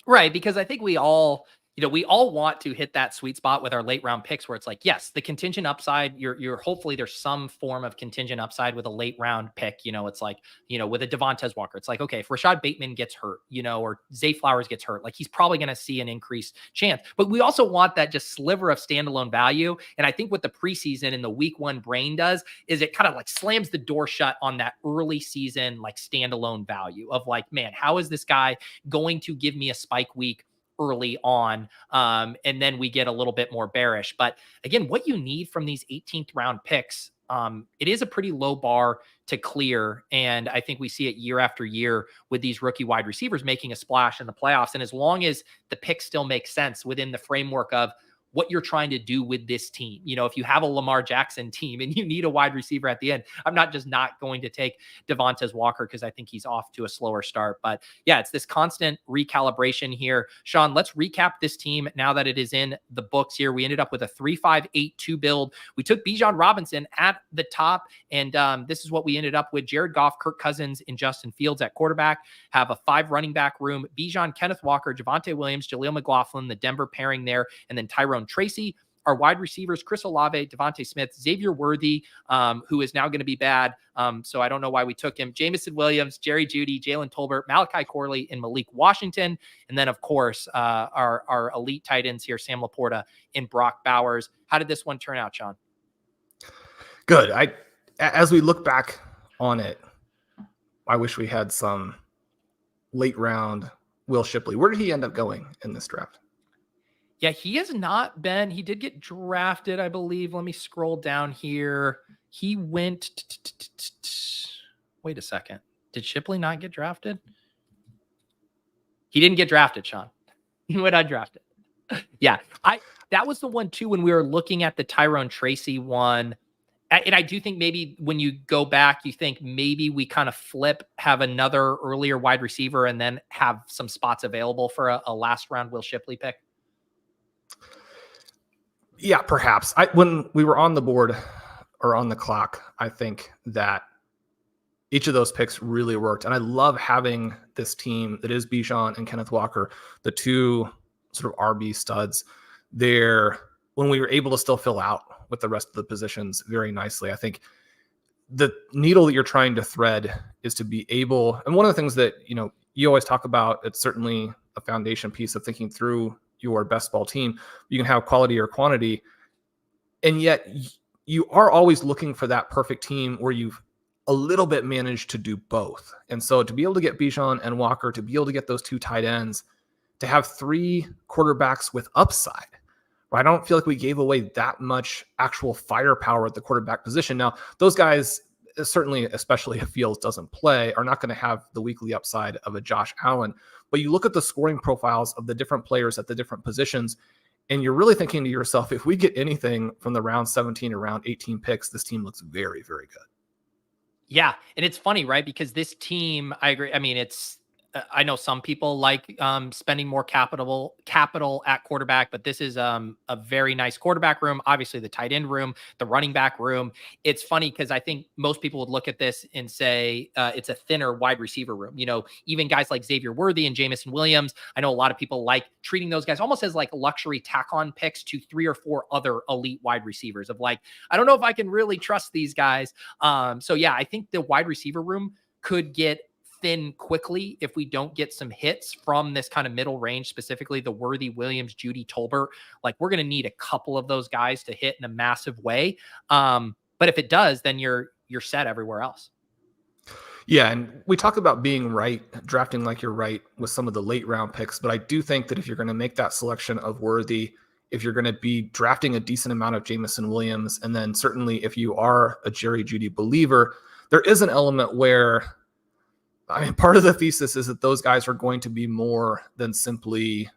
Right. Because I think we all want to hit that sweet spot with our late round picks where it's like, yes, the contingent upside, you're hopefully there's some form of contingent upside with a late round pick. It's like, with a Devontae Walker, it's like, okay, if Rashad Bateman gets hurt, or Zay Flowers gets hurt, like he's probably going to see an increased chance. But we also want that just sliver of standalone value. And I think what the preseason and the week one brain does is it kind of like slams the door shut on that early season, like standalone value of like, man, how is this guy going to give me a spike week early on. And then we get a little bit more bearish. But again, what you need from these 18th round picks, it is a pretty low bar to clear. And I think we see it year after year with these rookie wide receivers making a splash in the playoffs. And as long as the pick still makes sense within the framework of what you're trying to do with this team. You know, if you have a Lamar Jackson team and you need a wide receiver at the end, I'm not going to take Devontae Walker because I think he's off to a slower start. But yeah, it's this constant recalibration here. Shawn, let's recap this team now that it is in the books here. We ended up with a 3-5-8-2 build. We took Bijan Robinson at the top, and this is what we ended up with. Jared Goff, Kirk Cousins, and Justin Fields at quarterback. Have a 5 running back room. Bijan, Kenneth Walker, Javonte Williams, Jaleel McLaughlin, the Denver pairing there, and then Tyrone Tracy. Our wide receivers, Chris Olave, Devontae Smith, Xavier Worthy, who is now going to be bad. So I don't know why we took him. Jameson Williams, Jerry Jeudy, Jalen Tolbert, Malachi Corley, and Malik Washington. And then, of course, our elite tight ends here, Sam Laporta and Brock Bowers. How did this one turn out, Shawn? Good. As we look back on it, I wish we had some late round Will Shipley. Where did he end up going in this draft? Yeah, he has not been. He did get drafted, I believe. Let me scroll down here. He went. Wait a second. Did Shipley not get drafted? He didn't get drafted, Shawn. He went undrafted. Yeah, that was the one too when we were looking at the Tyrone Tracy one. And I do think maybe when you go back, you think maybe we kind of have another earlier wide receiver and then have some spots available for a last round Will Shipley pick. Yeah, perhaps. When we were on the board or on the clock, I think that each of those picks really worked. And I love having this team that is Bijan and Kenneth Walker, the two sort of RB studs there, when we were able to still fill out with the rest of the positions very nicely. I think the needle that you're trying to thread is to be able, and one of the things that, you always talk about, it's certainly a foundation piece of thinking through your best ball team. You can have quality or quantity, and yet you are always looking for that perfect team where you've a little bit managed to do both. And so to be able to get Bijan and Walker, to be able to get those 2 tight ends, to have 3 quarterbacks with upside, right? I don't feel like we gave away that much actual firepower at the quarterback position. Now, those guys, certainly, especially if Fields doesn't play, are not going to have the weekly upside of a Josh Allen. But you look at the scoring profiles of the different players at the different positions, and you're really thinking to yourself, if we get anything from the round 17 or round 18 picks, this team looks very, very good. Yeah. And it's funny, right? Because this team, I agree. I mean, I know some people like spending more capital at quarterback, but this is a very nice quarterback room. Obviously, the tight end room, the running back room. It's funny because I think most people would look at this and say it's a thinner wide receiver room. Even guys like Xavier Worthy and Jameson Williams. I know a lot of people like treating those guys almost as like luxury tack-on picks to 3 or 4 other elite wide receivers. Of like, I don't know if I can really trust these guys. So yeah, I think the wide receiver room could get thin quickly if we don't get some hits from this kind of middle range, specifically the Worthy, Williams, Jeudy, Tolbert. Like, we're going to need a couple of those guys to hit in a massive way. But if it does, then you're set everywhere else. Yeah, and we talk about being right, drafting like you're right with some of the late round picks, but I do think that if you're going to make that selection of Worthy, if you're going to be drafting a decent amount of Jameson Williams, and then certainly if you are a Jerry Jeudy believer, there is an element where, part of the thesis is that those guys are going to be more than simply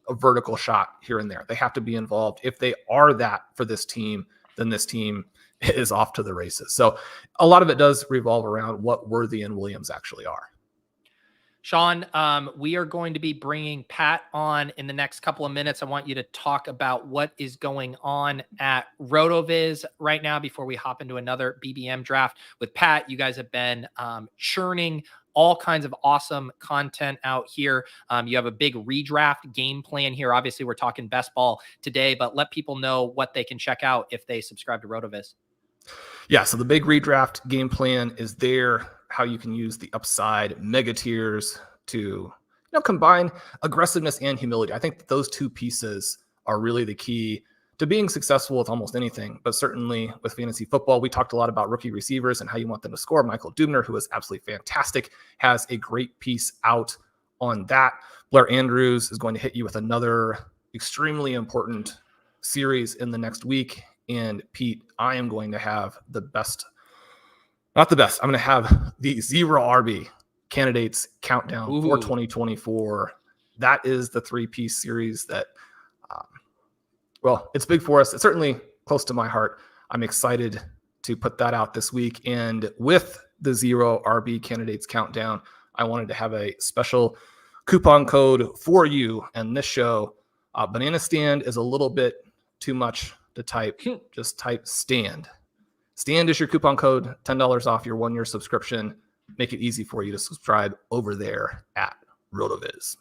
a vertical shot here and there. They have to be involved. If they are that for this team, then this team is off to the races. So a lot of it does revolve around what Worthy and Williams actually are. Shawn, we are going to be bringing Pat on in the next couple of minutes. I want you to talk about what is going on at RotoViz right now before we hop into another BBM draft with Pat. You guys have been churning all kinds of awesome content out here. You have a big redraft game plan here. Obviously, we're talking best ball today, but let people know what they can check out if they subscribe to RotoViz. Yeah, so the big redraft game plan is there, how you can use the upside mega tiers to combine aggressiveness and humility. I think that those 2 pieces are really the key to being successful with almost anything, but certainly with fantasy football. We talked a lot about rookie receivers and how you want them to score. Michael Dubner, who is absolutely fantastic, has a great piece out on that. Blair Andrews is going to hit you with another extremely important series in the next week. And Pete, I am going to have the best, not the best, I'm going to have the 0 RB candidates countdown for 2024. That is the 3-piece series that, well, it's big for us. It's certainly close to my heart. I'm excited to put that out this week. And with the 0 RB candidates countdown, I wanted to have a special coupon code for you and this show. Banana Stand is a little bit too much to type. Just type stand. Stand is your coupon code, $10 off your 1-year subscription. Make it easy for you to subscribe over there at RotoViz.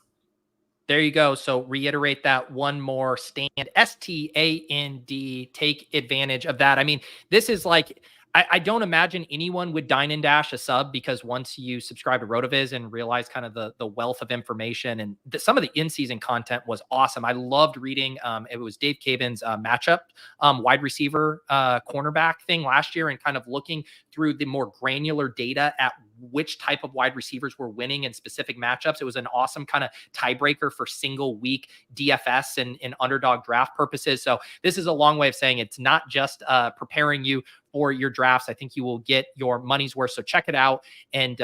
There you go. So reiterate that one more, stand, STAND. Take advantage of that. I mean, this is like, I don't imagine anyone would dine and dash a sub, because once you subscribe to RotoViz and realize kind of the wealth of information and some of the in-season content was awesome. I loved reading. It was Dave Caban's matchup wide receiver cornerback thing last year, and kind of looking through the more granular data at which type of wide receivers were winning in specific matchups. It was an awesome kind of tiebreaker for single week DFS and underdog draft purposes. So this is a long way of saying it's not just preparing you for your drafts. I think you will get your money's worth. So check it out and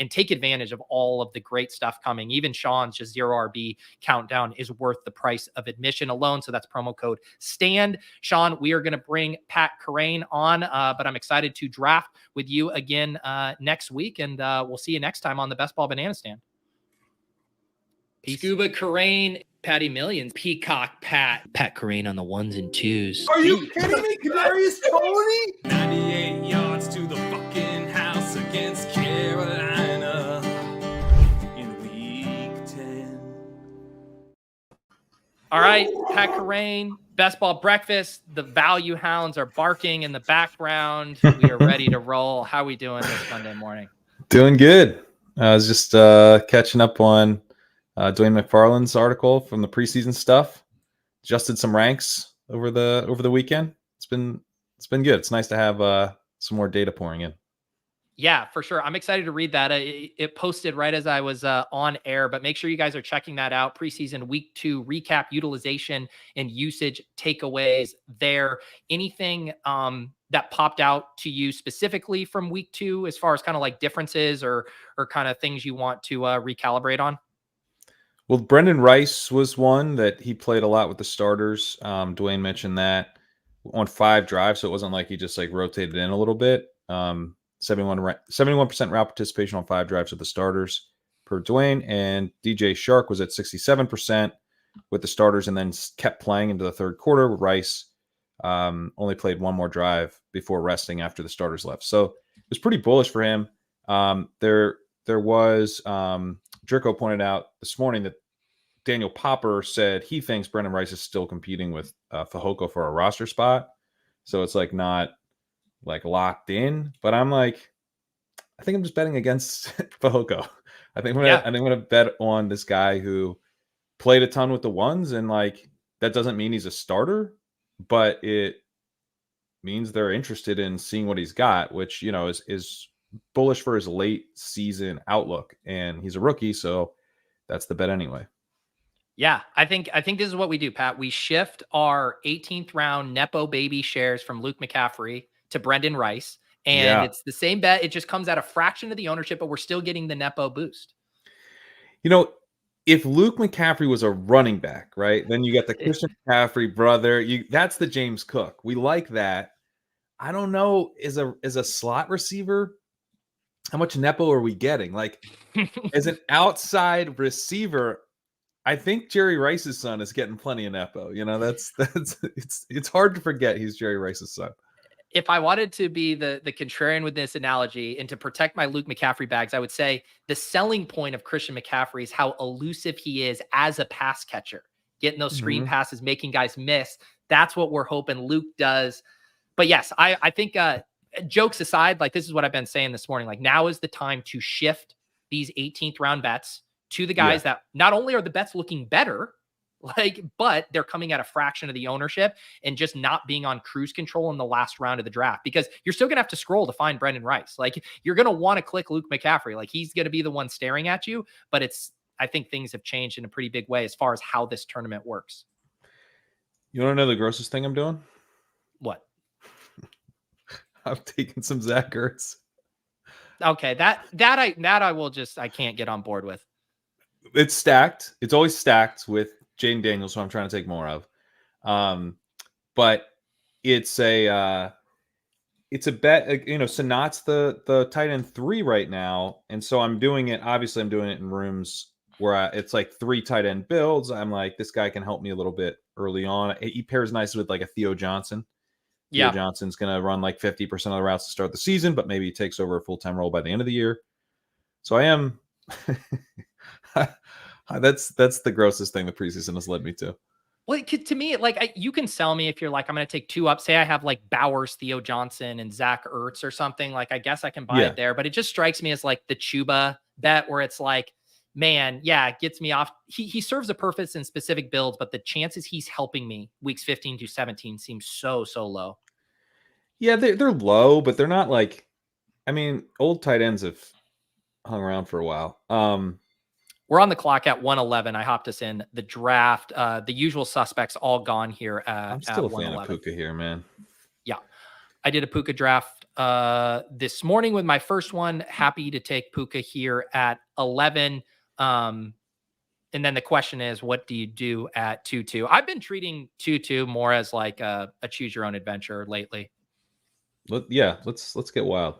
take advantage of all of the great stuff coming. Even Shawn's just 0 RB countdown is worth the price of admission alone. So that's promo code STAND. Shawn, we are going to bring Pat Kerrane on, but I'm excited to draft with you again next week. And we'll see you next time on the Best Ball Banana Stand. Peace. Scuba Kerrane, Patty Millions, Peacock Pat Kerrane on the 1s and 2s. Are you kidding me? Kadarius Toney? 98 yards to the fucking house against Carolina in week 10. All right, Pat Kerrane, Best Ball Breakfast. The value hounds are barking in the background. We are ready to roll. How are we doing this Monday morning? Doing good. I was just catching up on Dwayne McFarland's article from the preseason stuff. Adjusted some ranks over the weekend. It's been good. It's nice to have some more data pouring in. Yeah, for sure. I'm excited to read that. It posted right as I was on air, but make sure you guys are checking that out. Preseason week 2 recap, utilization and usage takeaways there. Anything that popped out to you specifically from week 2 as far as kind of like differences or kind of things you want to recalibrate on? Well, Brendan Rice was one that he played a lot with the starters. Dwayne mentioned that on 5 drives, so it wasn't like he just like rotated in a little bit. 71% route participation on 5 drives with the starters per Dwayne, and DJ Shark was at 67% with the starters and then kept playing into the third quarter. Rice only played 1 more drive before resting after the starters left. So it was pretty bullish for him. There was Jerko pointed out this morning that Daniel Popper said he thinks Brendan Rice is still competing with Fehoko for a roster spot. So it's like not like locked in, but I'm like, I think I'm just betting against Fehoko. I think I'm gonna bet on this guy who played a ton with the ones, and like that doesn't mean he's a starter, but it means they're interested in seeing what he's got, which is bullish for his late season outlook, and he's a rookie, so that's the bet anyway. Yeah, I think this is what we do, Pat. We shift our 18th round Nepo baby shares from Luke McCaffrey to Brendan Rice, and it's the same bet. It just comes at a fraction of the ownership, but we're still getting the Nepo boost. If Luke McCaffrey was a running back, right, then you got the Christian McCaffrey brother. That's the James Cook. We like that. I don't know, as a slot receiver, how much Nepo are we getting? Like, as an outside receiver, I think Jerry Rice's son is getting plenty of Nepo. It's hard to forget he's Jerry Rice's son. If I wanted to be the contrarian with this analogy and to protect my Luke McCaffrey bags, I would say the selling point of Christian McCaffrey is how elusive he is as a pass catcher, getting those screen passes, making guys miss. That's what we're hoping Luke does. But yes, I think jokes aside, like this is what I've been saying this morning, like now is the time to shift these 18th round bets to the guys that not only are the bets looking better, but they're coming at a fraction of the ownership and just not being on cruise control in the last round of the draft, because you're still going to have to scroll to find Brendan Rice. Like, you're going to want to click Luke McCaffrey. Like, he's going to be the one staring at you, but it's I think things have changed in a pretty big way as far as how this tournament works. You want to know the grossest thing I'm doing? What? I'm taking some Zach Ertz. Okay, I can't get on board with. It's stacked. It's always stacked with Jaden Daniels, who I'm trying to take more of. But it's a bet. Sanat's the tight end 3 right now, and so I'm doing it. Obviously, I'm doing it in rooms where it's like 3 tight end builds. I'm like, this guy can help me a little bit early on. He pairs nice with like a Theo Johnson. Yeah, Theo Johnson's going to run like 50% of the routes to start the season, but maybe he takes over a full-time role by the end of the year. So I am. That's the grossest thing the preseason has led me to. Well, to me, like you can sell me if you're like, I'm going to take 2 up. Say I have like Bowers, Theo Johnson, and Zach Ertz or something. Like, I guess I can buy it there. But it just strikes me as like the Chuba bet where it's like, man, yeah, it gets me off. He serves a purpose in specific builds, but the chances he's helping me weeks 15 to 17 seems so low. Yeah, they're low, but they're not like, I mean, old tight ends have hung around for a while. We're on the clock at 1:11. I hopped us in the draft. The usual suspects all gone here I'm still a fan 1:11. of Puka here, man. Yeah. I did a Puka draft this morning with my first one. Happy to take Puka here at 11. And then the question is, what do you do at 2-2? I've been treating 2-2 more as like a choose your own adventure lately. Let's get wild.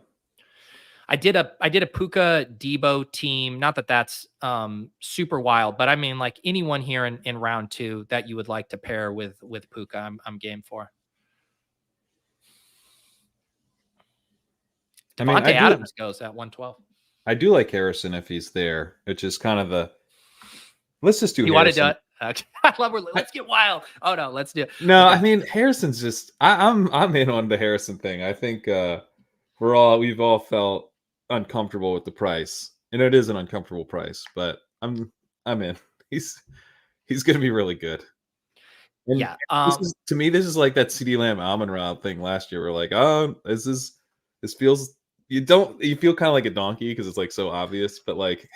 I did a Puka Debo team. Not that that's super wild, but I mean, like anyone here in round 2 that you would like to pair with Puka, I'm game for. Davante Adams goes at 112. I do like Harrison if he's there, which is kind of the. Let's just do. You want to do it? I love. Let's get wild. Oh no, let's do it. No, I mean Harrison's just. I'm in on the Harrison thing. I think we've all felt uncomfortable with the price, and it is an uncomfortable price, but I'm in. He's going to be really good. And yeah. To me, this is like that CeeDee Lamb Amon-Ra thing last year. We're like, oh, this feels. You feel kind of like a donkey because it's like so obvious, but like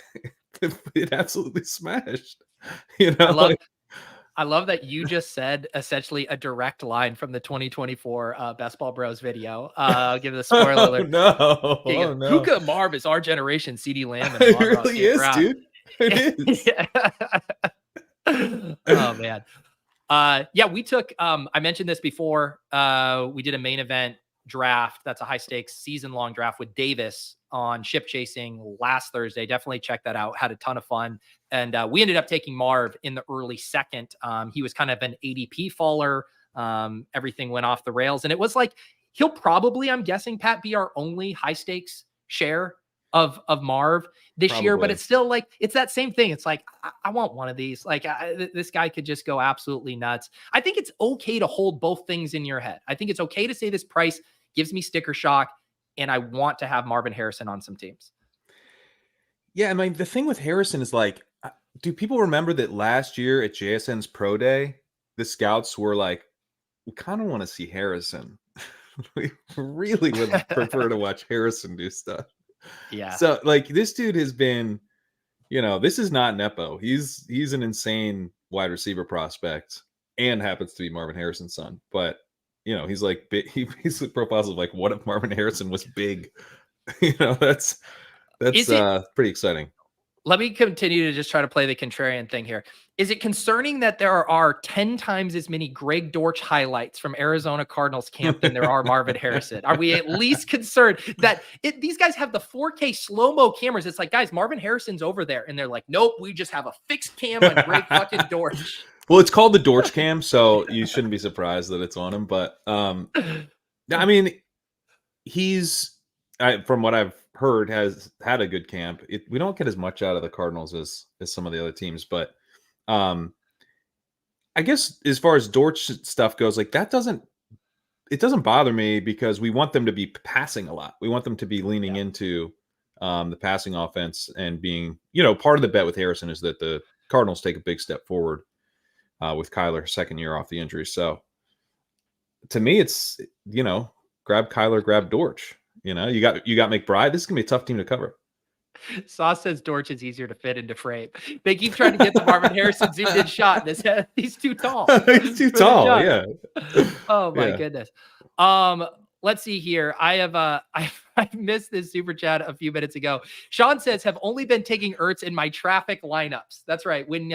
it absolutely smashed. I love that you just said essentially a direct line from the 2024 Best Ball Bros video. I'll give the spoiler alert. No. Puka Marv is our generation CeeDee Lamb. And it really is, dude. It is. Oh man. We took. I mentioned this before. We did a main event draft. That's a high stakes season long draft with Davis on Ship Chasing last Thursday. Definitely check that out. Had a ton of fun. And we ended up taking Marv in the early second. He was kind of an ADP faller. Everything went off the rails. And it was like, he'll probably, I'm guessing, Pat, be our only high stakes share of Marv this year. But it's still like, it's that same thing. It's like, I want one of these. Like this guy could just go absolutely nuts. I think it's okay to hold both things in your head. I think it's okay to say this price gives me sticker shock, and I want to have Marvin Harrison on some teams. Yeah, I mean, the thing with Harrison is like, do people remember that last year at JSN's Pro Day, the scouts were like, we kind of want to see Harrison. We really would prefer to watch Harrison do stuff. Yeah. So like this dude has been, this is not Nepo. He's an insane wide receiver prospect and happens to be Marvin Harrison's son. But he's like big. He's the profiles of like, what if Marvin Harrison was big? That's pretty exciting. Let me continue to just try to play the contrarian thing here. Is it concerning that there are 10 times as many Greg Dortch highlights from Arizona Cardinals camp than there are Marvin Harrison? Are we at least concerned that these guys have the 4K slow-mo cameras? It's like, guys, Marvin Harrison's over there. And they're like, nope, we just have a fixed cam on Greg fucking Dortch. Well, it's called the Dortch cam, so you shouldn't be surprised that it's on him. But I mean, from what I've heard, has had a good camp. We don't get as much out of the Cardinals as some of the other teams, but I guess as far as Dortch stuff goes, like it doesn't bother me because we want them to be passing a lot. We want them to be leaning into the passing offense and being, part of the bet with Harrison is that the Cardinals take a big step forward with Kyler second year off the injury. So to me, it's, grab Kyler, grab Dortch. You got McBride. This is gonna be a tough team to cover. Sauce says Dortch is easier to fit into frame. They keep trying to get the Marvin Harrison zoomed in shot. He's too tall. He's too tall. Yeah. Oh my Yeah. goodness. Let's see here. I have I missed this super chat a few minutes ago. Shawn says, have only been taking Ertz in my traffic lineups. That's right. When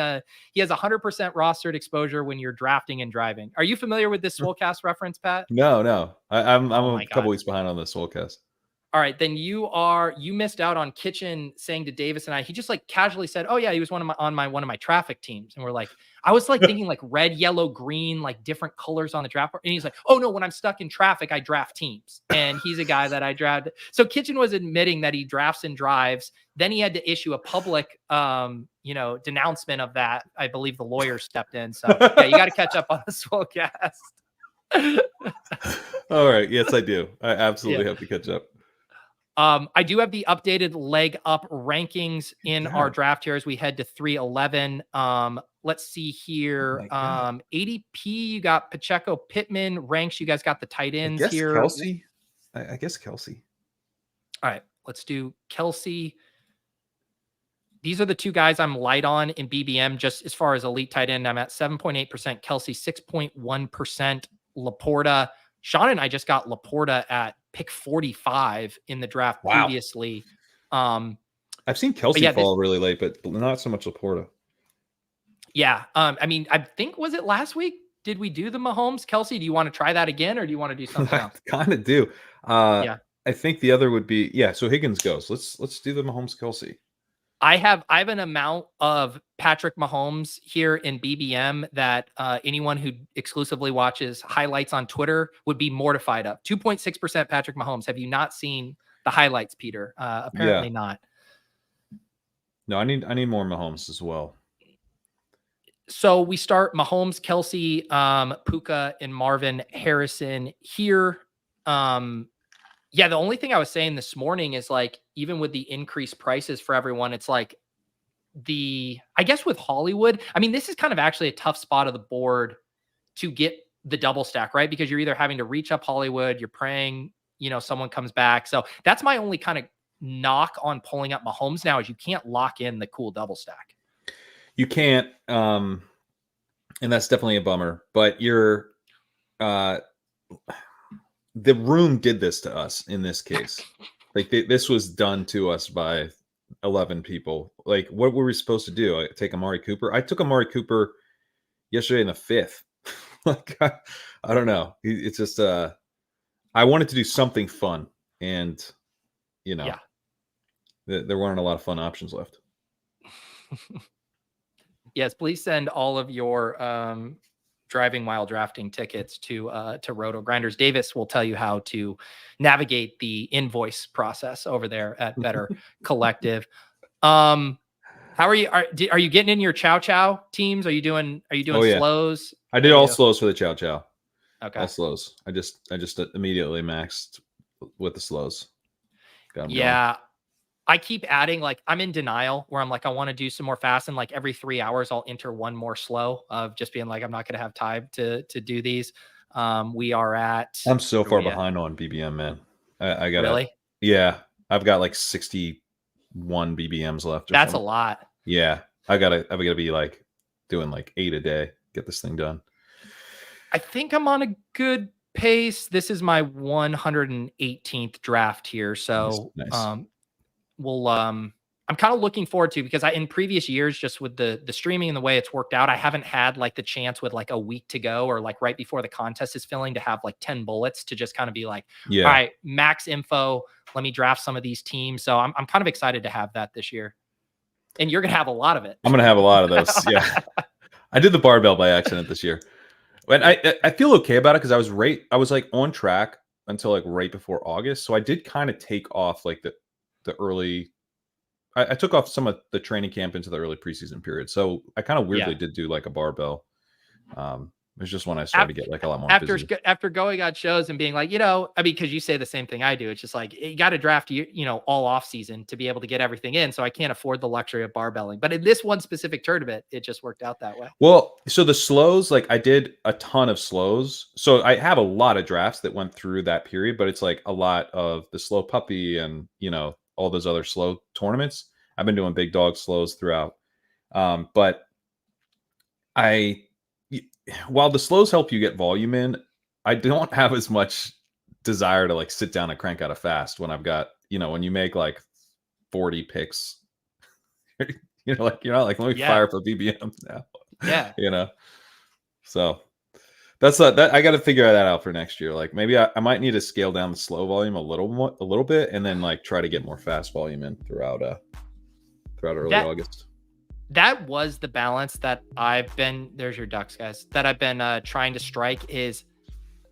he has 100% rostered exposure when you're drafting and driving. Are you familiar with this Swolecast reference, Pat? No. I'm Oh a couple weeks behind on the Swolecast. All right, then you missed out on Kitchen saying to Davis and I, he just like casually said, "Oh yeah, he was one of my traffic teams." And we're like, I was like thinking like red, yellow, green, like different colors on the draft board. And he's like, "Oh no, when I'm stuck in traffic, I draft teams." And he's a guy that I drafted. So Kitchen was admitting that he drafts and drives. Then he had to issue a public denouncement of that. I believe the lawyer stepped in. So yeah, you got to catch up on the Swolecast. All right. Yes, I do. I absolutely have to catch up. I do have the updated leg up rankings in our draft here as we head to 311. Let's see here. ADP, you got Pacheco, Pittman, ranks. You guys got the tight ends here. Kelsey. I guess Kelsey. All right, let's do Kelsey. These are the two guys I'm light on in BBM, just as far as elite tight end. I'm at 7.8%, Kelsey, 6.1%, Laporta. Shawn and I just got Laporta at pick 45 in the draft previously. I've seen Kelsey fall really late, but not so much Laporta. Yeah. I mean, I think, was it last week? Did we do the Mahomes Kelsey? Do you want to try that again, or do you want to do something else? Kind of do. Yeah. I think the other would be, so Higgins goes. Let's do the Mahomes Kelsey. I have an amount of Patrick Mahomes here in BBM that anyone who exclusively watches highlights on Twitter would be mortified of. 2.6% Patrick Mahomes. Have you not seen the highlights, Peter? Apparently not. No, I need more Mahomes as well. So we start Mahomes, Kelsey, Puka, and Marvin Harrison here. Yeah, the only thing I was saying this morning is like, even with the increased prices for everyone, it's like I guess with Hollywood, I mean, this is kind of actually a tough spot of the board to get the double stack, right? Because you're either having to reach up Hollywood, you're praying, someone comes back. So that's my only kind of knock on pulling up Mahomes now is you can't lock in the cool double stack. You can't, and that's definitely a bummer, but the room did this to us in this case. Like this was done to us by 11 people. Like, what were we supposed to do? Take Amari Cooper? I took Amari Cooper yesterday in the 5th. Like, I don't know. It's just, I wanted to do something fun, and there weren't a lot of fun options left. Yes, please send all of your driving while drafting tickets to Roto Grinders. Davis will tell you how to navigate the invoice process over there at Better Collective. How are you? Are you getting in your Chow Chow teams? Are you doing slows? I did all slows for the Chow Chow. Okay, all slows. I just immediately maxed with the slows. Yeah. I keep adding, like, I'm in denial where I'm like, I want to do some more fast. And like every 3 hours, I'll enter one more slow of just being like, I'm not going to have time to do these. We are at. I'm so far behind on BBM, man. I got really. Yeah, I've got like 61 BBMs left. That's a lot. Yeah, I gotta be like doing like 8 a day. Get this thing done. I think I'm on a good pace. This is my 118th draft here, so nice. I'm kind of looking forward to, because in previous years, just with the streaming and the way it's worked out, I haven't had like the chance with like a week to go or like right before the contest is filling to have like 10 bullets to just kind of be like, all right, max info. Let me draft some of these teams. So I'm kind of excited to have that this year. And you're going to have a lot of it. I'm going to have a lot of those. Yeah. I did the barbell by accident this year. And I feel okay about it because I was like on track until like right before August. So I did kind of take off like the early, I took off some of the training camp into the early preseason period. So I kind of weirdly did do like a barbell. It was just when I started to get like a lot more busy. After going on shows and being like, because you say the same thing I do. It's just like, you got to draft, all off season to be able to get everything in. So I can't afford the luxury of barbelling. But in this one specific tournament, it just worked out that way. Well, so the slows, like I did a ton of slows. So I have a lot of drafts that went through that period, but it's like a lot of the slow puppy and, all those other slow tournaments. I've been doing big dog slows throughout. But while the slows help you get volume in, I don't have as much desire to like sit down and crank out a fast when I've got, when you make like 40 picks, like you're not like, let me fire up a BBM now. Yeah. So that's that. I got to figure that out for next year. Like maybe I might need to scale down the slow volume a little bit, and then like try to get more fast volume in throughout early August. That was the balance that there's your ducks, guys, that I've been trying to strike is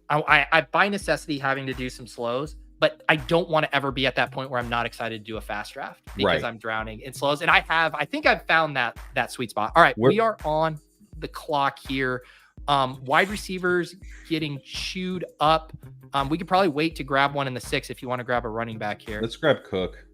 I by necessity having to do some slows, but I don't want to ever be at that point where I'm not excited to do a fast draft because I'm drowning in slows. And I think I've found that sweet spot. All right. We are on the clock here. Wide receivers getting chewed up. We could probably wait to grab one in the 6 if you want to grab a running back here. Let's grab Cook.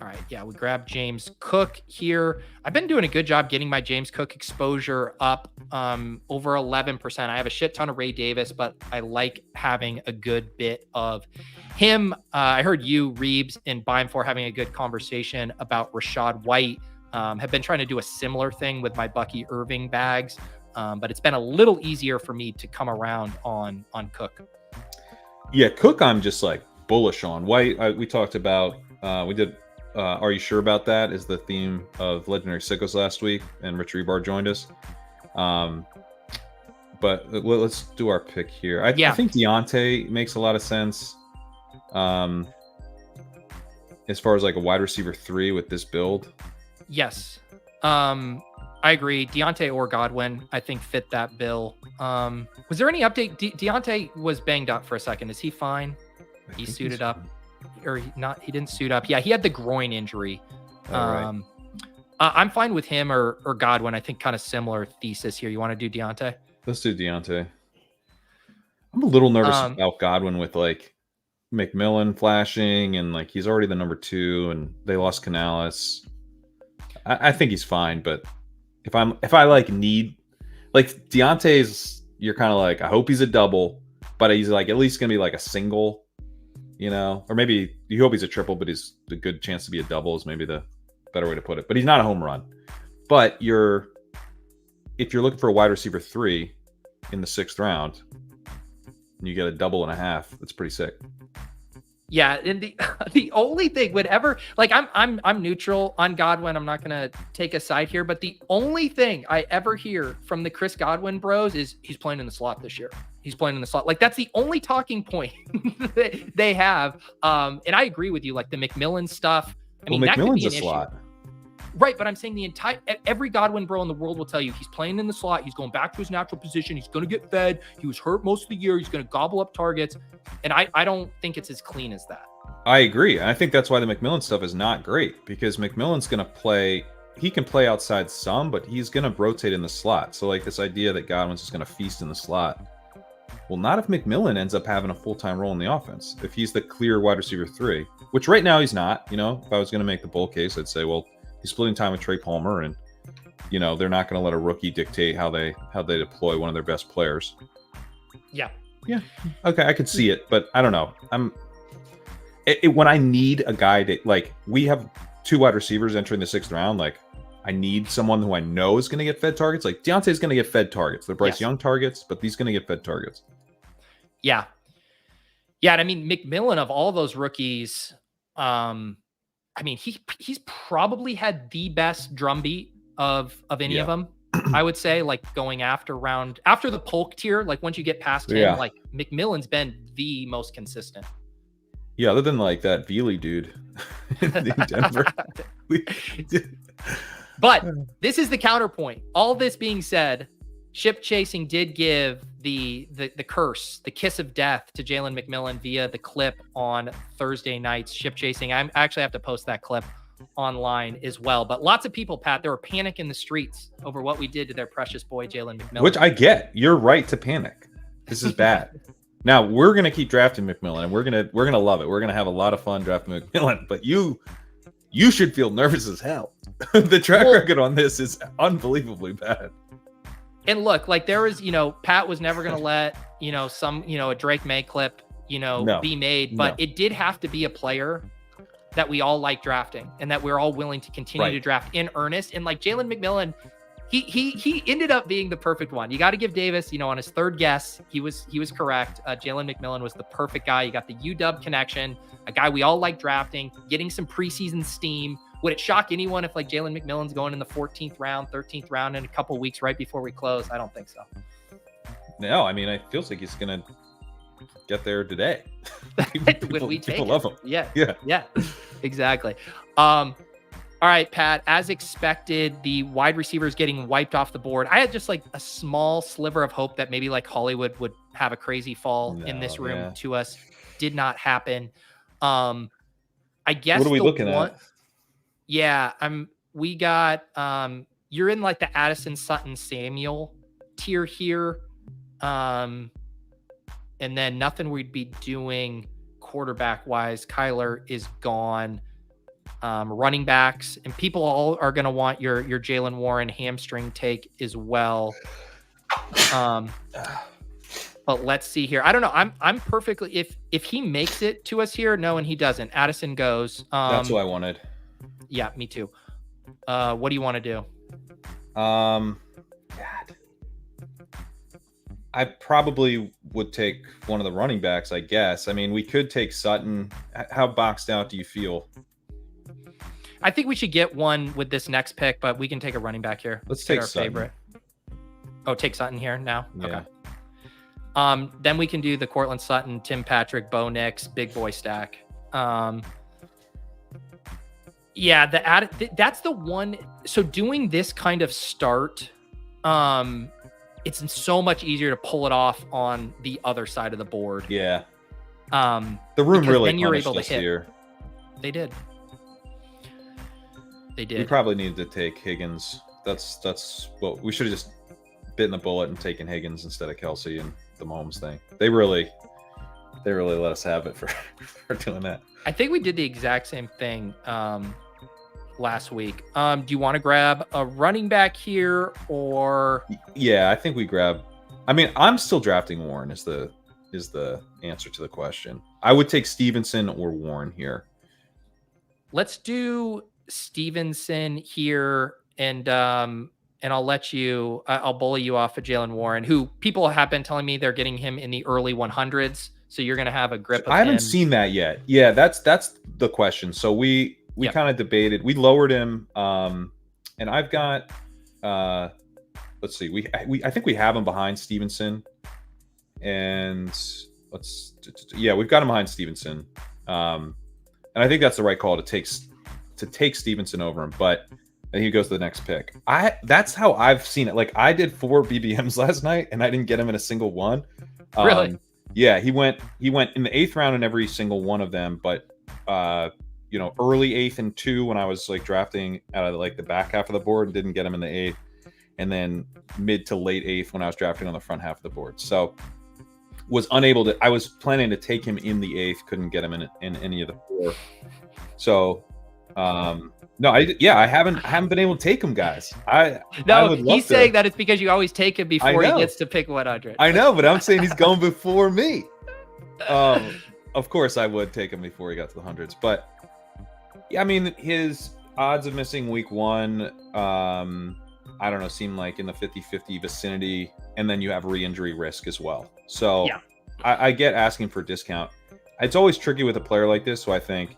All right. Yeah, we grabbed James Cook here. I've been doing a good job getting my James Cook exposure up over 11%. I have a shit ton of Ray Davis, but I like having a good bit of him. I heard you, Reeves, and Bime4 having a good conversation about Rashad White. Have been trying to do a similar thing with my Bucky Irving bags, but it's been a little easier for me to come around on Cook. Yeah, Cook, I'm just like bullish on. White, we talked about, we did. Are you sure about that? Is the theme of Legendary Sickos last week, and Rich Rebar joined us. But let's do our pick here. I think Deontay makes a lot of sense. As far as like a wide receiver 3 with this build. Yes. I agree. Deontay or Godwin, I think, fit that bill. Was there any update? Deontay was banged up for a second. Is he fine? He suited up. Or he didn't suit up. Yeah, he had the groin injury. Right. I'm fine with him or Godwin. I think kind of similar thesis here. You want to do Deontay? Let's do Deontay. I'm a little nervous about Godwin with like McMillan flashing, and like he's already the number 2, and they lost Canales. I think he's fine, but if I like need like Deontay's, you're kind of like, I hope he's a double, but he's like at least gonna be like a single. Or maybe you hope he's a triple, but he's a good chance to be a double is maybe the better way to put it. But he's not a home run. But if you're looking for a wide receiver 3 in the 6th round, and you get a double and a half, that's pretty sick. Yeah, and the only thing, whenever like I'm neutral on Godwin, I'm not gonna take a side here, but the only thing I ever hear from the Chris Godwin bros is he's playing in the slot this year. He's playing in the slot. Like that's the only talking point that they have. And I agree with you. Like the McMillan stuff. I mean, that could be an issue. Slot. Right, but I'm saying every Godwin bro in the world will tell you he's playing in the slot. He's going back to his natural position. He's going to get fed. He was hurt most of the year. He's going to gobble up targets. And I don't think it's as clean as that. I agree. I think that's why the McMillan stuff is not great, because McMillan's going to play. He can play outside some, but he's going to rotate in the slot. So like this idea that Godwin's just going to feast in the slot. Well, not if McMillan ends up having a full-time role in the offense. If he's the clear wide receiver 3, which right now he's not. If I was going to make the bull case, I'd say, well, he's splitting time with Trey Palmer, and they're not going to let a rookie dictate how they deploy one of their best players. Yeah. Okay, I could see it, but I don't know. When I need a guy to, like, we have 2 wide receivers entering the 6th round. Like, I need someone who I know is going to get fed targets. Like Deontay's going to get fed targets. They're Bryce Young targets, but he's going to get fed targets. Yeah. And I mean, McMillan, of all those rookies, I mean, he's probably had the best drumbeat of any of them. I would say, like going after the Polk tier, like once you get past him, like McMillan's been the most consistent. Yeah, other than like that Veely dude in Denver. But this is the counterpoint. All this being said, ship chasing did give the curse, the kiss of death to Jalen McMillan via the clip on Thursday night's ship chasing. I actually have to post that clip online as well. But lots of people, Pat, there were panic in the streets over what we did to their precious boy, Jalen McMillan. Which I get. You're right to panic. This is bad. Now we're gonna keep drafting McMillan, and we're gonna love it. We're gonna have a lot of fun drafting McMillan. But you should feel nervous as hell. The track record on this is unbelievably bad. And look, like there was, Pat was never going to let, a Drake May clip, be made, but it did have to be a player that we all like drafting and that we're all willing to continue to draft in earnest. And like Jalen McMillian, he ended up being the perfect one. You got to give Davis, on his third guess, he was correct. Jalen McMillian was the perfect guy. You got the UW connection, a guy we all like drafting, getting some preseason steam. Would it shock anyone if like Jalen McMillian's going in the 14th round, 13th round in a couple weeks right before we close? I don't think so. No, I mean, it feels like he's going to get there today. People love him. Yeah, exactly. All right, Pat, as expected, the wide receivers getting wiped off the board. I had just like a small sliver of hope that maybe like Hollywood would have a crazy fall in this room to us. Did not happen. I guess what are we looking at? Yeah, we got you're in like the Addison Sutton Samuel tier here. And then nothing we'd be doing quarterback wise. Kyler is gone. Running backs, and people all are going to want your Jaylen Warren hamstring take as well. But let's see here. I don't know. I'm perfectly if he makes it to us here. No, and he doesn't. Addison goes. That's what I wanted. Yeah, me too. What do you want to do? God. I probably would take one of the running backs, I guess. I mean, we could take Sutton. How boxed out do you feel? I think we should get one with this next pick, but we can take a running back here. Let's take our Sutton. Favorite. Oh, take Sutton here now? Yeah. Okay. Then we can do the Courtland Sutton, Tim Patrick, Bo Nix, big boy stack. Yeah, that's the one. So doing this kind of start, it's so much easier to pull it off on the other side of the board. Yeah. The room really then you're able to us hit. Here. They did. We probably needed to take Higgins. That's what we should have just bitten the bullet and taken Higgins instead of Kelsey and the Mahomes thing. They really let us have it for doing that. I think we did the exact same thing last week. Do you want to grab a running back here or? Yeah, I think we grab. I mean, I'm still drafting Warren is the answer to the question. I would take Stevenson or Warren here. Let's do Stevenson here, and I'll let you. I'll bully you off of Jaylen Warren, who people have been telling me they're getting him in the early 100s. So you're going to have a grip. Of I haven't him. seen that yet. Yeah, that's the question. So we kind of debated. We lowered him, and I've got. Let's see. I think we have him behind Stevenson, and we've got him behind Stevenson, and I think that's the right call to take Stevenson over him, but then he goes to the next pick. That's how I've seen it. Like I did 4 BBMs last night and I didn't get him in a single one. Really? Yeah, he went in the 8th round in every single one of them, but early 8th and 2 when I was like drafting out of like the back half of the board and didn't get him in the 8th, and then mid to late 8th when I was drafting on the front half of the board. So was unable to. I was planning to take him in the 8th, couldn't get him in any of the 4. So no, I haven't been able to take him, guys. He's saying that it's because you always take him before he gets to pick 100. I know, but I'm saying he's going before me. Of course I would take him before he got to the hundreds, but yeah, I mean his odds of missing week 1, I don't know, seem like in the 50-50 vicinity, and then you have re-injury risk as well. So yeah. I get asking for a discount. It's always tricky with a player like this, so I think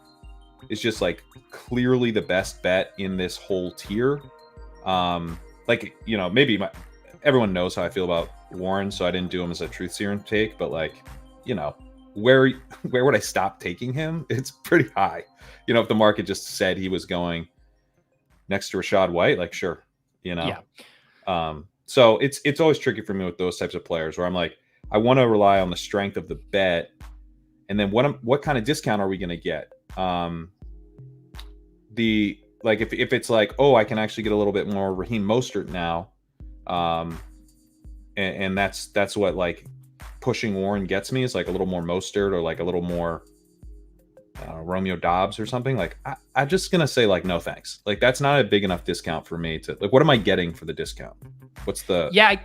it's just like clearly the best bet in this whole tier. Maybe everyone knows how I feel about Warren, so I didn't do him as a truth serum take, but like, where would I stop taking him? It's pretty high. If the market just said he was going next to Rachaad White, like sure, Yeah. So it's always tricky for me with those types of players where I'm like, I want to rely on the strength of the bet, and then what kind of discount are we going to get? If it's like, oh, I can actually get a little bit more Raheem Mostert now, and that's what like pushing Warren gets me is like a little more Mostert or like a little more Romeo Dobbs or something. Like I'm just gonna say like no thanks. Like that's not a big enough discount for me to like. What am I getting for the discount? What's the? Yeah,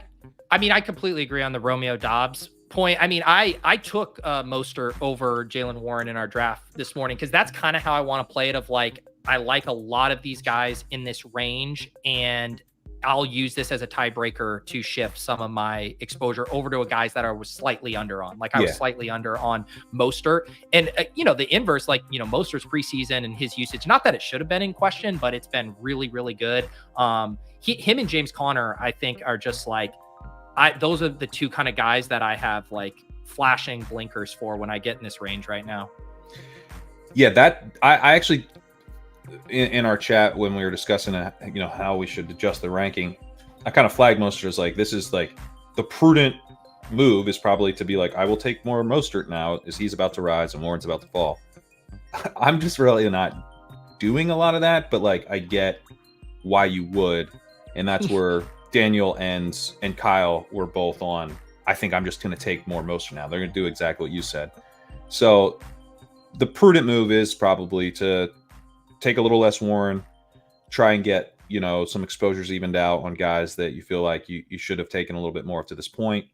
I mean I completely agree on the Romeo Dobbs point, I mean, I took Mostert over Jaylen Warren in our draft this morning because that's kind of how I want to play it. Of like, I like a lot of these guys in this range, and I'll use this as a tiebreaker to shift some of my exposure over to a guys that I was slightly under on. Like I was slightly under on Mostert, and the inverse, like Mostert's preseason and his usage. Not that it should have been in question, but it's been really, really good. Him and James Conner, I think, are just like. Those are the two kind of guys that I have like flashing blinkers for when I get in this range right now. Yeah, that I actually in our chat when we were discussing how we should adjust the ranking, I kind of flagged Mostert as like, this is like the prudent move is probably to be like, I will take more Mostert now as he's about to rise and Warren's about to fall. I'm just really not doing a lot of that, but like I get why you would, and that's where Daniel and Kyle were both on. I think I'm just going to take more Mostert now. They're going to do exactly what you said. So the prudent move is probably to take a little less Warren, try and get some exposures evened out on guys that you feel like you should have taken a little bit more up to this point.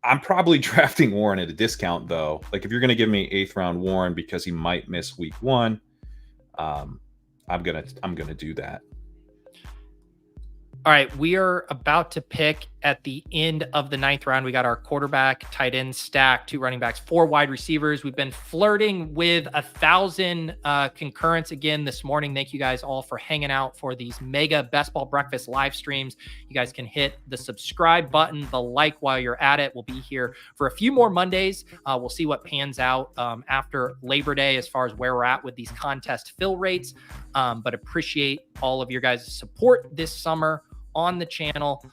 I'm probably drafting Warren at a discount though. Like if you're going to give me 8th round Warren because he might miss week 1, I'm gonna do that. All right, we are about to pick at the end of the 9th round. We got our quarterback, tight end stack, 2 running backs, 4 wide receivers. We've been flirting with 1,000 concurrents again this morning. Thank you guys all for hanging out for these mega Best Ball Breakfast live streams. You guys can hit the subscribe button, the like while you're at it. We'll be here for a few more Mondays. We'll see what pans out after Labor Day as far as where we're at with these contest fill rates. But appreciate all of your guys' support this summer on the channel.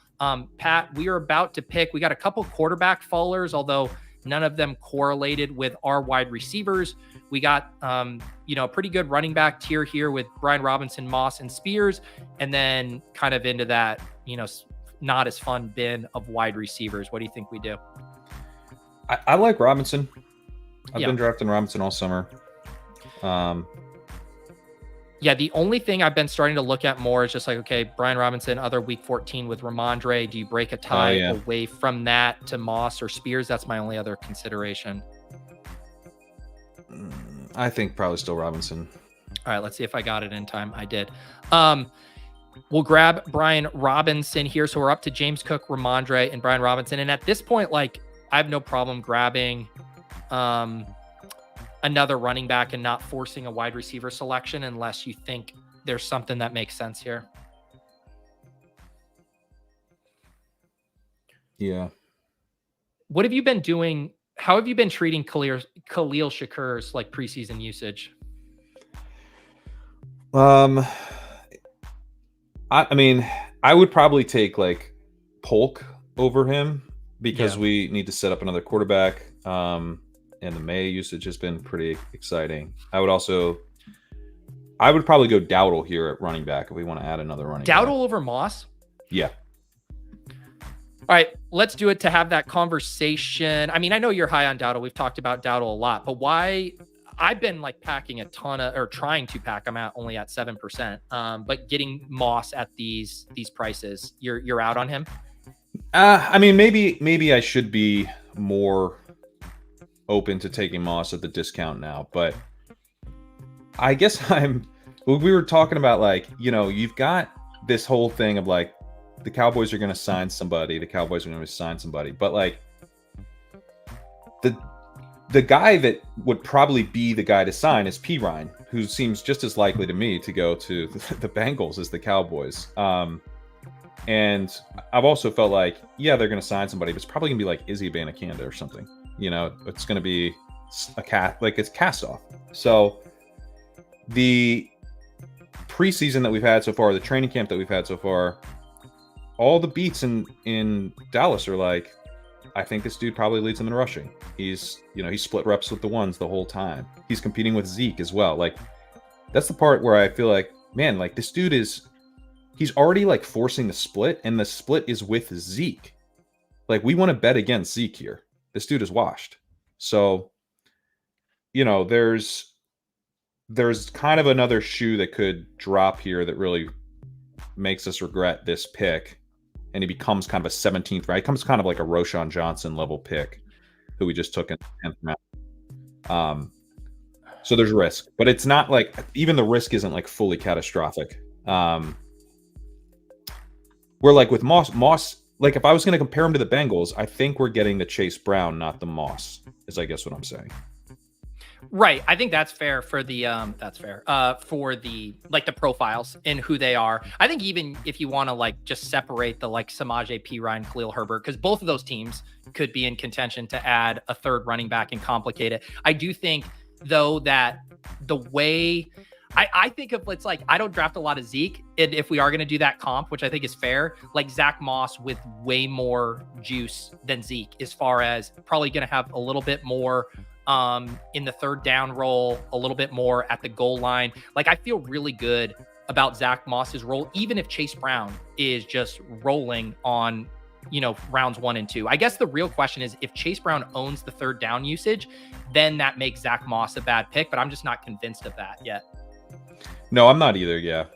Pat, we are about to pick. We got a couple quarterback fallers, although none of them correlated with our wide receivers. We got, a pretty good running back tier here with Brian Robinson, Moss, and Spears, and then kind of into that, not as fun bin of wide receivers. What do you think we do? I like Robinson. I've been drafting Robinson all summer. Yeah, the only thing I've been starting to look at more is just like, okay, Brian Robinson, other week 14 with Ramondre. Do you break a tie away from that to Moss or Spears? That's my only other consideration. I think probably still Robinson. All right, let's see if I got it in time. I did. We'll grab Brian Robinson here. So we're up to James Cook, Ramondre, and Brian Robinson. And at this point, like, I have no problem grabbing another running back and not forcing a wide receiver selection unless you think there's something that makes sense here. Yeah. What have you been doing? How have you been treating Khalil Shakur's like preseason usage? I mean, I would probably take like Polk over him because we need to set up another quarterback. And the May usage has been pretty exciting. I would probably go Dowdle here at running back if we want to add another running back. Dowdle over Moss? Yeah. All right, let's do it to have that conversation. I mean, I know you're high on Dowdle. We've talked about Dowdle a lot, but why? I've been like packing a ton of, or trying to pack. I'm only at 7%. But getting Moss at these prices, you're out on him. I mean, maybe I should be more open to taking Moss at the discount now, but I guess we were talking about like, you've got this whole thing of like the Cowboys are going to sign somebody, but like the guy that would probably be the guy to sign is Kerrane, who seems just as likely to me to go to the Bengals as the Cowboys. And I've also felt like, they're going to sign somebody, but it's probably going to be like Izzy Abanikanda or something. It's going to be it's cast off. So the preseason that we've had so far, the training camp that we've had so far, all the beats in Dallas are like, I think this dude probably leads them in rushing. He's split reps with the ones the whole time. He's competing with Zeke as well. Like that's the part where I feel like, man, like this dude he's already like forcing the split, and the split is with Zeke. Like we want to bet against Zeke here. This dude is washed. So, there's kind of another shoe that could drop here that really makes us regret this pick. and he becomes kind of a 17th round. He becomes kind of like a Roshan Johnson level pick, who we just took in the 10th round. So there's risk, but it's not like even the risk isn't like fully catastrophic. We're like with Moss. Like if I was going to compare him to the Bengals, I think we're getting the Chase Brown, not the Moss. Is I guess what I'm saying. Right. I think that's fair for the for the like the profiles and who they are. I think even if you want to like just separate the like Samaje Perine, Khalil Herbert, because both of those teams could be in contention to add a third running back and complicate it. I do think though that the way I think of, it's like I don't draft a lot of Zeke, and if we are going to do that comp, which I think is fair, like Zack Moss with way more juice than Zeke, as far as probably going to have a little bit more in the third down role, a little bit more at the goal line. Like I feel really good about Zack Moss's role, even if Chase Brown is just rolling on, you know, rounds 1 and 2. I guess the real question is if Chase Brown owns the third down usage, then that makes Zack Moss a bad pick, but I'm just not convinced of that yet. No, I'm not either. Yeah.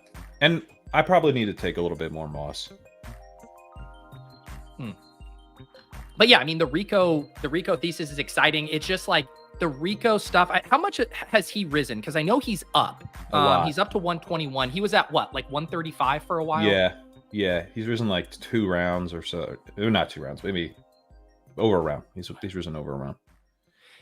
And I probably need to take a little bit more Moss. But yeah, I mean, the Rico thesis is exciting. It's just like the Rico stuff. How much has he risen? Because I know he's up. He's up to 121. He was at what, like 135 for a while? Yeah. He's risen like 2 rounds or so. Not 2 rounds, maybe over a round. He's risen over a round.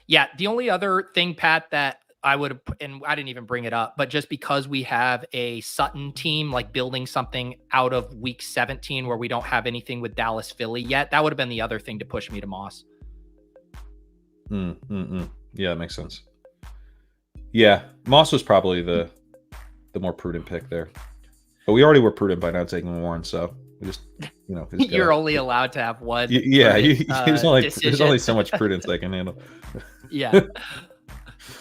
Yeah. The only other thing, Pat, that I would have, and I didn't even bring it up, but just because we have a Sutton team, like building something out of week 17 where we don't have anything with Dallas Philly yet, that would have been the other thing to push me to Moss. Yeah, that makes sense. Yeah, Moss was probably the more prudent pick there. But we already were prudent by not taking Warren, so we just, you know. You're only allowed to have one. There's only so much prudence I can handle. Yeah.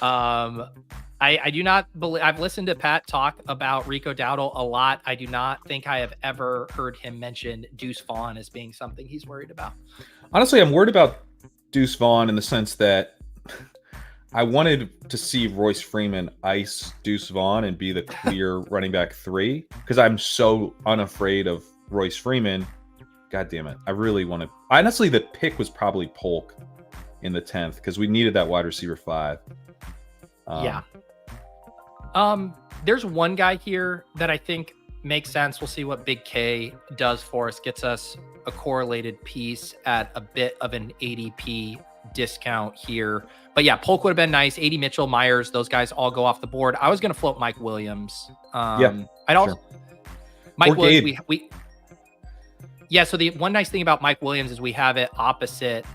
I do not believe, I've listened to Pat talk about Rico Dowdle a lot. I do not think I have ever heard him mention Deuce Vaughn as being something he's worried about. Honestly, I'm worried about Deuce Vaughn in the sense that I wanted to see Royce Freeman ice Deuce Vaughn and be the clear running back 3 because I'm so unafraid of Royce Freeman. God damn it. I really want to. Honestly, the pick was probably Polk in the 10th because we needed that wide receiver 5. Yeah. There's one guy here that I think makes sense. We'll see what Big K does for us. Gets us a correlated piece at a bit of an ADP discount here. But yeah, Polk would have been nice. Adonai Mitchell, Myers, those guys all go off the board. I was going to float Mike Williams. I'd also Mike Williams. Yeah, so the one nice thing about Mike Williams is we have it opposite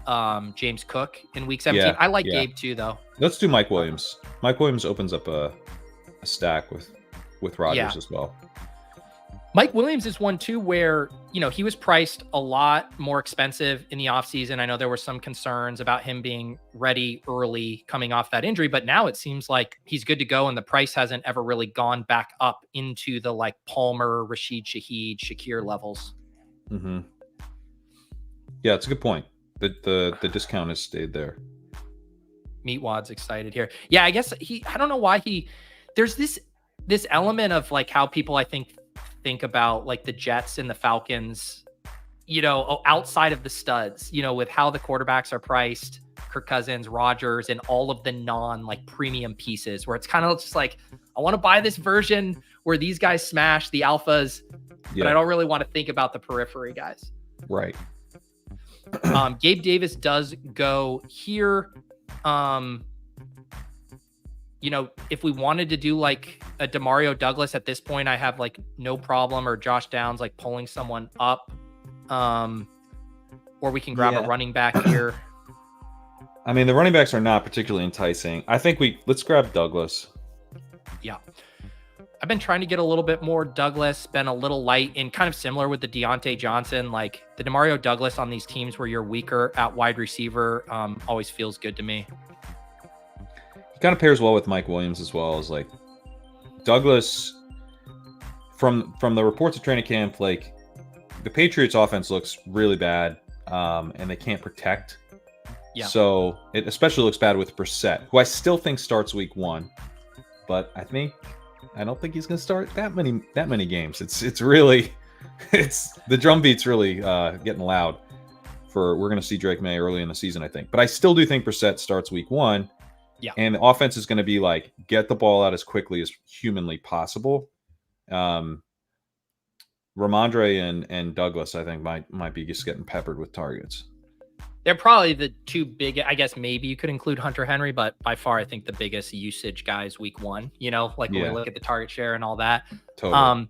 James Cook in week 17. Yeah, I like Gabe too, though. Let's do Mike Williams. Mike Williams opens up a stack with Rodgers as well. Mike Williams is one too where, you know, he was priced a lot more expensive in the offseason. I know there were some concerns about him being ready early coming off that injury, but now it seems like he's good to go and the price hasn't ever really gone back up into the like Palmer, Rashid Shaheed, Shakir levels. Mm-hmm. Yeah, it's a good point. The discount has stayed there. Meatwad's excited here. Yeah, I guess I don't know why there's this element of like how people I think about like the Jets and the Falcons, you know, outside of the studs, you know, with how the quarterbacks are priced, Kirk Cousins, Rodgers, and all of the non like premium pieces where it's kind of just like, I want to buy this version where these guys smash the alphas, but I don't really want to think about the periphery guys. Right. Gabe Davis does go here. You know, if we wanted to do like a Demario Douglas at this point, I have like no problem, or Josh Downs like pulling someone up, or we can grab a running back here. I mean, the running backs are not particularly enticing. I think let's grab Douglas. Yeah. I've been trying to get a little bit more Douglas, been a little light, and kind of similar with the Deontay Johnson, like the Demario Douglas on these teams where you're weaker at wide receiver always feels good to me. He kind of pairs well with Mike Williams as well. As like Douglas, from the reports of training camp, like the Patriots offense looks really bad and they can't protect. Yeah. So it especially looks bad with Brissett, who I still think starts week 1, but I don't think he's going to start that many games. It's really It's the drum beat's really getting loud. We're going to see Drake May early in the season, I think. But I still do think Brissett starts week 1. Yeah. And the offense is going to be like, get the ball out as quickly as humanly possible. Ramondre and Douglas, I think, might be just getting peppered with targets. They're probably the two big, I guess maybe you could include Hunter Henry, but by far, I think the biggest usage guys week 1, when we look at the target share and all that. Totally.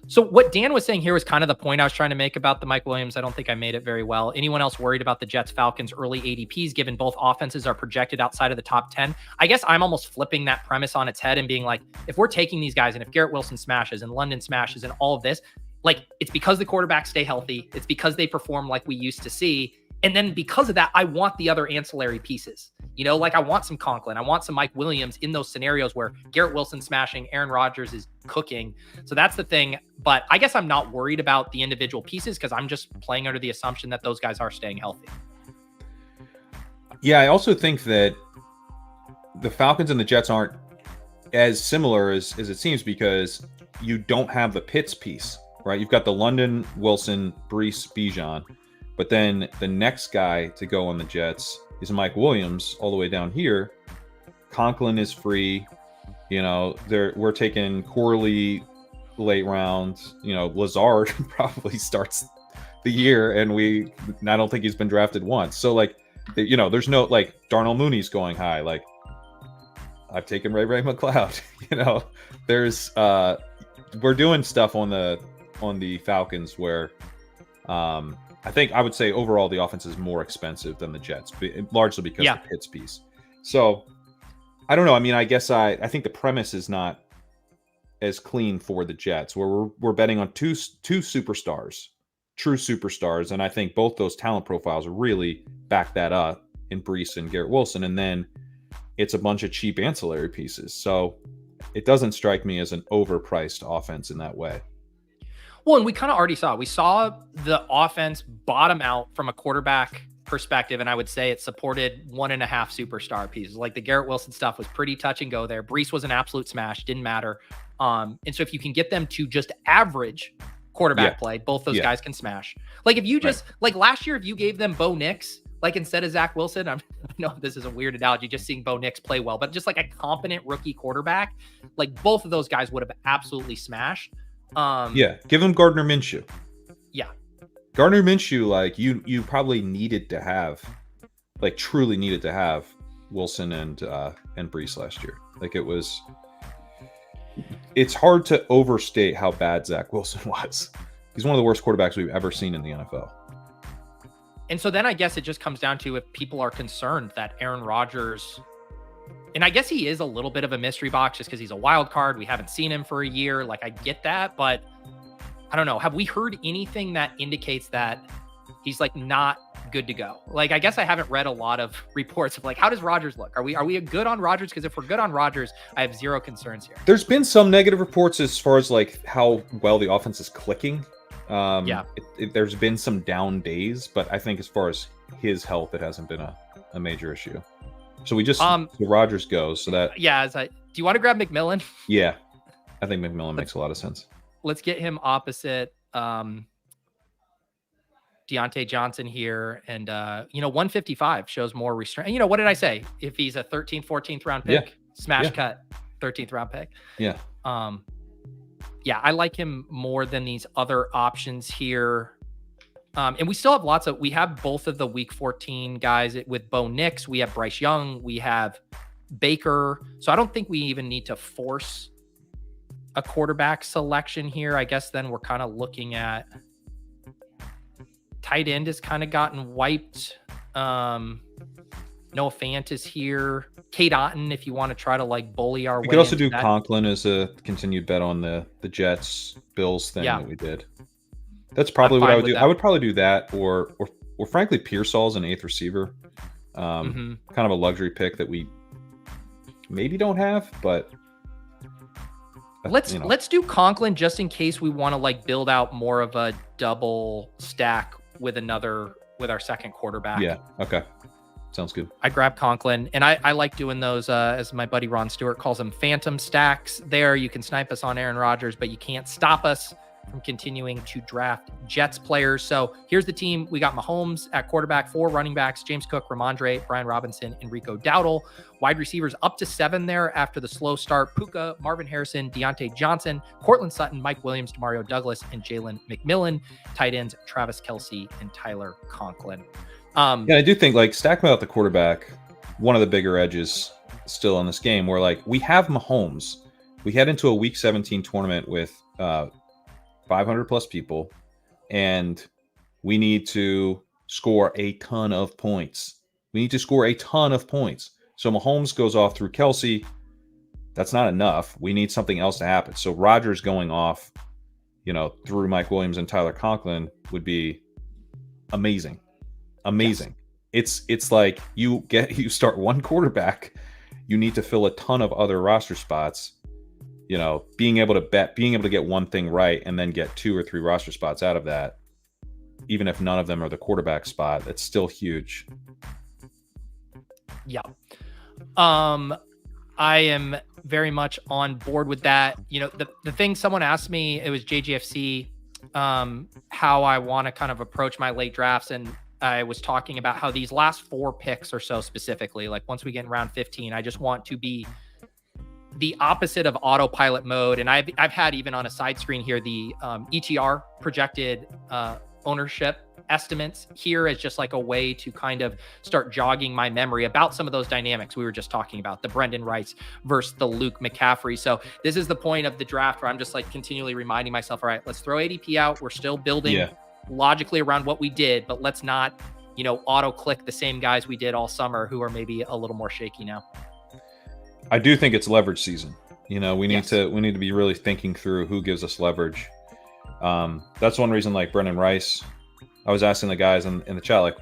So what Dan was saying here was kind of the point I was trying to make about the Mike Williams. I don't think I made it very well. Anyone else worried about the Jets Falcons early ADPs, given both offenses are projected outside of the top 10? I guess I'm almost flipping that premise on its head and being like, if we're taking these guys and if Garrett Wilson smashes and London smashes and all of this, like it's because the quarterbacks stay healthy. It's because they perform like we used to see. And then because of that, I want the other ancillary pieces. Like I want some Conklin. I want some Mike Williams in those scenarios where Garrett Wilson smashing, Aaron Rodgers is cooking. So that's the thing. But I guess I'm not worried about the individual pieces because I'm just playing under the assumption that those guys are staying healthy. Yeah, I also think that the Falcons and the Jets aren't as similar as it seems because you don't have the Pitts piece, right? You've got the London, Wilson, Breece, Bijan. But then the next guy to go on the Jets is Mike Williams all the way down here. Conklin is free. We're taking Corley late rounds. Lazard probably starts the year, and I don't think he's been drafted once. So there's no Darnell Mooney's going high. Like I've taken Ray McLeod. There's we're doing stuff on the Falcons where I think I would say overall the offense is more expensive than the Jets, largely because of the Pitts piece. So I don't know. I mean, I guess I think the premise is not as clean for the Jets, where we're betting on two superstars, true superstars, and I think both those talent profiles really back that up in Breece and Garrett Wilson, and then it's a bunch of cheap ancillary pieces. So it doesn't strike me as an overpriced offense in that way. Well, and we kind of already we saw the offense bottom out from a quarterback perspective, and I would say it supported 1.5 superstar pieces. Like the Garrett Wilson stuff was pretty touch and go there. Breece was an absolute smash, didn't matter. And so if you can get them to just average quarterback play, both those guys can smash. Like if you just like last year, if you gave them Bo Nix, like instead of Zach Wilson, I know this is a weird analogy, just seeing Bo Nix play well, but just like a competent rookie quarterback, like both of those guys would have absolutely smashed. Give him Gardner Minshew. Yeah. Gardner Minshew, like you probably needed to have, like truly needed to have Wilson and Breece last year. Like it's hard to overstate how bad Zach Wilson was. He's one of the worst quarterbacks we've ever seen in the NFL. And so then I guess it just comes down to if people are concerned that Aaron Rodgers, and I guess he is a little bit of a mystery box just because he's a wild card. We haven't seen him for a year. Like I get that, but I don't know. Have we heard anything that indicates that he's like not good to go? Like, I guess I haven't read a lot of reports of like, how does Rodgers look? Are we good on Rodgers? Because if we're good on Rodgers, I have zero concerns here. There's been some negative reports as far as like how well the offense is clicking. There's been some down days, but I think as far as his health, it hasn't been a major issue. So we just so Rodgers goes. So that do you want to grab McMillian? Yeah, I think McMillian makes a lot of sense. Let's get him opposite Deontay Johnson here, and 155 shows more restraint. And what did I say? If he's a 13th, 14th round pick, cut 13th round pick. Yeah. I like him more than these other options here. And we still have we have both of the week 14 guys with Bo Nix. We have Bryce Young. We have Baker. So I don't think we even need to force a quarterback selection here. I guess then we're kind of looking at tight end has kind of gotten wiped. Noah Fant is here. Kate Otten, if you want to try to like bully our way. We could also do Conklin as a continued bet on the Jets Bills thing that we did. That's probably what I would do. I would probably do that, or frankly, Pearsall's an 8th receiver. Kind of a luxury pick that we maybe don't have, but let's do Conklin just in case we want to like build out more of a double stack with our second quarterback. Yeah. Okay. Sounds good. I grab Conklin, and I like doing those, as my buddy Ron Stewart calls them, phantom stacks. There, you can snipe us on Aaron Rodgers, but you can't stop us from continuing to draft Jets players. So here's the team. We got Mahomes at quarterback, 4 running backs, James Cook, Ramondre, Brian Robinson, and Rico Dowdle. Wide receivers up to 7 there after the slow start. Puka, Marvin Harrison, Deontay Johnson, Courtland Sutton, Mike Williams, Demario Douglas, and Jalen McMillian. Tight ends, Travis Kelce and Tyler Conklin. Yeah, I do think like stacking out the quarterback, one of the bigger edges still in this game where like we have Mahomes. We head into a week 17 tournament with 500 plus people, and we need to score a ton of points. So Mahomes goes off through Kelce. That's not enough. We need something else to happen. So Rodgers going off, through Mike Williams and Tyler Conklin would be amazing. Yes. It's like you start one quarterback, you need to fill a ton of other roster spots. Being able to get one thing right and then get 2 or 3 roster spots out of that, even if none of them are the quarterback spot, it's still huge. Yeah. I am very much on board with that. The thing someone asked me, it was JGFC, how I want to kind of approach my late drafts. And I was talking about how these last 4 picks or so specifically, like once we get in round 15, I just want to be the opposite of autopilot mode. And I've had even on a side screen here, the ETR projected ownership estimates here as just like a way to kind of start jogging my memory about some of those dynamics we were just talking about, the Brendan Rice versus the Luke McCaffrey. So this is the point of the draft where I'm just like continually reminding myself, all right, let's throw ADP out. We're still building logically around what we did, but let's not, auto click the same guys we did all summer who are maybe a little more shaky now. I do think it's leverage season. We need to be really thinking through who gives us leverage. That's one reason, like Brendan Rice, I was asking the guys in the chat, like,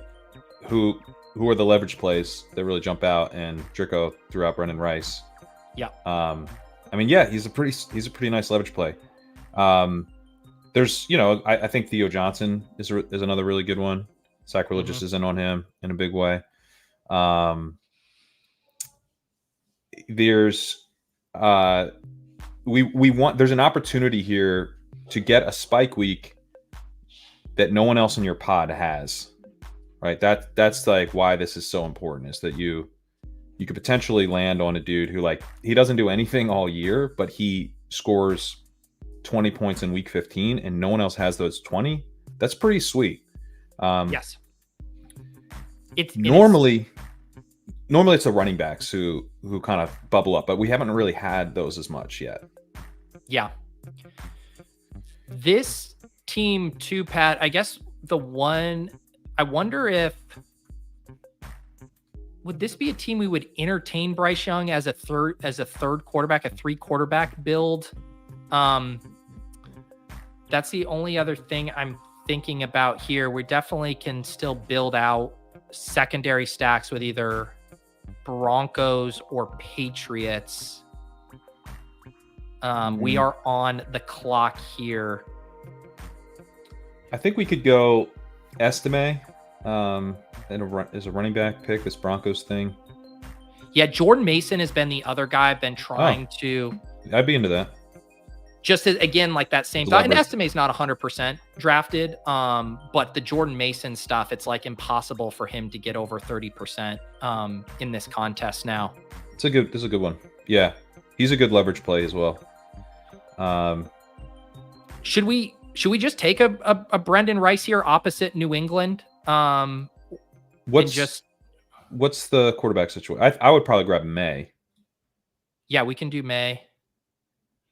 who are the leverage plays that really jump out, and Drico threw out Brendan Rice. Yeah. He's a pretty nice leverage play. There's, I think Theo Johnson is another really good one. Sacrilegious is in on him in a big way. There's there's an opportunity here to get a spike week that no one else in your pod has, right? That's like why this is so important, is that you could potentially land on a dude who, like, he doesn't do anything all year, but he scores 20 points in week 15 and no one else has those 20. That's pretty sweet. Yes. Normally it's the running backs who kind of bubble up, but we haven't really had those as much yet. Yeah. This team too, Pat, I guess I wonder if, would this be a team we would entertain Bryce Young as a third quarterback, a 3 quarterback build? That's the only other thing I'm thinking about here. We definitely can still build out secondary stacks with either Broncos or Patriots. We are on the clock here. I think we could go Estime as a running back pick, this Broncos thing. Yeah, Jordan Mason has been the other guy I've been trying to. I'd be into that. Just as, again, like that same thought. And Estime's not 100% drafted, but the Jordan Mason stuff, it's like impossible for him to get over 30% in this contest now. This is a good one. Yeah, he's a good leverage play as well. Should we just take a Brendan Rice here opposite New England? What's the quarterback situation? I would probably grab May. Yeah, we can do May.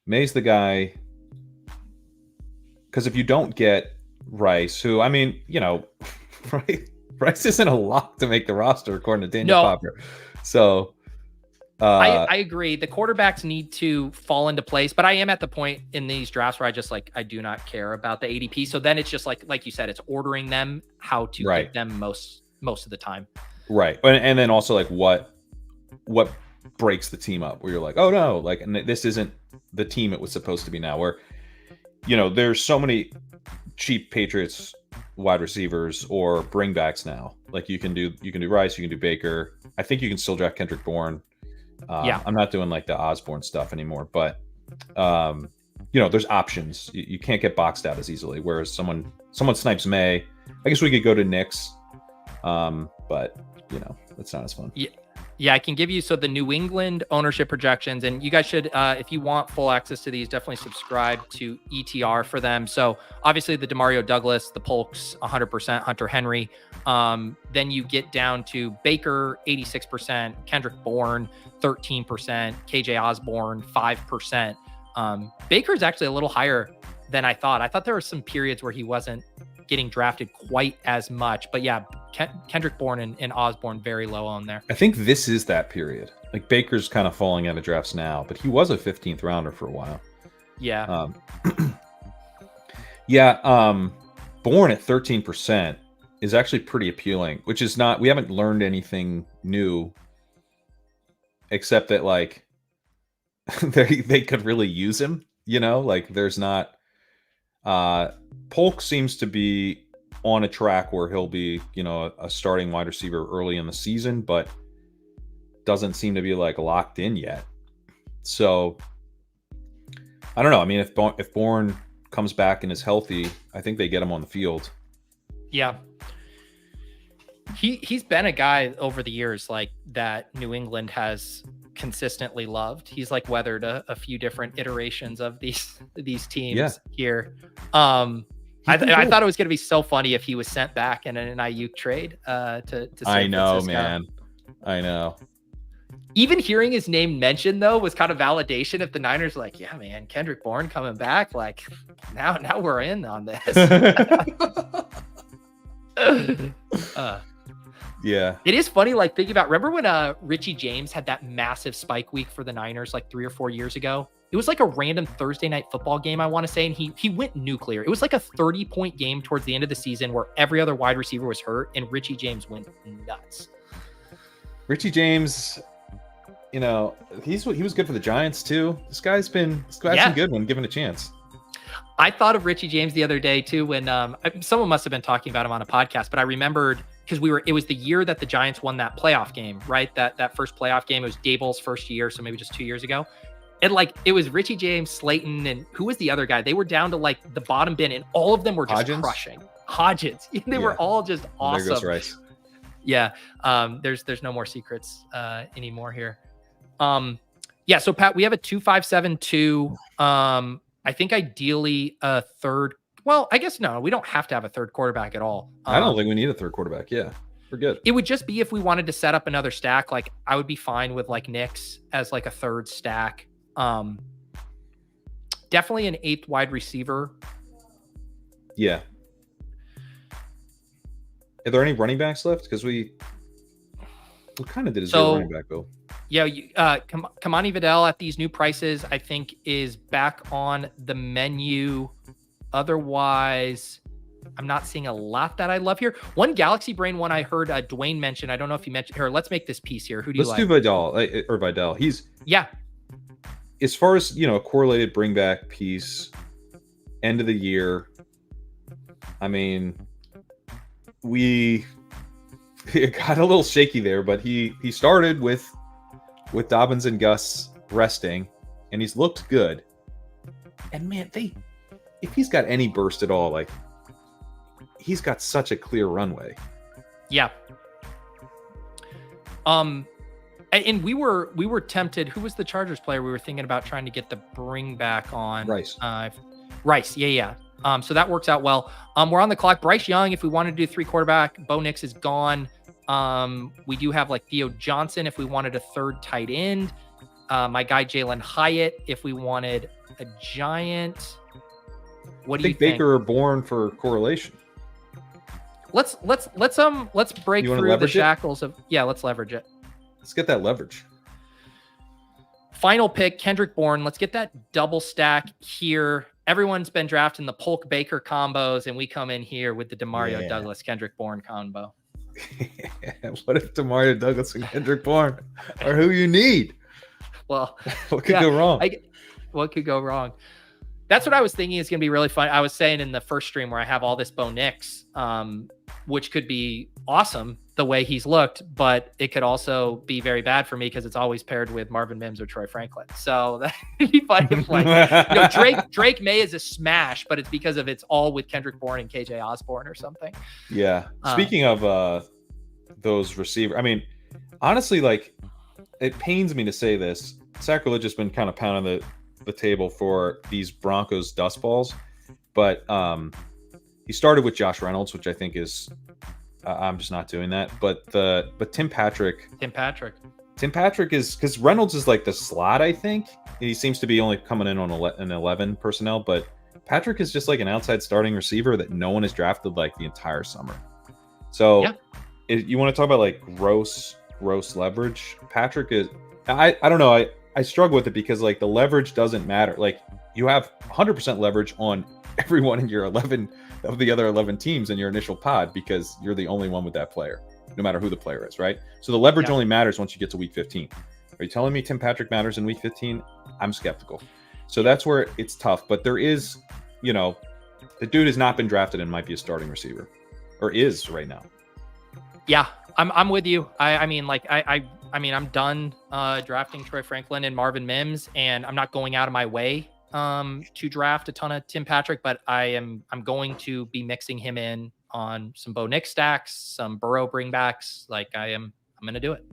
May's the guy, because if you don't get Rice, who, Rice isn't a lock to make the roster according to Daniel Popper. So I agree. The quarterbacks need to fall into place, but I am at the point in these drafts where I do not care about the ADP. So then it's just like you said, it's ordering them how to get them most of the time. Right. And then also like what breaks the team up where you're like, oh no, like, and this isn't the team it was supposed to be now, where, there's so many cheap Patriots wide receivers or bringbacks now. Like you can do Rice, you can do Baker. I think you can still draft Kendrick Bourne. I'm not doing like the Osborne stuff anymore, but there's options. You can't get boxed out as easily. Whereas someone snipes May, I guess we could go to Knicks, but that's not as fun. Yeah, I can give you the New England ownership projections, and you guys should, if you want full access to these, definitely subscribe to ETR for them. So obviously the DeMario Douglas, the Polks, 100%, Hunter Henry. Then you get down to Baker, 86%, Kendrick Bourne, 13%, KJ Osborne, 5%. Baker's actually a little higher than I thought. I thought there were some periods where he wasn't getting drafted quite as much, but yeah, Kendrick Bourne and Osborne very low on there. I think this is that period. Like Baker's kind of falling out of drafts now, but he was a 15th rounder for a while. Yeah. Bourne at 13% is actually pretty appealing, which is not, we haven't learned anything new except that like they could really use him, like there's not, Polk seems to be on a track where he'll be, a starting wide receiver early in the season, but doesn't seem to be like locked in yet. So I don't know. I mean, if Bourne comes back and is healthy, I think they get him on the field. Yeah. He's been a guy over the years like that New England has consistently loved. He's like weathered a few different iterations of these teams here. I thought it was going to be so funny if he was sent back in an Ayuk trade to San I know, Francisco. man. I know. Even hearing his name mentioned though was kind of validation. If the Niners like, yeah, man, Kendrick Bourne coming back, like now we're in on this. Yeah. It is funny, like thinking about, remember when Richie James had that massive spike week for the Niners like 3 or 4 years ago? It was like a random Thursday night football game, I want to say, and he went nuclear. It was like a 30-point game towards the end of the season where every other wide receiver was hurt, and Richie James went nuts. Richie James, he was good for the Giants too. This guy's been good when given a chance. I thought of Richie James the other day too when someone must have been talking about him on a podcast, but I remembered because it was the year that the Giants won that playoff game, right? That first playoff game. It was Dable's first year, so maybe just 2 years ago. And like it was Richie James, Slayton, and who was the other guy? They were down to like the bottom bin, and all of them were just crushing. Hodgins. They were all just awesome. There goes Rice. Yeah. There's no more secrets anymore here. Yeah. So Pat, we have a 2-5-7-2. I think ideally a third. Well, I guess no, we don't have to have a third quarterback at all. I don't think we need a third quarterback. Yeah, we're good. It would just be if we wanted to set up another stack. Like I would be fine with like Knicks as like a third stack. Definitely an 8th wide receiver. Yeah. Are there any running backs left? Because we kind of did a zero running back, Bill. Yeah, Kamani Vidal at these new prices, I think, is back on the menu. Otherwise, I'm not seeing a lot that I love here. One Galaxy Brain one I heard Dwayne mention. I don't know if he mentioned here. Let's make this piece here. Who do you like? Let's do Vidal. He's as far as a correlated bring back piece, end of the year. I mean, we got a little shaky there, but he started with Dobbins and Gus resting, and he's looked good. And man, if he's got any burst at all, like he's got such a clear runway. Yeah. And we were tempted. Who was the Chargers player we were thinking about trying to get the bring back on? Rice. Rice. Yeah. So that works out well. We're on the clock. Bryce Young, if we wanted to do 3 quarterback, Bo Nix is gone. We do have like Theo Johnson if we wanted a third tight end. My guy Jalen Hyatt if we wanted a giant. What do you think? Baker or Bourne for correlation. Let's break through the shackles of let's leverage it. Let's get that leverage. Final pick, Kendrick Bourne. Let's get that double stack here. Everyone's been drafting the Polk Baker combos, and we come in here with the DeMario Douglas Kendrick Bourne combo. What if DeMario Douglas and Kendrick Bourne are who you need? Well, what could go wrong? What could go wrong? That's what I was thinking is going to be really fun. I was saying in the first stream where I have all this Bo Nix, which could be awesome the way he's looked, but it could also be very bad for me because it's always paired with Marvin Mims or Troy Franklin. So that'd be fun to play. Drake May is a smash, but it's because of it's all with Kendrick Bourne and KJ Osborne or something. Yeah. Speaking of those receivers, I mean, honestly, like, it pains me to say this. Sacrilegious has been kind of pounding the table for these Broncos dust balls, but he started with Josh Reynolds, which I think is I'm just not doing that. But Tim Patrick is, because Reynolds is like the slot. I think he seems to be only coming in on an 11 personnel, but Patrick is just like an outside starting receiver that no one has drafted like the entire summer. So if you want to talk about like gross leverage, Patrick is. I don't know. I struggle with it because like the leverage doesn't matter. Like you have 100% leverage on everyone in your 11 of the other 11 teams in your initial pod because you're the only one with that player, no matter who the player is, right? So the leverage only matters once you get to week 15. Are you telling me Tim Patrick matters in week 15? I'm skeptical. So that's where it's tough. But there is, the dude has not been drafted and might be a starting receiver, or is right now. Yeah, I'm with you. I mean, I'm done drafting Troy Franklin and Marvin Mims, and I'm not going out of my way to draft a ton of Tim Patrick, but I'm going to be mixing him in on some Bo Nix stacks, some Burrow bringbacks. Like I'm going to do it.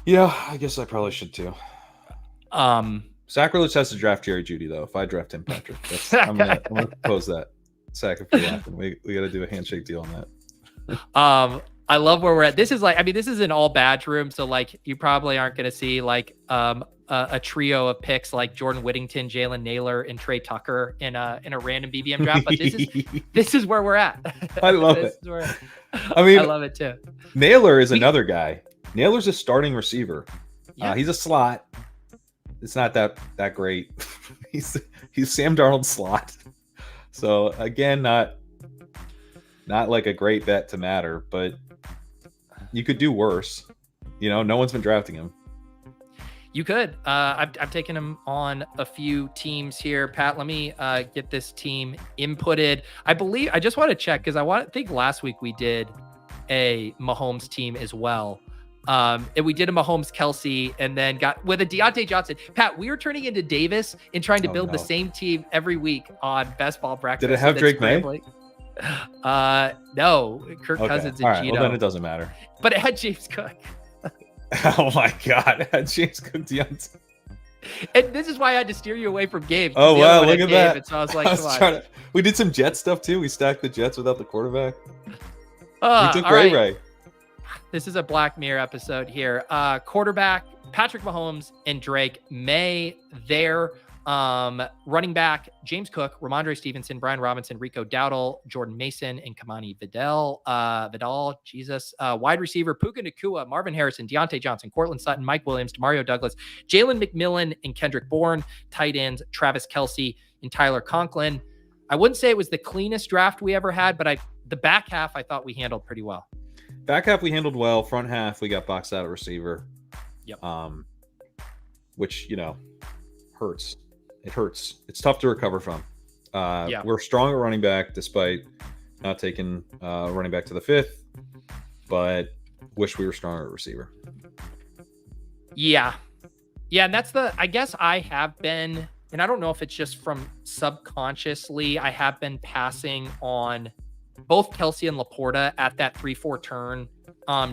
Yeah, I guess I probably should too. Sacrilege has to draft Jerry Jeudy though. If I draft Tim Patrick, I'm gonna propose that. Sack if we happen. We got to do a handshake deal on that. I love where we're at. This is this is an all badge room. So like, you probably aren't going to see like, a trio of picks like Jordan Whittington, Jalen Naylor, and Trey Tucker in a random BBM draft. But this is where we're at. I love it. I love it too. Naylor is another guy. Naylor's a starting receiver. Yeah. He's a slot. It's not that great. he's Sam Darnold's slot. So again, not like a great bet to matter, but you could do worse. No one's been drafting him. You could. I've taken him on a few teams here. Pat, let me get this team inputted. I just want to check because I think last week we did a Mahomes team as well. And we did a Mahomes Kelsey and then got with a Deontay Johnson. Pat, we were turning into Davis and trying to build the same team every week on Best Ball Breakfast. Did it have Drake May? No, Kirk Cousins and Gino. Well, then it doesn't matter. But it had James Cook. Oh my God, it had James Cook, Deontay. And this is why I had to steer you away from Gabe. Oh wow, look at that. So I was like, we did some Jet stuff too. We stacked the Jets without the quarterback. We took Ray. Ray. This is a Black Mirror episode here. Quarterback Patrick Mahomes and Drake May there. Running back James Cook, Ramondre Stevenson, Brian Robinson, Rico Dowdle, Jordan Mason, and Kamani Vidal. Wide receiver Puka Nacua, Marvin Harrison, Deontay Johnson, Courtland Sutton, Mike Williams, Demario Douglas, Jalen McMillian, and Kendrick Bourne. Tight ends Travis Kelce and Tyler Conklin. I wouldn't say it was the cleanest draft we ever had, but the back half I thought we handled pretty well. Back half we handled well. Front half we got boxed out at receiver. Yep. Which hurts. It hurts. It's tough to recover from. Yeah. We're strong at running back despite not taking running back to the 5th, but wish we were stronger at receiver. Yeah. And that's I guess I have been, and I don't know if it's just from subconsciously, I have been passing on both Kelce and Laporta at that 3-4 turn,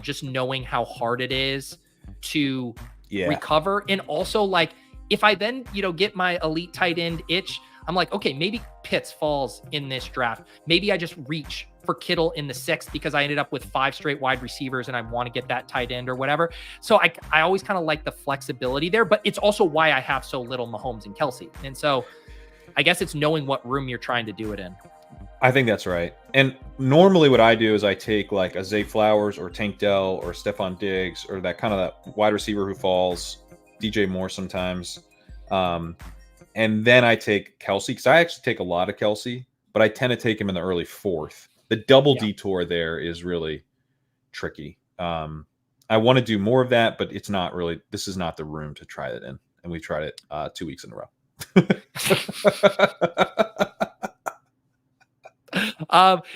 just knowing how hard it is to recover. And also like, if I then, get my elite tight end itch, I'm like, okay, maybe Pitts falls in this draft. Maybe I just reach for Kittle in the 6th because I ended up with 5 straight wide receivers and I want to get that tight end or whatever. So I always kind of like the flexibility there, but it's also why I have so little Mahomes and Kelce. And so I guess it's knowing what room you're trying to do it in. I think that's right. And normally what I do is I take like a Zay Flowers or Tank Dell or Stephon Diggs or that kind of that wide receiver who falls, DJ Moore sometimes. And then I take Kelce because I actually take a lot of Kelce, but I tend to take him in the early 4th. The double detour there is really tricky. I want to do more of that, but it's not really, this is not the room to try it in. And we tried it 2 weeks in a row.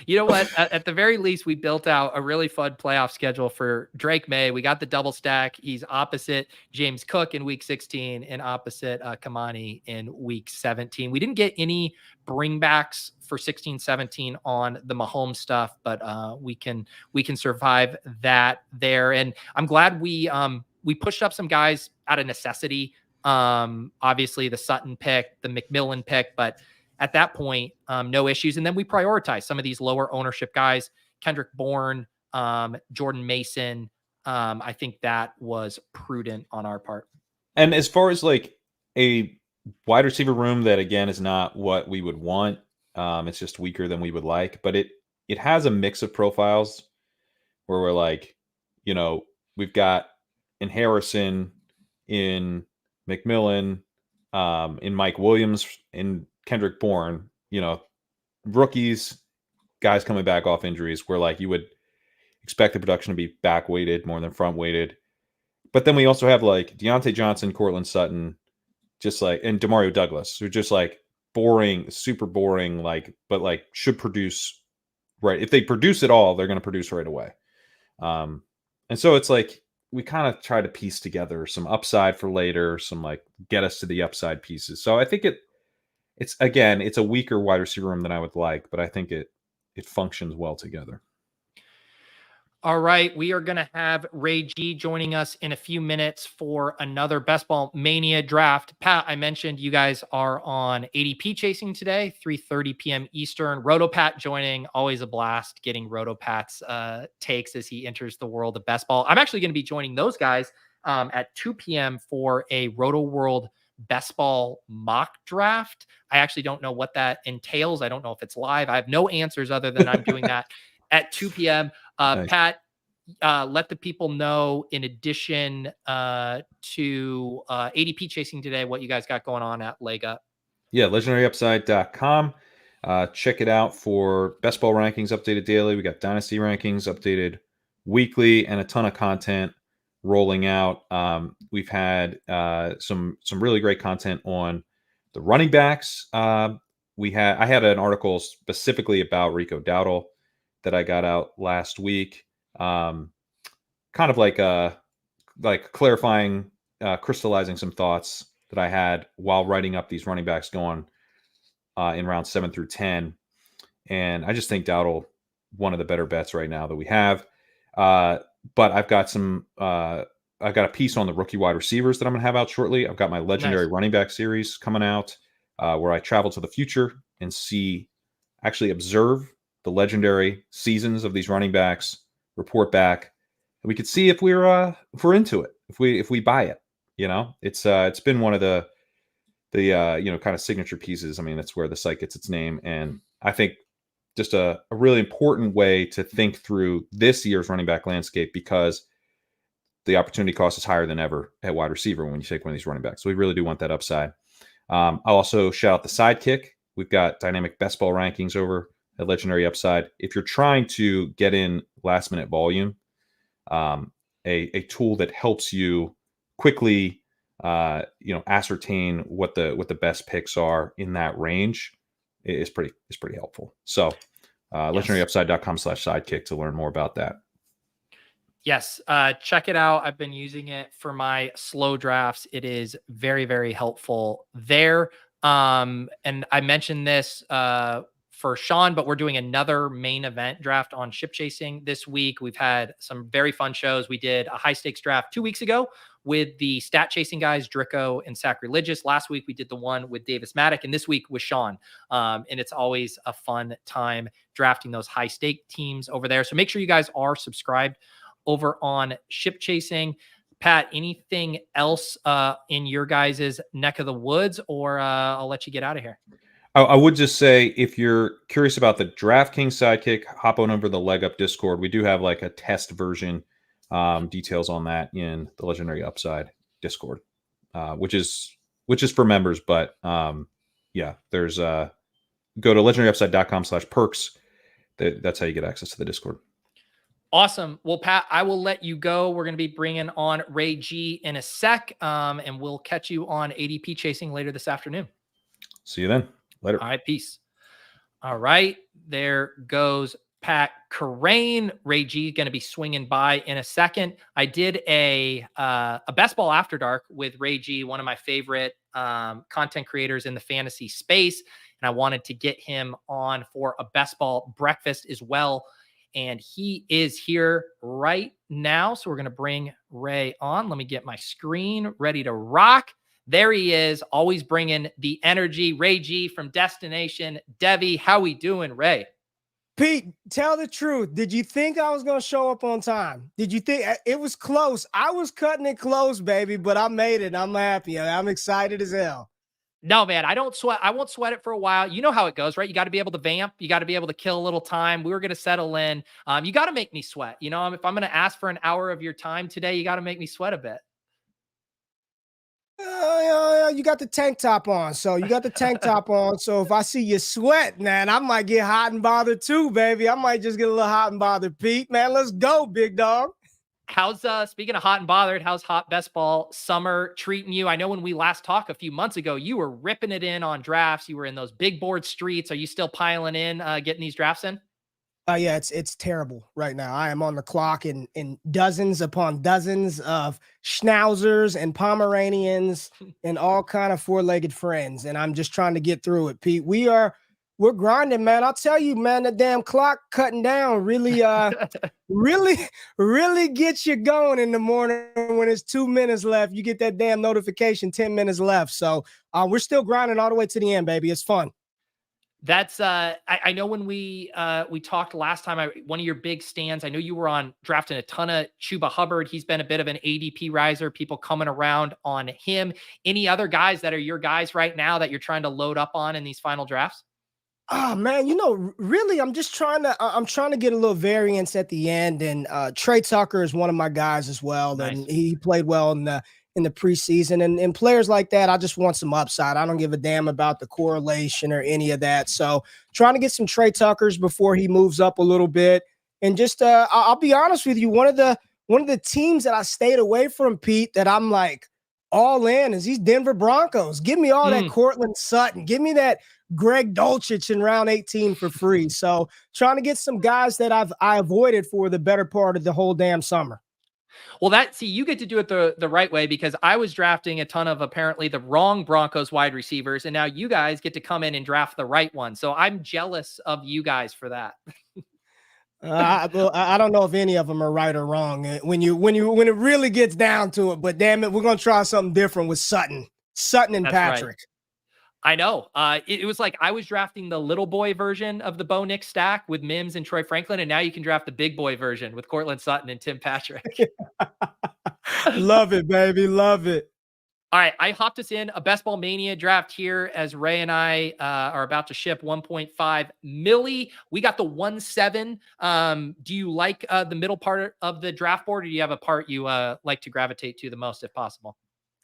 You know what? At the very least, we built out a really fun playoff schedule for Drake May. We got the double stack. He's opposite James Cook in week 16 and opposite Kamani in week 17. We didn't get any bringbacks for 16, 17 on the Mahomes stuff, but we can survive that there. And I'm glad we pushed up some guys out of necessity. Obviously the Sutton pick, the McMillian pick, but at that point, no issues. And then we prioritize some of these lower ownership guys, Kendrick Bourne, Jordan Mason. I think that was prudent on our part. And as far as like a wide receiver room that, again, is not what we would want. It's just weaker than we would like, but it has a mix of profiles where we're like, you know, we've got in Harrison, in McMillian, in Mike Williams, in Kendrick Bourne, you know, rookies, guys coming back off injuries where like you would expect the production to be back weighted more than front weighted. But then we also have like Deontay Johnson, Courtland Sutton, just like, and Demario Douglas, who are just like boring, super boring, like, but like should produce right. If they produce at all, they're going to produce right away. And so it's like, we kind of try to piece together some upside for later, some like get us to the upside pieces. So I think it's again, it's a weaker wide receiver room than I would like, but I think it functions well together. All right. We are going to have Ray G joining us in a few minutes for another Best Ball Mania draft. Pat, I mentioned you guys are on ADP chasing today, 3:30 p.m. Eastern. RotoPat joining. Always a blast getting RotoPat's takes as he enters the world of best ball. I'm actually going to be joining those guys at 2 p.m. for a Roto World Best Ball mock draft. I actually don't know what that entails. I don't know if it's live. I have no answers other than I'm doing that at 2 p.m. Nice. Pat, let the people know, in addition to ADP chasing today, what you guys got going on at Leg Up. Yeah, legendaryupside.com. Check it out for best ball rankings updated daily. We got dynasty rankings updated weekly and a ton of content rolling out. We've had some really great content on the running backs. I had an article specifically about Rico Dowdle that I got out last week. Kind of like clarifying, crystallizing some thoughts that I had while writing up these running backs going in round 7 through 10. And I just think Dowdle, one of the better bets right now that we have. But I've got I've got a piece on the rookie wide receivers that I'm going to have out shortly. I've got my legendary running back series coming out where I travel to the future and actually observe the legendary seasons of these running backs, report back, and we could see if we're into it, if we buy it. You know, it's been one of the kind of signature pieces. I mean, that's where the site gets its name, and I think just a really important way to think through this year's running back landscape, because the opportunity cost is higher than ever at wide receiver when you take one of these running backs. So we really do want that upside. I'll also shout out the Sidekick. We've got dynamic best ball rankings over at Legendary Upside. If you're trying to get in last minute volume, a tool that helps you quickly ascertain what the best picks are in that range is pretty helpful. So legendaryupside.com/sidekick to learn more about that. Yes. Check it out. I've been using it for my slow drafts. It is very, very helpful there. And I mentioned this for Shawn, but we're doing another main event draft on Ship Chasing this week. We've had some very fun shows. We did a high stakes draft 2 weeks ago with the stat chasing guys, Drico and Sacrilegious. Last week, we did the one with Davis Maddock, and this week with Shawn. And it's always a fun time drafting those high stake teams over there. So make sure you guys are subscribed over on Ship Chasing. Pat, anything else in your guys' neck of the woods, or I'll let you get out of here? I would just say, if you're curious about the DraftKings Sidekick, hop on over to the Leg Up Discord. We do have like a test version, details on that in the Legendary Upside Discord, which is for members. But there's go to legendaryupside.com/perks. That's how you get access to the Discord. Awesome. Well, Pat, I will let you go. We're going to be bringing on Ray G in a sec, and we'll catch you on ADP Chasing later this afternoon. See you then. Later. All right. Peace. All right. there goes Pat Kerrane. Ray G going to be swinging by in a second. I did a best ball after dark with Ray G, one of my favorite content creators in the fantasy space. And I wanted to get him on for a best ball breakfast as well. And he is here right now. So we're going to bring Ray on. Let me get my screen ready to rock. There he is, always bringing the energy. Ray G from Destination Devi. How we doing, Ray? Pete, tell the truth. Did you think I was going to show up on time? Did you think it was close? I was cutting it close, baby, but I made it. I'm happy. I'm excited as hell. No, man, I don't sweat. I won't sweat it for a while. You know how it goes, right? You got to be able to vamp. You got to be able to kill a little time. We were going to settle in. You got to make me sweat. You know, if I'm going to ask for an hour of your time today, you got to make me sweat a bit. You got the tank top on. So if I see you sweat, man, I might get hot and bothered too, baby. I might just get a little hot and bothered, Pete. Man, let's go, big dog. How's speaking of hot and bothered, how's hot best ball summer treating you? I know when we last talked a few months ago, you were ripping it in on drafts. You were in those big board streets. Are you still piling in, getting these drafts in? Yeah, it's terrible right now. I am on the clock in dozens upon dozens of schnauzers and Pomeranians and all kind of four-legged friends, and I'm just trying to get through it, Pete. We're grinding, man. I'll tell you, man, the damn clock cutting down really gets you going in the morning when it's 2 minutes left. You get that damn notification, 10 minutes left. So we're still grinding all the way to the end, baby. It's fun. That's I know when we talked last time, one of your big stands, I know you were on drafting a ton of Chuba Hubbard. He's been a bit of an ADP riser, people coming around on him. Any other guys that are your guys right now that you're trying to load up on in these final drafts? Oh man, really, I'm trying to get a little variance at the end. And Trey Tucker is one of my guys as well. Nice. And he played well in the preseason, and players like that, I just want some upside. I don't give a damn about the correlation or any of that. So trying to get some Trey Tuckers before he moves up a little bit. And just I'll be honest with you, one of the teams that I stayed away from, Pete, that I'm like all in is these Denver Broncos. Give me all that Courtland Sutton. Give me that Greg Dulcich in round 18 for free. So trying to get some guys that I avoided for the better part of the whole damn summer. Well, you get to do it the right way, because I was drafting a ton of apparently the wrong Broncos wide receivers, and now you guys get to come in and draft the right one. So I'm jealous of you guys for that. I don't know if any of them are right or wrong when it really gets down to it. But damn it, we're gonna try something different with Sutton and That's Patrick. Right. I know. It was like I was drafting the little boy version of the Bo Nix stack with Mims and Troy Franklin, and now you can draft the big boy version with Courtland Sutton and Tim Patrick. Love it, baby. Love it. All right, I hopped us in a Best Ball Mania draft here as Ray and I are about to ship 1.5 milli. We got the 1.7. Do you like the middle part of the draft board, or do you have a part you like to gravitate to the most if possible?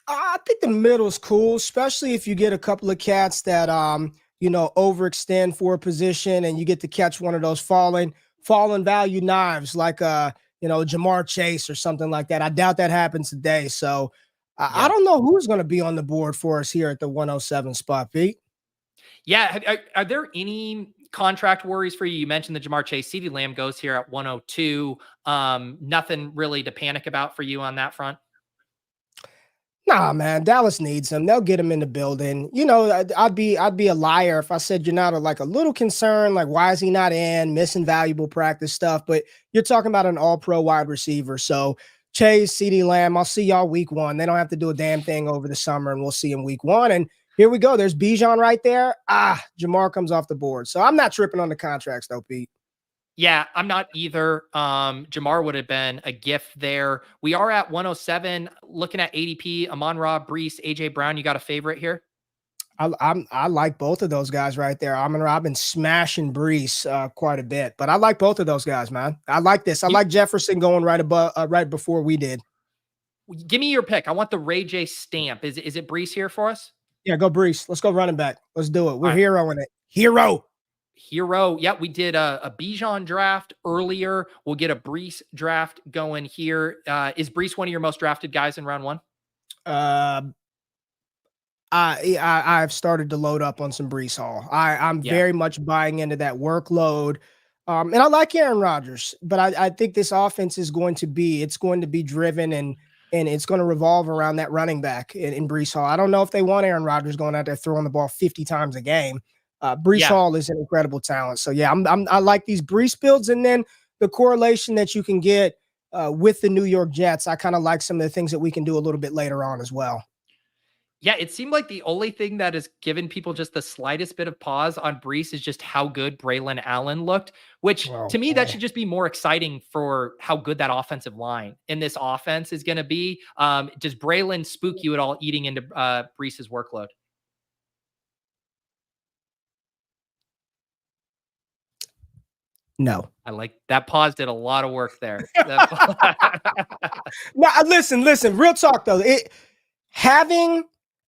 I think the middle is cool, especially if you get a couple of cats that overextend for a position, and you get to catch one of those fallen value knives like Jamar Chase or something like that. I doubt that happens today. So I don't know who's going to be on the board for us here at the 107 spot, Pete. Yeah. Are there any contract worries for you? You mentioned the Jamar Chase. CeeDee Lamb goes here at 102. Nothing really to panic about for you on that front? Nah, man, Dallas needs him. They'll get him in the building. I'd be a liar if I said you're not a little concerned, like why is he not in, missing valuable practice stuff. But you're talking about an all-pro wide receiver. So Chase, CeeDee Lamb, I'll see y'all week one. They don't have to do a damn thing over the summer, and we'll see him week one. And here we go. There's Bijan right there. Jamar comes off the board. So I'm not tripping on the contracts though, Pete. Yeah, I'm not either. Jamar would have been a gift there. We are at 107. Looking at ADP, Amon-Ra, Breece, AJ Brown. You got a favorite here? I like both of those guys right there. Amon-Ra, I've been smashing Breece quite a bit, but I like both of those guys, man. I like this. I like Jefferson going right before we did. Give me your pick. I want the Ray J stamp. Is it Breece here for us? Yeah, go Breece. Let's go running back. Let's do it. We're heroing it. Hero. Yeah, we did a Bijan draft earlier. We'll get a Breece draft going here. Is Breece one of your most drafted guys in round one? I I've started to load up on some Breece Hall. I'm very much buying into that workload. And I like Aaron Rodgers, but I think this offense is going to be driven and it's going to revolve around that running back in Breece Hall. I don't know if they want Aaron Rodgers going out there throwing the ball 50 times a game. Breece Hall is an incredible talent. So yeah, I like these Breece builds, and then the correlation that you can get with the New York Jets. I kind of like some of the things that we can do a little bit later on as well. Yeah, it seemed like the only thing that has given people just the slightest bit of pause on Breece is just how good Braylon Allen looked, which to me, that should just be more exciting for how good that offensive line in this offense is going to be. Does Braylon spook you at all eating into Breece's workload? No. I like that pause did a lot of work there. No, listen, real talk though.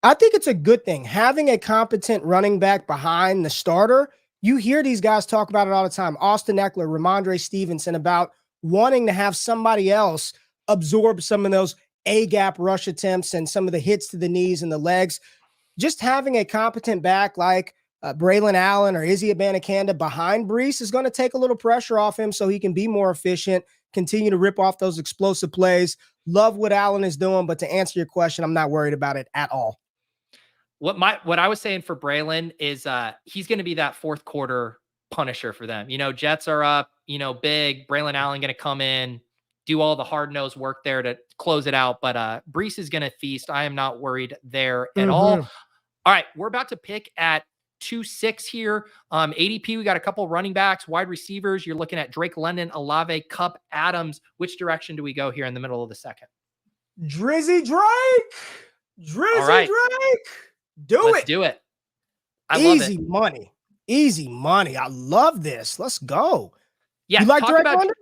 I think it's a good thing. Having a competent running back behind the starter, you hear these guys talk about it all the time. Austin Eckler, Ramondre Stevenson, about wanting to have somebody else absorb some of those A-gap rush attempts and some of the hits to the knees and the legs. Just having a competent back like Braylon Allen or Izzy Abanikanda behind Breece is going to take a little pressure off him so he can be more efficient, continue to rip off those explosive plays. Love what Allen is doing, but to answer your question, I'm not worried about it at all. What I was saying for Braylon is he's going to be that fourth quarter punisher for them. Jets are up, big. Braylon Allen going to come in, do all the hard-nosed work there to close it out. But Breece is going to feast. I am not worried there at all. All right, we're about to pick at 2-6 here. ADP, we got a couple running backs, wide receivers. You're looking at Drake London, Olave, Kupp, Adams. Which direction do we go here in the middle of the second? Drizzy Drake. Drake. Let's do it. Easy money. Easy money. I love this. Let's go. Yeah. You like Drake London?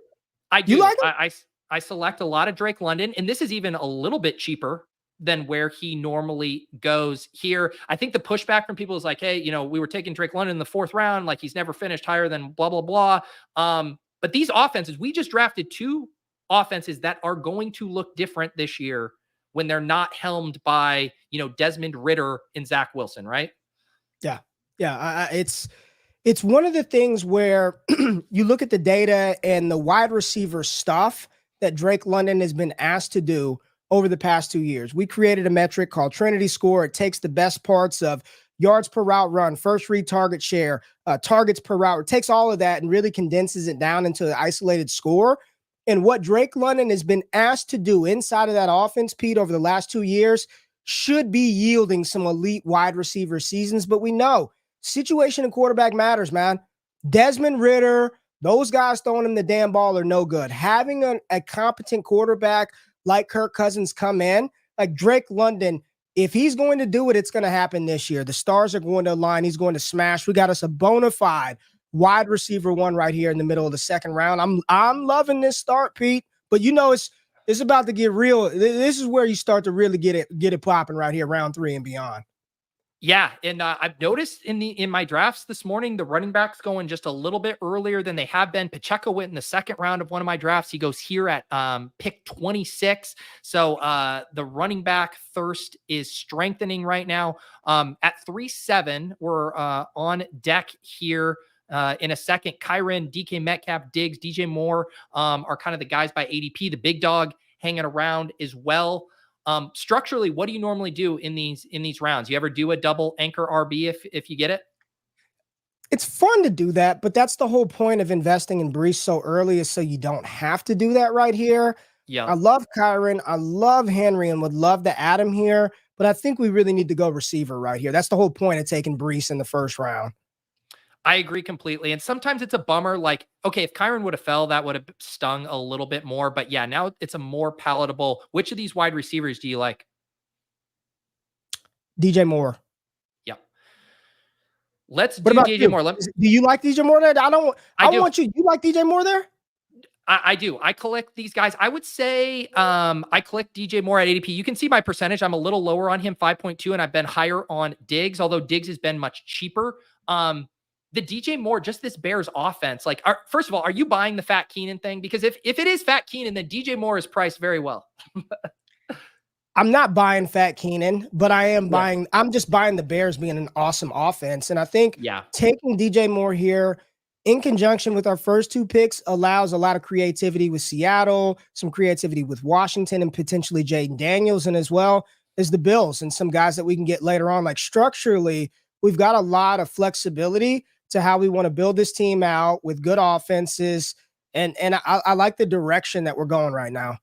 I do. You like him? I select a lot of Drake London, and this is even a little bit cheaper than where he normally goes here. I think the pushback from people is like, hey, we were taking Drake London in the 4th round. Like he's never finished higher than blah, blah, blah. But these offenses, we just drafted 2 offenses that are going to look different this year when they're not helmed by, Desmond Ridder and Zach Wilson, right? Yeah. Yeah. It's one of the things where you look at the data and the wide receiver stuff that Drake London has been asked to do over the past 2 years. We created a metric called Trinity Score. It takes the best parts of yards per route run, first read target share, targets per route. It takes all of that and really condenses it down into an isolated score. And what Drake London has been asked to do inside of that offense, Pete, over the last 2 years should be yielding some elite wide receiver seasons. But we know situation and quarterback matters, man. Desmond Ridder, those guys throwing him the damn ball are no good. Having a competent quarterback like Kirk Cousins come in, like Drake London, if he's going to do it, it's going to happen this year. The stars are going to align. He's going to smash. We got us a bona fide wide receiver 1 right here in the middle of the 2nd round. I'm loving this start, Pete. But it's about to get real. This is where you start to really get it popping right here, round 3 and beyond. Yeah, and I've noticed in my drafts this morning, the running backs going just a little bit earlier than they have been. Pacheco went in the 2nd round of one of my drafts. He goes here at pick 26. So the running back thirst is strengthening right now. At 3-7, we're on deck here. In a second, Kerrane, DK Metcalf, Diggs, DJ Moore are kind of the guys by ADP. The big dog hanging around as well. Structurally, what do you normally do in these rounds? You ever do a double anchor RB if you get it? It's fun to do that, but that's the whole point of investing in Breece so early is so you don't have to do that right here. Yeah. I love Kerrane. I love Henry and would love to add him here, but I think we really need to go receiver right here. That's the whole point of taking Breece in the 1st round. I agree completely. And sometimes it's a bummer. Like, okay, if Kerrane would have fell, that would have stung a little bit more. But yeah, now it's a more palatable. Which of these wide receivers do you like? DJ Moore. Yep. Let's do DJ Moore. Do you like DJ Moore there? I want you. You like DJ Moore there? I do. I collect these guys. I would say I collect DJ Moore at ADP. You can see my percentage. I'm a little lower on him, 5.2, and I've been higher on Diggs, although Diggs has been much cheaper. The DJ Moore, just this Bears offense. Like, first of all, are you buying the Fat Keenan thing? Because if it is Fat Keenan, then DJ Moore is priced very well. I'm not buying Fat Keenan, but I'm just buying the Bears being an awesome offense. And I think taking DJ Moore here in conjunction with our first 2 picks allows a lot of creativity with Seattle, some creativity with Washington, and potentially Jaden Daniels, and as well as the Bills and some guys that we can get later on. Like structurally, we've got a lot of flexibility to how we want to build this team out with good offenses. And I like the direction that we're going right now.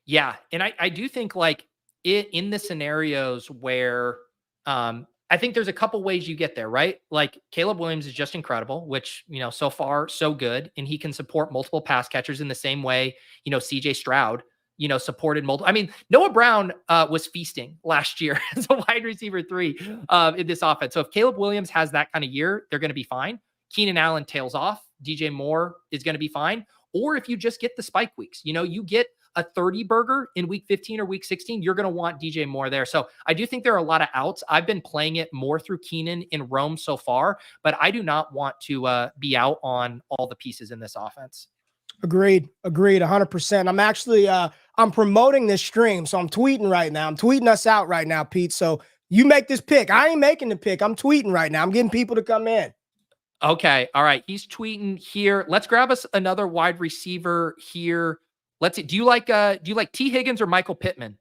Yeah. And I do think like in the scenarios where I think there's a couple ways you get there, right? Like Caleb Williams is just incredible, which, so far so good. And he can support multiple pass catchers in the same way, CJ Stroud, supported multiple. I mean, Noah Brown was feasting last year as a wide receiver 3 in this offense. So if Caleb Williams has that kind of year, they're going to be fine. Keenan Allen tails off. DJ Moore is going to be fine. Or if you just get the spike weeks, you get a 30 burger in week 15 or week 16, you're going to want DJ Moore there. So I do think there are a lot of outs. I've been playing it more through Keenan in Rome so far, but I do not want to be out on all the pieces in this offense. Agreed. 100%. I'm actually, I'm promoting this stream. So I'm tweeting right now. I'm tweeting us out right now, Pete. So you make this pick. I ain't making the pick. I'm tweeting right now. I'm getting people to come in. Okay. All right. He's tweeting here. Let's grab us another wide receiver here. Let's see. Do you like T Higgins or Michael Pittman?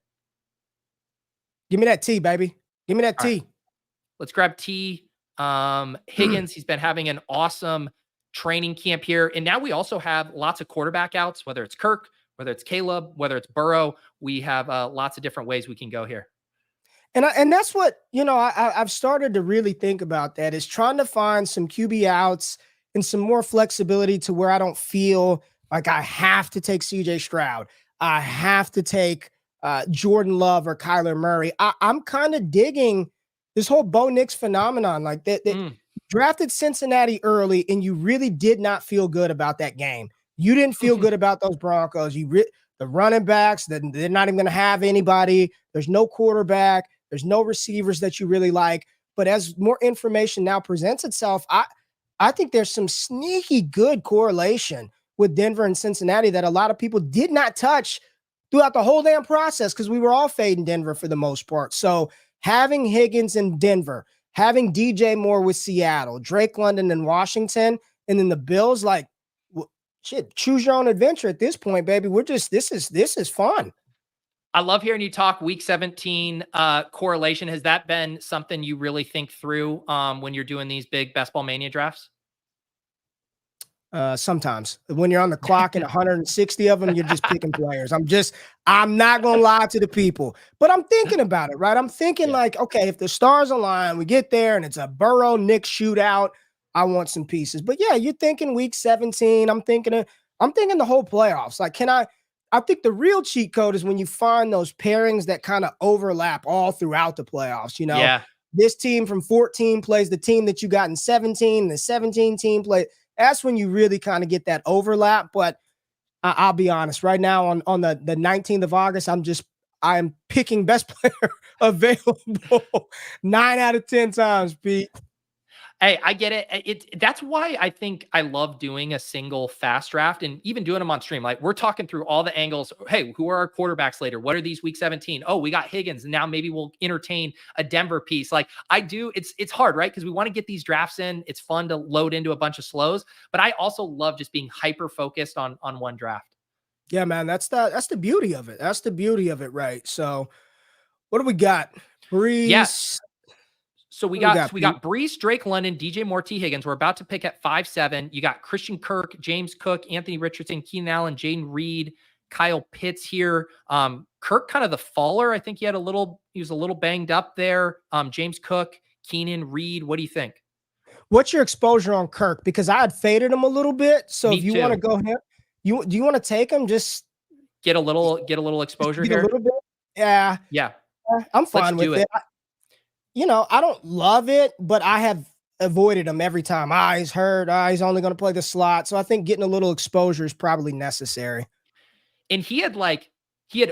Give me that T, baby. Give me that T. Right. Let's grab T. Higgins, he's been having an awesome training camp here. And now we also have lots of quarterback outs, whether it's Kirk, whether it's Caleb, whether it's Burrow. We have lots of different ways we can go here. And that's what, I've started to really think about that, is trying to find some QB outs and some more flexibility to where I don't feel like I have to take CJ Stroud. I have to take Jordan Love or Kyler Murray. I'm kind of digging this whole Bo Nix phenomenon. Like that drafted Cincinnati early, and you really did not feel good about that game. You didn't feel good about those Broncos. The running backs, they're not even going to have anybody. There's no quarterback. There's no receivers that you really like. But as more information now presents itself, I think there's some sneaky good correlation with Denver and Cincinnati that a lot of people did not touch throughout the whole damn process, because we were all fading Denver for the most part. So having Higgins in Denver, having DJ Moore with Seattle, Drake London in Washington, and then the Bills, like, shit, choose your own adventure at this point, baby. This is fun. I love hearing you talk week 17 correlation. Has that been something you really think through when you're doing these big Best Ball Mania drafts? Sometimes when you're on the clock and 160 of them, you're just picking players. I'm not going to lie to the people, but I'm thinking about it, right? I'm thinking like, okay, if the stars align, we get there and it's a Burrow Nick shootout, I want some pieces. But yeah, you're thinking week 17. I'm thinking the whole playoffs. Like, I think the real cheat code is when you find those pairings that kind of overlap all throughout the playoffs. This team from 14 plays the team that you got in 17, and the 17 team play. That's when you really kind of get that overlap. But I'll be honest, right now on the 19th of August, I'm picking best player available 9 out of 10 times, Pete. Hey, I get it. That's why I think I love doing a single fast draft and even doing them on stream. Like, we're talking through all the angles. Hey, who are our quarterbacks later? What are these week 17? Oh, we got Higgins. And now maybe we'll entertain a Denver piece. Like it's hard, right? Because we want to get these drafts in. It's fun to load into a bunch of slows, but I also love just being hyper focused on one draft. Yeah, man, that's the beauty of it. That's the beauty of it, right? So what do we got? Breece. Yes. So we got Breece, Drake London, DJ Moore, T Higgins. We're about to pick at 5-7. You got Christian Kirk, James Cook, Anthony Richardson, Keenan Allen, Jaden Reed, Kyle Pitts here. Kirk kind of the faller. I think he was a little banged up there. James Cook, Keenan, Reed. What do you think? What's your exposure on Kirk? Because I had faded him a little bit. So if you want to go him, do you want to take him? Just get a little exposure here. A little bit. Yeah. Yeah. I'm fine with it. I don't love it, but I have avoided him every time. He's hurt. He's only going to play the slot. So I think getting a little exposure is probably necessary. And he had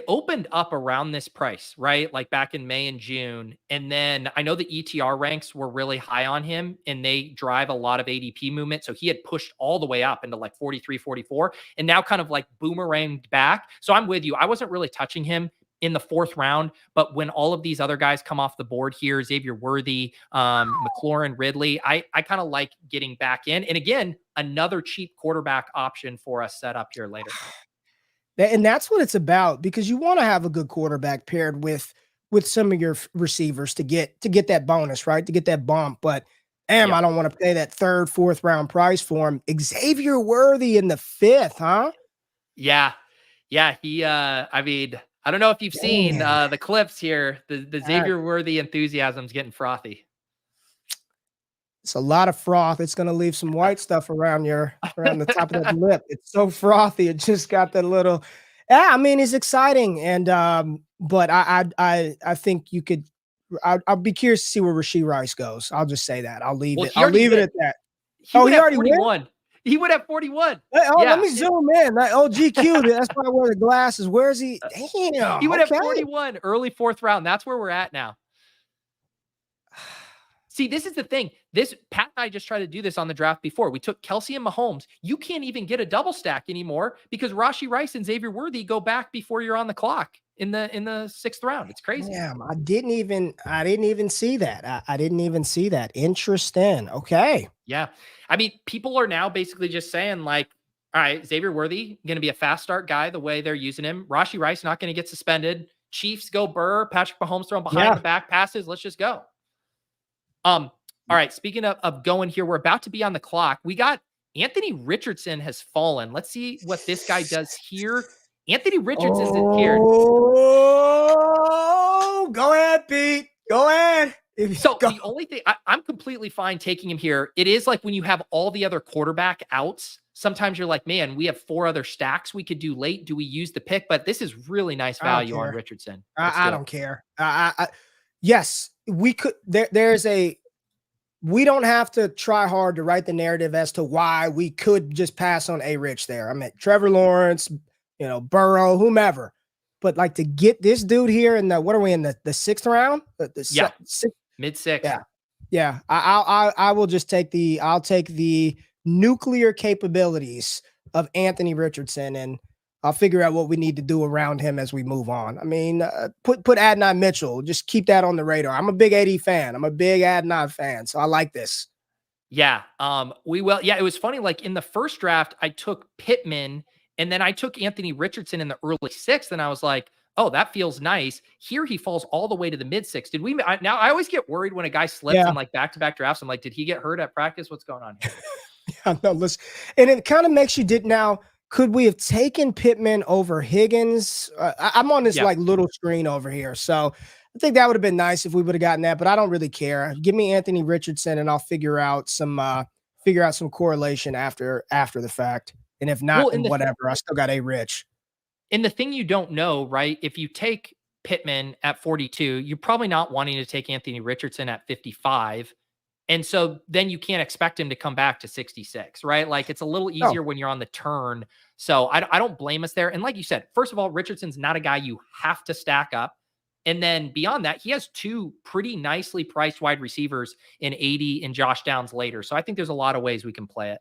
opened up around this price, right? Like back in May and June. And then I know the ETR ranks were really high on him and they drive a lot of ADP movement. So he had pushed all the way up into like 43, 44 and now kind of like boomeranged back. So I'm with you. I wasn't really touching him in the 4th round. But when all of these other guys come off the board here, Xavier Worthy, McLaurin, Ridley, I kind of like getting back in. And again, another cheap quarterback option for us set up here later. And that's what it's about, because you want to have a good quarterback paired with some of your receivers to get that bonus, right? To get that bump. But I don't want to pay that 3rd, 4th round price for him. Xavier Worthy in the 5th, huh? Yeah. Yeah. He, I mean, I don't know if you've seen the clips here. The Xavier Worthy enthusiasm's getting frothy. It's a lot of froth. It's going to leave some white stuff around the top of that lip. It's so frothy. It just got that little. Yeah, I mean, it's exciting, and but I think you could. I'll be curious to see where Rashee Rice goes. I'll just say that. I'll leave it. I'll leave it at that. He already won. He would have 41. Let me zoom in. GQ. That's why I wear the glasses. Where is he? Damn. He would have 41, early 4th round. That's where we're at now. See, this is the thing. Pat and I just tried to do this on the draft before. We took Kelsey and Mahomes. You can't even get a double stack anymore because Rashee Rice and Xavier Worthy go back before you're on the clock in the 6th round. It's crazy. Yeah, I didn't even see that. I didn't even see that. Interesting. Okay. Yeah. I mean, people are now basically just saying like, all right, Xavier Worthy going to be a fast start guy the way they're using him. Rashee Rice not going to get suspended. Chiefs go Burr. Patrick Mahomes throwing behind the back passes. Let's just go. All right. Speaking of going here, we're about to be on the clock. We got Anthony Richardson has fallen. Let's see what this guy does here. Anthony Richardson is here. Oh, go ahead, Pete. Go ahead. So the only thing I'm completely fine taking him here. It is like when you have all the other quarterback outs, sometimes you're like, man, we have 4 other stacks we could do late. Do we use the pick? But this is really nice value on Richardson. I don't care. Yes, we could. We don't have to try hard to write the narrative as to why we could just pass on A-Rich there. I mean, Trevor Lawrence, Burrow, whomever. But like to get this dude here in what are we in the 6th round? Mid-6. Yeah. I will just take I'll take the nuclear capabilities of Anthony Richardson, and I'll figure out what we need to do around him as we move on. I mean, put Adonai Mitchell. Just keep that on the radar. I'm a big AD fan. I'm a big Adonai fan, so I like this. Yeah, we will. Yeah, it was funny. Like in the first draft, I took Pittman, and then I took Anthony Richardson in the early 6th, and I was like, oh, that feels nice. Here he falls all the way to the mid-6th. Did we? Now I always get worried when a guy slips in like back-to-back drafts. I'm like, did he get hurt at practice? What's going on here? Yeah, no, listen, and it kind of makes you now. Could we have taken Pittman over Higgins? I'm on this like little screen over here. So I think that would have been nice if we would have gotten that, but I don't really care. Give me Anthony Richardson and I'll figure out some correlation after the fact. And if not, then whatever. I still got A-Rich. And the thing you don't know, right? If you take Pittman at 42, you're probably not wanting to take Anthony Richardson at 55. And so then you can't expect him to come back to 66, right? Like it's a little easier when you're on the turn. So I don't blame us there. And like you said, first of all, Richardson's not a guy you have to stack up. And then beyond that, he has 2 pretty nicely priced wide receivers in 80 and Josh Downs later. So I think there's a lot of ways we can play it.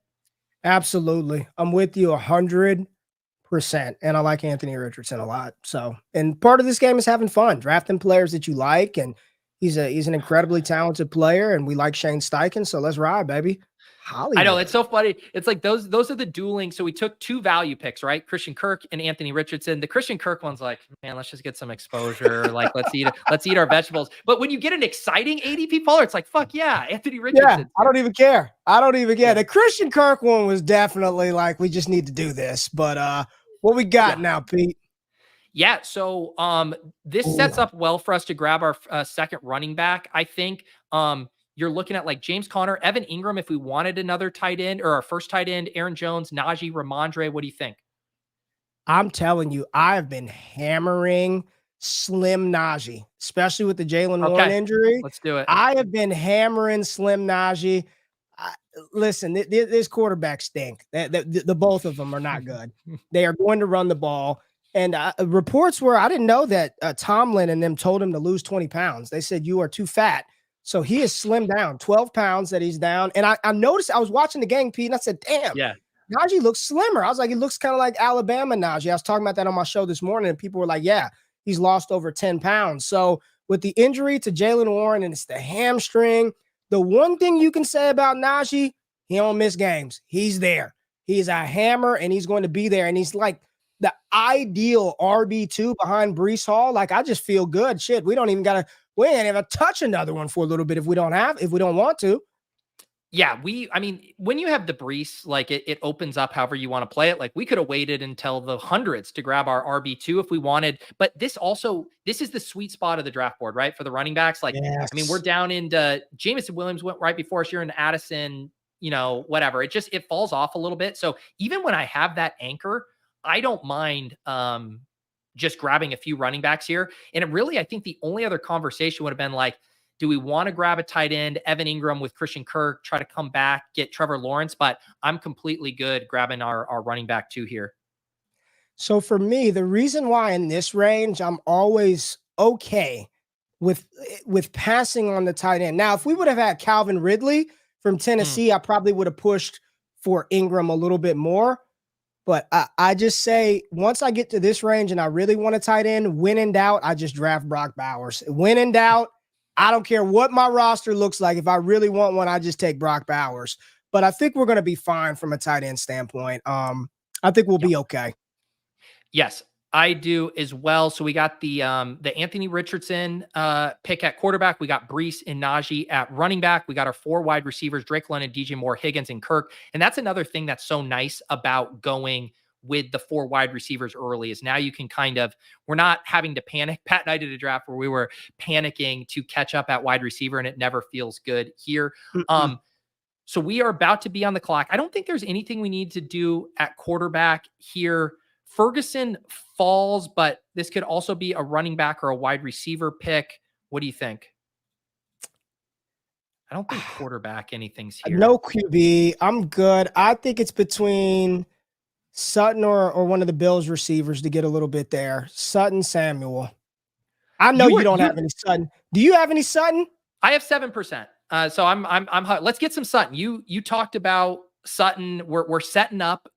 Absolutely. I'm with you 100%. And I like Anthony Richardson a lot. So, and part of this game is having fun, drafting players that you like, and he's an incredibly talented player, and we like Shane Steichen, so let's ride, baby. Hollywood. I know, it's so funny. It's like those are the dueling. So we took 2 value picks, right? Christian Kirk and Anthony Richardson. The Christian Kirk one's like, man, let's just get some exposure. Like, let's eat our vegetables. But when you get an exciting ADP faller, it's like, fuck yeah, Anthony Richardson. Yeah, I don't even care. The Christian Kirk one was definitely like, we just need to do this. But what we got now, Pete? Yeah, so this sets up well for us to grab our second running back. I think you're looking at like James Conner, Evan Ingram, if we wanted another tight end, or our first tight end, Aaron Jones, Najee, Ramondre. What do you think? I'm telling you, I have been hammering Slim Najee, especially with the Jaylen Warren injury. Let's do it. I have been hammering Slim Najee. Listen, this quarterback stink. The both of them are not good. They are going to run the ball. And reports were, I didn't know that Tomlin and them told him to lose 20 pounds. They said, you are too fat. So he is slimmed down, 12 pounds that he's down. And I noticed, I was watching the game, Pete, and I said, damn, Najee looks slimmer. I was like, he looks kind of like Alabama Najee. I was talking about that on my show this morning, and people were like, yeah, he's lost over 10 pounds. So with the injury to Jaylen Warren and it's the hamstring, the one thing you can say about Najee, he don't miss games. He's there. He's a hammer, and he's going to be there. And he's like the ideal RB2 behind Breece Hall. Like, I just feel good. Shit, we ain't even touch another one for a little bit if we don't want to. Yeah, I mean, when you have the Breece, like it opens up however you want to play it. Like we could have waited until the hundreds to grab our RB2 if we wanted, but this is the sweet spot of the draft board, right? For the running backs. Like, yes. I mean, we're down into Jameson Williams went right before us. You're in Addison, whatever. It falls off a little bit. So even when I have that anchor, I don't mind just grabbing a few running backs here. And I think the only other conversation would have been like, do we want to grab a tight end, Evan Ingram with Christian Kirk, try to come back, get Trevor Lawrence? But I'm completely good grabbing our running back 2 here. So for me, the reason why in this range, I'm always okay with passing on the tight end. Now, if we would have had Calvin Ridley from Tennessee, I probably would have pushed for Ingram a little bit more. But I just say, once I get to this range and I really want a tight end, when in doubt, I just draft Brock Bowers. When in doubt, I don't care what my roster looks like. If I really want one, I just take Brock Bowers. But I think we're going to be fine from a tight end standpoint. I think we'll be okay. Yes, I do as well. So we got the Anthony Richardson pick at quarterback. We got Breece and Najee at running back. We got our 4 wide receivers, Drake London, DJ Moore, Higgins, and Kirk. And that's another thing that's so nice about going with the 4 wide receivers early is now you can we're not having to panic. Pat and I did a draft where we were panicking to catch up at wide receiver, and it never feels good here. So we are about to be on the clock. I don't think there's anything we need to do at quarterback here. Ferguson falls, but this could also be a running back or a wide receiver pick. What do you think? I don't think quarterback anything's here. No QB. I'm good. I think it's between Sutton or one of the Bills receivers to get a little bit there. Sutton, Samuel. I know you don't have any Sutton. Do you have any Sutton? I have 7%. So I'm let's get some Sutton. You talked about Sutton. We're setting up,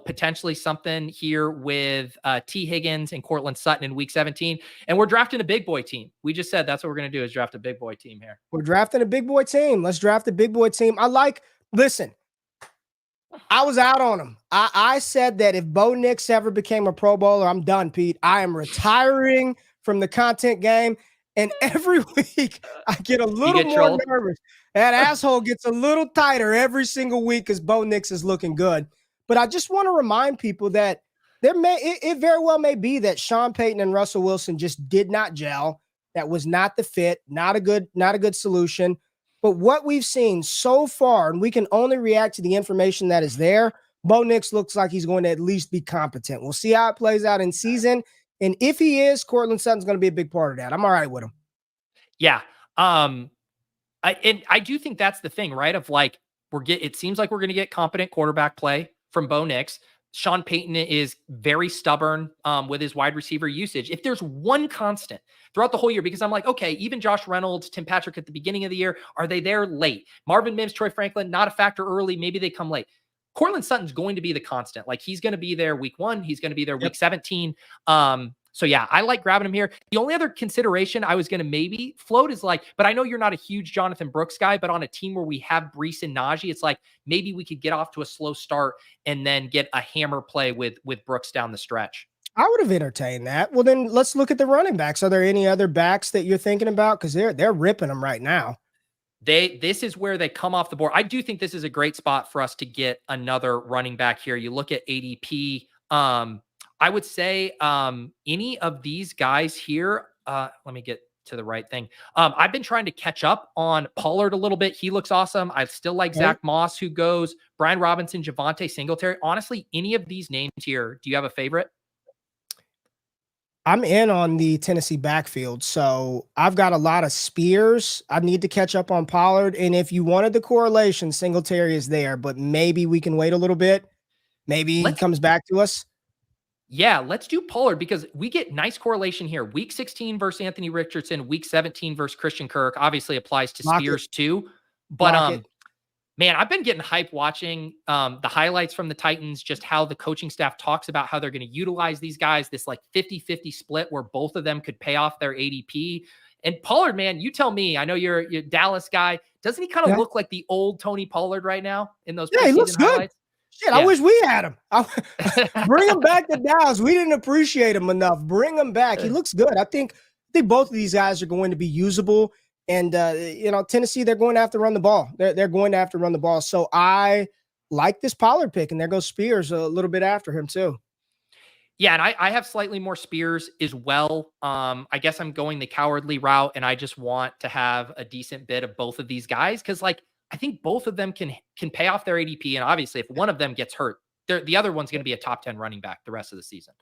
potentially something here with T Higgins and Courtland Sutton in week 17. And we're drafting a big boy team. We just said that's what we're going to do is draft a big boy team here. We're drafting a big boy team. Let's draft a big boy team. Listen, I was out on him. I said that if Bo Nix ever became a Pro Bowler, I'm done, Pete. I am retiring from the content game. And every week I get a little more nervous. That asshole gets a little tighter every single week because Bo Nix is looking good. But I just want to remind people that it very well may be that Sean Payton and Russell Wilson just did not gel. That was not the fit, not a good solution. But what we've seen so far, and we can only react to the information that is there, Bo Nix looks like he's going to at least be competent. We'll see how it plays out in season. And if he is, Courtland Sutton's going to be a big part of that. I'm all right with him. Yeah. I do think that's the thing, right? Of like, it seems like we're going to get competent quarterback play from Bo Nix. Sean Payton is very stubborn with his wide receiver usage. If there's one constant throughout the whole year, because I'm like, okay, even Josh Reynolds, Tim Patrick at the beginning of the year, are they there late? Marvin Mims, Troy Franklin, not a factor early. Maybe they come late. Courtland Sutton's going to be the constant. Like he's going to be there week 1. He's going to be there week 17. So yeah, I like grabbing him here. The only other consideration I was going to maybe float is like, but I know you're not a huge Jonathan Brooks guy, but on a team where we have Breece and Najee, it's like maybe we could get off to a slow start and then get a hammer play with Brooks down the stretch. I would have entertained that. Well, then let's look at the running backs. Are there any other backs that you're thinking about? Because they're ripping them right now. This is where they come off the board. I do think this is a great spot for us to get another running back here. You look at ADP. I would say any of these guys here, let me get to the right thing. I've been trying to catch up on Pollard a little bit. He looks awesome. I still like Zack Moss, who goes, Brian Robinson, Javonte Singletary. Honestly, any of these names here, do you have a favorite? I'm in on the Tennessee backfield, so I've got a lot of spears. I need to catch up on Pollard, and if you wanted the correlation, Singletary is there, but maybe we can wait a little bit. Maybe he comes back to us. Yeah, let's do Pollard because we get nice correlation here. Week 16 versus Anthony Richardson, week 17 versus Christian Kirk obviously applies to Spears too. But Man, I've been getting hyped watching the highlights from the Titans, just how the coaching staff talks about how they're going to utilize these guys, this like 50-50 split where both of them could pay off their ADP. And Pollard, man, you tell me, I know you're a Dallas guy. Doesn't he kind of look like the old Tony Pollard right now in those he looks highlights? Good. Shit, I wish we had him. Bring him back to Dallas. We didn't appreciate him enough. Bring him back. He looks good. I think both of these guys are going to be usable. And, Tennessee, they're going to have to run the ball. They're going to have to run the ball. So I like this Pollard pick, and there goes Spears a little bit after him too. Yeah, and I have slightly more Spears as well. I guess I'm going the cowardly route, and I just want to have a decent bit of both of these guys because, like, I think both of them can pay off their ADP. And obviously, if one of them gets hurt, the other one's going to be a top 10 running back the rest of the season.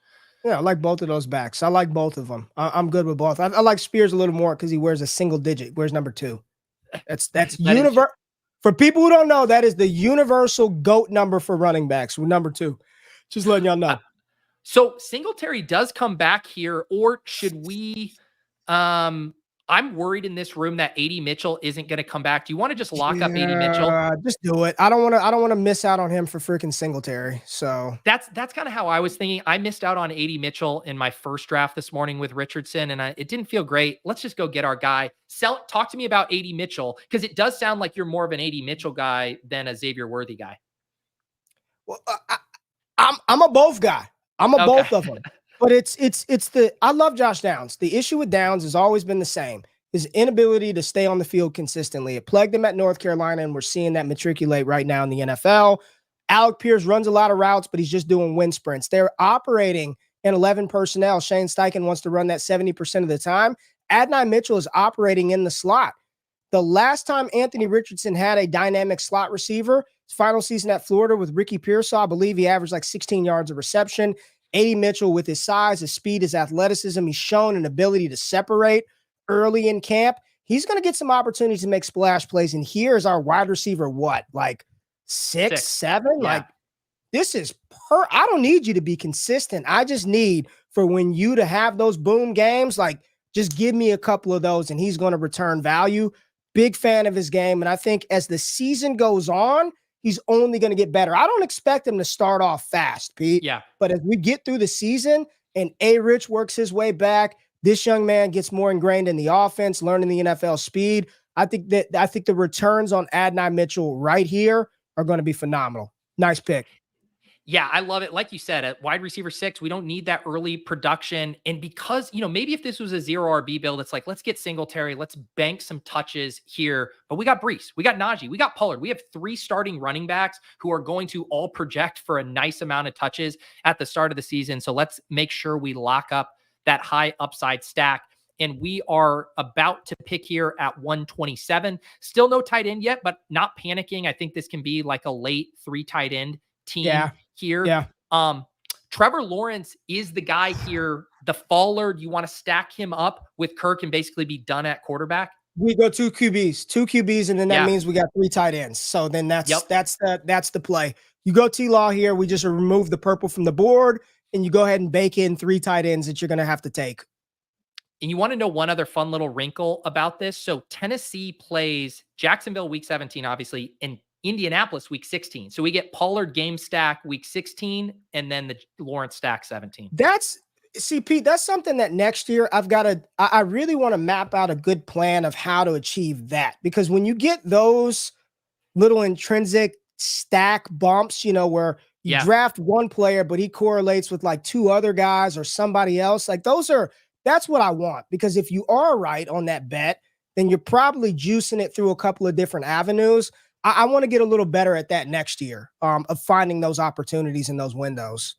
Yeah, I like both of those backs. I like both of them. I'm good with both. I like Spears a little more because he wears a single digit. Where's number 2? That's universal. For people who don't know, that is the universal GOAT number for running backs. With number 2. Just letting y'all know. So Singletary does come back here, or should we? I'm worried in this room that AD Mitchell isn't going to come back. Do you want to just lock up AD Mitchell? Just do it. I don't want to miss out on him for freaking Singletary. So that's kind of how I was thinking. I missed out on AD Mitchell in my first draft this morning with Richardson, and it didn't feel great. Let's just go get our guy. Talk to me about AD Mitchell, because it does sound like you're more of an AD Mitchell guy than a Xavier Worthy guy. Well, I'm a both guy. I'm a both of them. But I love Josh Downs. The issue with Downs has always been the same. His inability to stay on the field consistently. It plagued him at North Carolina, and we're seeing that matriculate right now in the NFL. Alec Pierce runs a lot of routes, but he's just doing wind sprints. They're operating in 11 personnel. Shane Steichen wants to run that 70% of the time. Adonai Mitchell is operating in the slot. The last time Anthony Richardson had a dynamic slot receiver, his final season at Florida with Ricky Pearsall, I believe he averaged like 16 yards of reception. AD Mitchell, with his size, his speed, his athleticism, he's shown an ability to separate early in camp. He's going to get some opportunities to make splash plays. And here's our wide receiver, like 6, 7? Yeah. Like, this is I don't need you to be consistent. I just need for when you to have those boom games, like, just give me a couple of those and he's going to return value. Big fan of his game. And I think as the season goes on, he's only going to get better. I don't expect him to start off fast, Pete. Yeah. But as we get through the season and A-Rich works his way back, this young man gets more ingrained in the offense, learning the NFL speed. I think the returns on Adonai Mitchell right here are going to be phenomenal. Nice pick. Yeah, I love it. Like you said, at wide receiver 6, we don't need that early production. And because, maybe if this was a 0 RB build, it's like, let's get Singletary, let's bank some touches here. But we got Breece, we got Najee, we got Pollard. We have 3 starting running backs who are going to all project for a nice amount of touches at the start of the season. So let's make sure we lock up that high upside stack. And we are about to pick here at 127. Still no tight end yet, but not panicking. I think this can be like a late 3 tight end team here. Yeah. Trevor Lawrence is the guy here. The faller, you want to stack him up with Kirk and basically be done at quarterback? We go 2 QBs, and then that means we got 3 tight ends. So then that's the play. You go T-Law here. We just remove the purple from the board, and you go ahead and bake in 3 tight ends that you're going to have to take. And you want to know one other fun little wrinkle about this? So Tennessee plays Jacksonville week 17, obviously, and Indianapolis week 16. So we get Pollard game stack week 16 and then the Lawrence stack 17. Pete, that's something that next year I really want to map out a good plan of how to achieve that. Because when you get those little intrinsic stack bumps, where you draft one player, but he correlates with like 2 other guys or somebody else, like that's what I want. Because if you are right on that bet, then you're probably juicing it through a couple of different avenues. I want to get a little better at that next year, of finding those opportunities in those windows.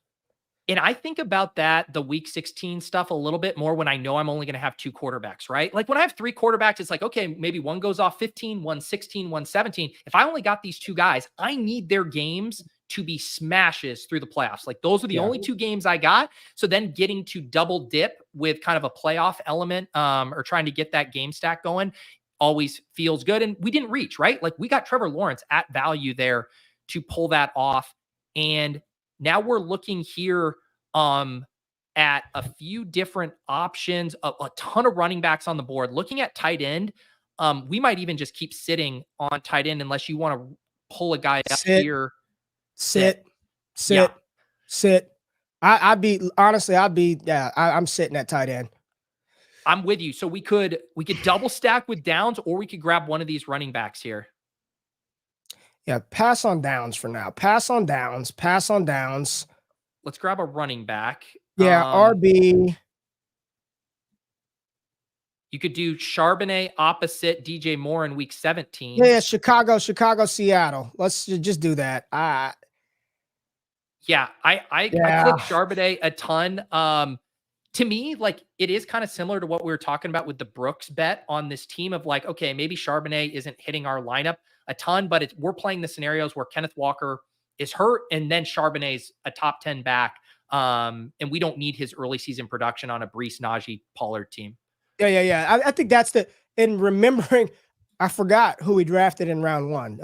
And I think about the week 16 stuff a little bit more when I know I'm only going to have 2 quarterbacks, right? Like when I have 3 quarterbacks, it's like, okay, maybe one goes off 15, one 16, one 17. If I only got these 2 guys, I need their games to be smashes through the playoffs. Like those are the only 2 games I got. So then getting to double dip with kind of a playoff element, or trying to get that game stack going always feels good. And we didn't reach, right? Like we got Trevor Lawrence at value there to pull that off. And now we're looking here at a few different options, a ton of running backs on the board. Looking at tight end, we might even just keep sitting on tight end unless you want to pull a guy up Sit. here. Sit. I'm sitting at tight end. I'm with you. So we could double stack with Downs, or we could grab one of these running backs here. Yeah, pass on Downs for now. Pass on Downs. Let's grab a running back. Yeah, RB. You could do Charbonnet opposite DJ Moore in week 17. Yeah, Chicago, Seattle. Let's just do that. I click Charbonnet a ton. To me, like, it is kind of similar to what we were talking about with the Brooks bet on this team of like, okay, maybe Charbonnet isn't hitting our lineup a ton, but we're playing the scenarios where Kenneth Walker is hurt and then Charbonnet's a top 10 back. And we don't need his early season production on a Breece, Najee, Pollard team. Yeah. I think that's and remembering, I forgot who we drafted in round 1.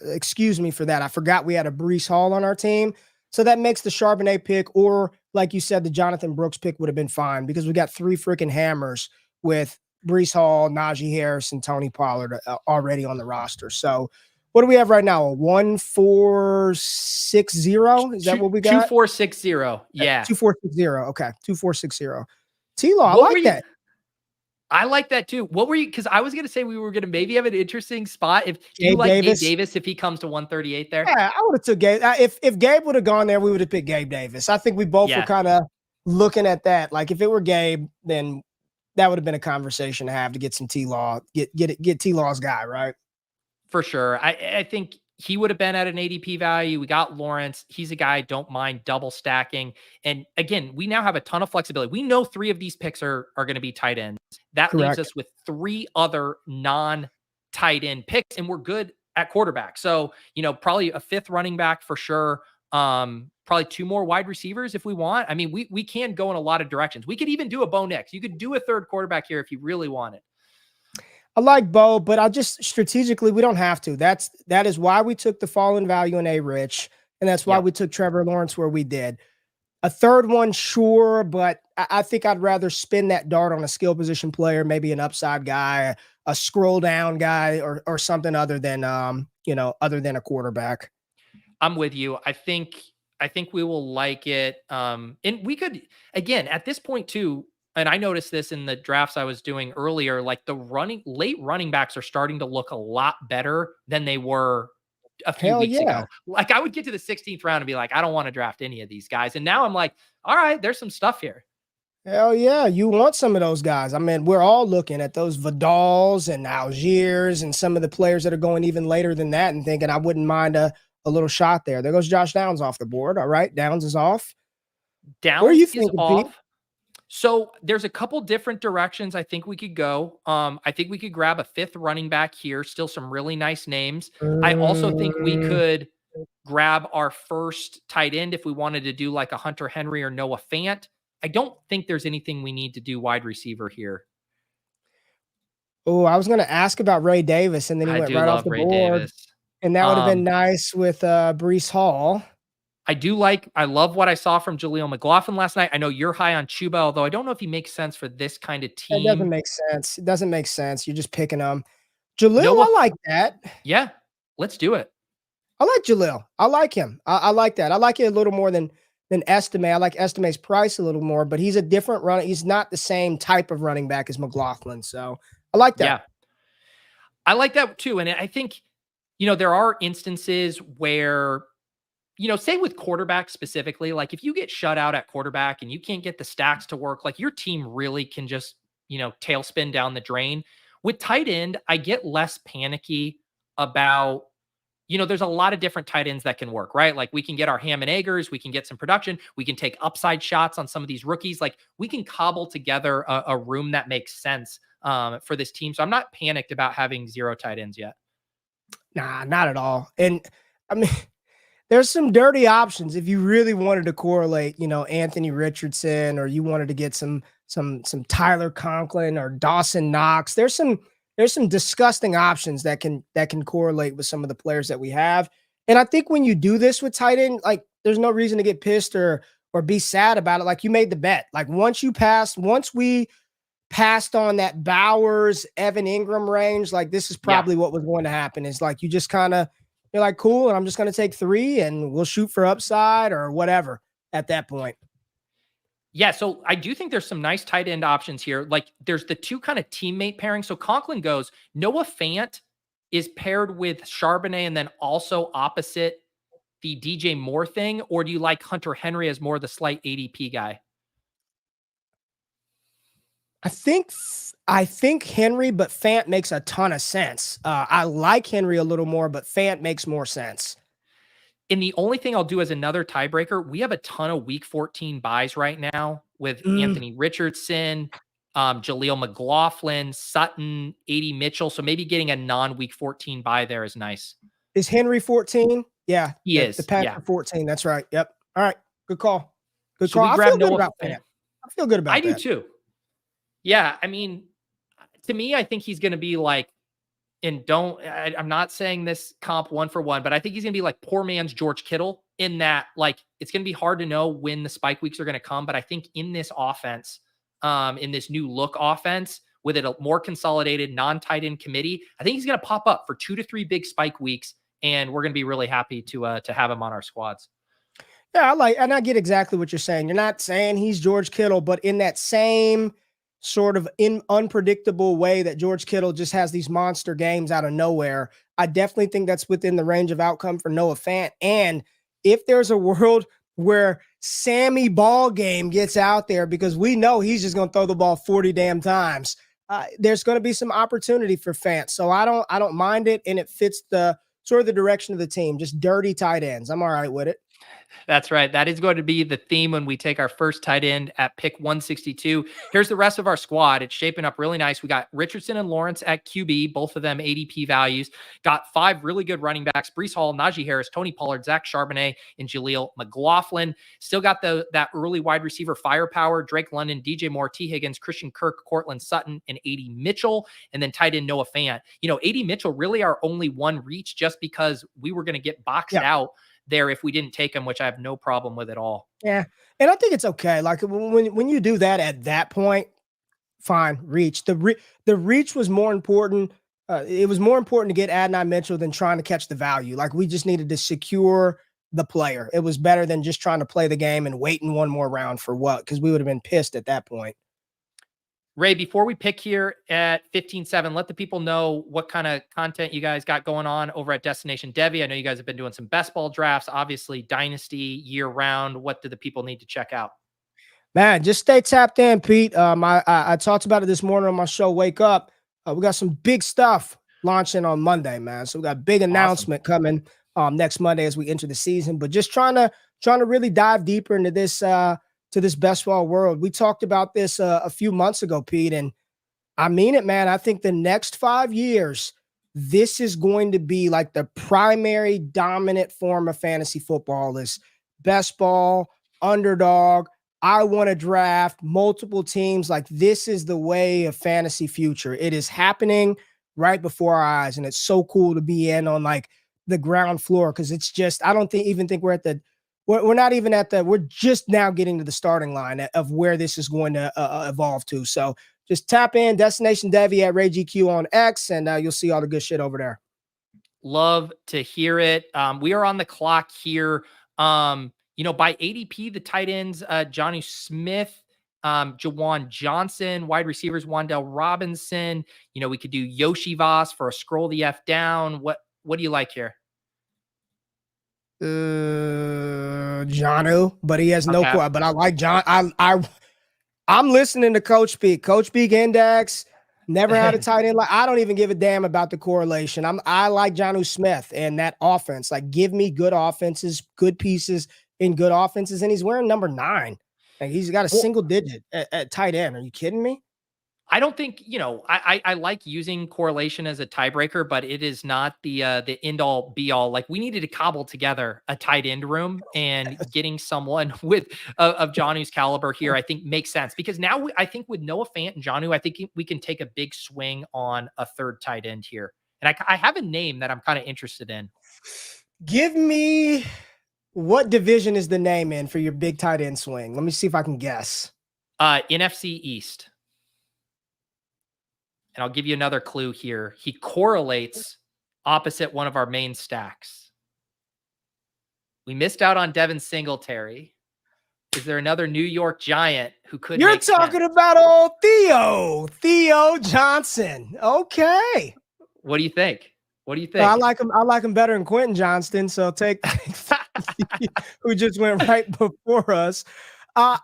Excuse me for that. I forgot we had a Breece Hall on our team. So that makes the Charbonnet pick, or like you said, the Jonathan Brooks pick would have been fine because we got 3 freaking hammers with Breece Hall, Najee Harris, and Tony Pollard already on the roster. So what do we have right now? A 1-4-6-0? Is that what we got? 2-4-6-0. Yeah. 2-4-6-0. Okay. 2-4-6-0. T-Law, I like that. I like that too. What were you? Because I was going to say we were going to maybe have an interesting spot if Gabe you like Davis. Gabe Davis if he comes to 138 there. Yeah, I would have took Gabe. If Gabe would have gone there, we would have picked Gabe Davis. I think we both were kind of looking at that. Like if it were Gabe, then that would have been a conversation to have to get some T-Law, get T-Law's guy, right? For sure. I think he would have been at an ADP value. We got Lawrence. He's a guy I don't mind double stacking. And again, we now have a ton of flexibility. We know 3 of these picks are going to be tight ends. That leaves us with 3 other non-tight end picks, and we're good at quarterback. So, probably a 5th running back for sure. Probably 2 more wide receivers if we want. I mean, we can go in a lot of directions. We could even do a Bo Nix. You could do a 3rd quarterback here if you really wanted. I like Bo, but I'll just strategically, we don't have to. That is why we took the fallen value in A-Rich, and that's why we took Trevor Lawrence where we did. A 3rd one, sure, but I think I'd rather spin that dart on a skill position player, maybe an upside guy, a scroll down guy, or something other than a quarterback. I'm with you. I think we will like it. And we could, again, at this point too, and I noticed this in the drafts I was doing earlier, like the late running backs are starting to look a lot better than they were a few weeks ago. Like I would get to the 16th round and be like, I don't want to draft any of these guys. And now I'm like, all right, there's some stuff here. Hell yeah. You want some of those guys. I mean, we're all looking at those Vidals and Algiers and some of the players that are going even later than that and thinking I wouldn't mind a little shot there. There goes Josh Downs off the board. All right. Downs is off. Downs Where are you is thinking, off. Pete? So there's a couple different directions I think we could go. I think we could grab a 5th running back here. Still some really nice names. I also think we could grab our first tight end if we wanted to do like a Hunter Henry or Noah Fant. I don't think there's anything we need to do wide receiver here. Oh, I was going to ask about Ray Davis, and then he went right off the board. Davis. And that would have been nice with Breece Hall. I love what I saw from Jaleel McLaughlin last night. I know you're high on Chuba, although I don't know if he makes sense for this kind of team. It doesn't make sense. You're just picking them. Jaleel, I like that. Yeah, let's do it. I like Jaleel. I like him. I like that. I like it a little more than Estime. I like Estime's price a little more, but he's a different runner. He's not the same type of running back as McLaughlin. So I like that. Yeah, I like that too. And I think, there are instances where, say with quarterback specifically, like if you get shut out at quarterback and you can't get the stacks to work, like your team really can just, tailspin down the drain. With tight end, I get less panicky about, there's a lot of different tight ends that can work, right? Like we can get our Ham and Eggers, we can get some production, we can take upside shots on some of these rookies. Like we can cobble together a room that makes sense for this team. So I'm not panicked about having 0 tight ends yet. Nah, not at all. And I mean, there's some dirty options if you really wanted to correlate, Anthony Richardson, or you wanted to get some Tyler Conklin or Dawson Knox. There's some disgusting options that can correlate with some of the players that we have. And I think when you do this with tight end, like there's no reason to get pissed or be sad about it. Like you made the bet. Like once we passed on that Bowers, Evan Ingram range, like this is probably what was going to happen, is like you just kind of you're like, cool, and I'm just going to take 3 and we'll shoot for upside or whatever at that point. Yeah, so I do think there's some nice tight end options here. Like there's the 2 kind of teammate pairings. So Conklin goes, Noah Fant is paired with Charbonnet and then also opposite the DJ Moore thing, or do you like Hunter Henry as more the slight ADP guy? I think Henry, but Fant makes a ton of sense. I like Henry a little more, but Fant makes more sense. And the only thing I'll do as another tiebreaker, we have a ton of week 14 buys right now with Anthony Richardson, Jaleel McLaughlin, Sutton, Adonai Mitchell. So maybe getting a non-week 14 buy there is nice. Is Henry 14? Yeah. He is. The pack for 14. That's right. Yep. All right. Good call. Good So call. I feel good about Fant. I feel good about that. I do too. Yeah. I mean, to me, I think he's going to be like, and I'm not saying this comp 1 for 1, but I think he's going to be like poor man's George Kittle in that, like, it's going to be hard to know when the spike weeks are going to come. But I think in this offense, in this new look offense with it a more consolidated non-tight end committee, I think he's going to pop up for 2 to 3 big spike weeks. And we're going to be really happy to have him on our squads. Yeah, and I get exactly what you're saying. You're not saying he's George Kittle, but in that same sort of unpredictable way that George Kittle just has these monster games out of nowhere, I definitely think that's within the range of outcome for Noah Fant. And if there's a world where Sammy Ball game gets out there, because we know he's just going to throw the ball 40 damn times, there's going to be some opportunity for Fant. So I don't mind it, and it fits the sort of the direction of the team. Just dirty tight ends. I'm all right with it. That's right. That is going to be the theme when we take our first tight end at pick 162. Here's the rest of our squad. It's shaping up really nice. We got Richardson and Lawrence at QB, both of them ADP values. Got 5 really good running backs: Breece Hall, Najee Harris, Tony Pollard, Zach Charbonnet, and Jaleel McLaughlin. Still got that early wide receiver firepower: Drake London, DJ Moore, T. Higgins, Christian Kirk, Courtland Sutton, and Adonai Mitchell. And then tight end Noah Fant. Adonai Mitchell really our only one reach, just because we were going to get boxed out there if we didn't take him, which I have no problem with at all. Yeah. And I think it's okay. Like when you do that at that point, fine, reach. The reach was more important. It was more important to get Adonai Mitchell than trying to catch the value. Like we just needed to secure the player. It was better than just trying to play the game and waiting one more round for what? Because we would have been pissed at that point. Ray, before we pick here at 15-7, let the people know what kind of content you guys got going on over at Destination Devy. I know you guys have been doing some best ball drafts, obviously Dynasty year round. What do the people need to check out? Man, just stay tapped in, Pete. I talked about it this morning on my show, Wake Up. We got some big stuff launching on Monday, man. So we got a big announcement coming next Monday as we enter the season. But just trying to really dive deeper into this to this best ball world. We talked about this a few months ago, Pete, and I mean it, man. I think the next 5 years, this is going to be like the primary dominant form of fantasy football is best ball, underdog. I want to draft multiple teams. Like this is the way of fantasy future. It is happening right before our eyes. And it's so cool to be in on like the ground floor. Cause it's just, I don't even think we're not even at we're just now getting to the starting line of where this is going to evolve to. So just tap in Destination Devy at RayGQ on X, and you'll see all the good shit over there. Love to hear it. We are on the clock here. By ADP, the tight ends, Jonnu Smith, Jawan Johnson, wide receivers, Wan'Dale Robinson. We could do Yoshi Voss for a scroll the F down. What do you like here? Jonnu, but he has no quad. But I like John. I'm listening to Coach Speak. Coach Speak Index. Never had a tight end. Like I don't even give a damn about the correlation. I like Jonnu Smith and that offense. Like give me good offenses, good pieces in good offenses, and he's wearing number 9. Like he's got a single digit at tight end. Are you kidding me? I don't think, I like using correlation as a tiebreaker, but it is not the end all be all. Like we needed to cobble together a tight end room, and getting someone with of Jonnu's caliber here, I think makes sense, because now I think with Noah Fant and Jonnu, I think we can take a big swing on a third tight end here. And I have a name that I'm kind of interested in. Give me what division is the name in for your big tight end swing? Let me see if I can guess. NFC East. And I'll give you another clue here. He correlates opposite one of our main stacks. We missed out on Devin Singletary. Is there another New York Giant who could? You're talking about old Theo Johnson. Okay. What do you think? What do you think? I like him better than Quentin Johnston. So take who just went right before us. I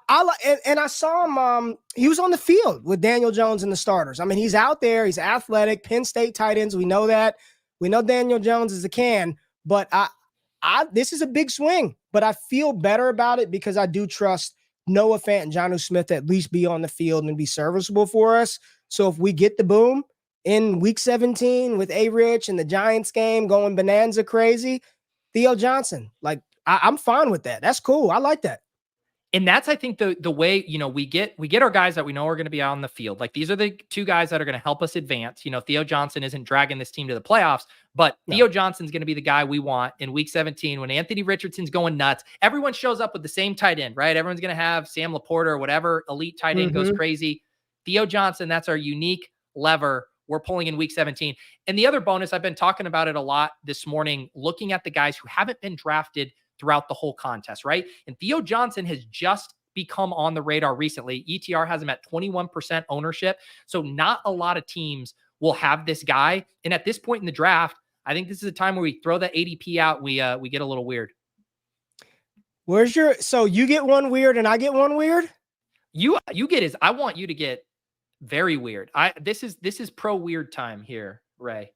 saw him. He was on the field with Daniel Jones and the starters. I mean, he's out there. He's athletic. Penn State tight ends. We know that. We know Daniel Jones is a can. But this is a big swing. But I feel better about it because I do trust Noah Fant and Jonnu Smith to at least be on the field and be serviceable for us. So if we get the boom in week 17 with A-Rich and the Giants game going bonanza crazy, Theo Johnson, like I'm fine with that. That's cool. I like that. And that's, I think, the way, we get our guys that we know are going to be out on the field. Like, these are the two guys that are going to help us advance. Theo Johnson isn't dragging this team to the playoffs, but Theo Johnson's going to be the guy we want in week 17 when Anthony Richardson's going nuts. Everyone shows up with the same tight end, right? Everyone's going to have Sam Laporta or whatever elite tight end goes crazy. Theo Johnson, that's our unique lever we're pulling in week 17. And the other bonus, I've been talking about it a lot this morning, looking at the guys who haven't been drafted throughout the whole contest, right? And Theo Johnson has just become on the radar recently. ETR has him at 21% ownership. So not a lot of teams will have this guy. And at this point in the draft, I think this is a time where we throw the ADP out. We get a little weird. So you get one weird and I get one weird? I want you to get very weird. This is pro weird time here, Ray.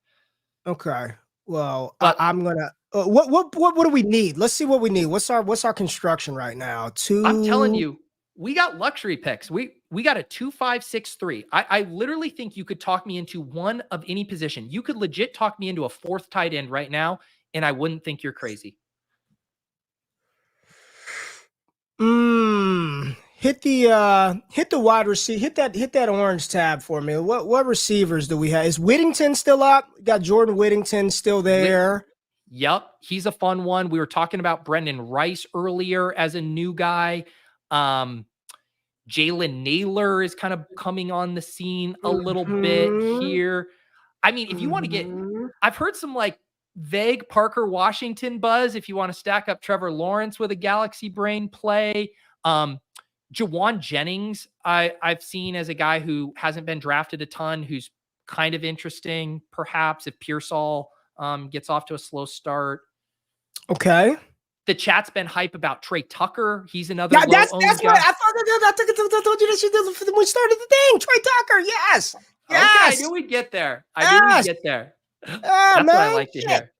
Okay. Well, I'm gonna. What do we need? Let's see what we need. What's our construction right now? I'm telling you, we got luxury picks. We got a 2-5-6-3. I literally think you could talk me into one of any position. You could legit talk me into a fourth tight end right now, and I wouldn't think you're crazy. Hit the wide receiver. Hit that orange tab for me. What receivers do we have? Is Whittington still up? We got Jordan Whittington still there. Yep. He's a fun one. We were talking about Brendan Rice earlier as a new guy. Jalen Naylor is kind of coming on the scene a little bit here. I mean, if you want to get, I've heard some like vague Parker Washington buzz. If you want to stack up Trevor Lawrence with a Galaxy Brain play, Jawan Jennings, I've seen as a guy who hasn't been drafted a ton, who's kind of interesting, perhaps if Pearsall gets off to a slow start. Okay. The chat's been hype about Trey Tucker. He's another. Yeah, that's what I told you that when we started the thing. Trey Tucker, yes. Okay, I knew we'd get there. That's man, what I like to hear.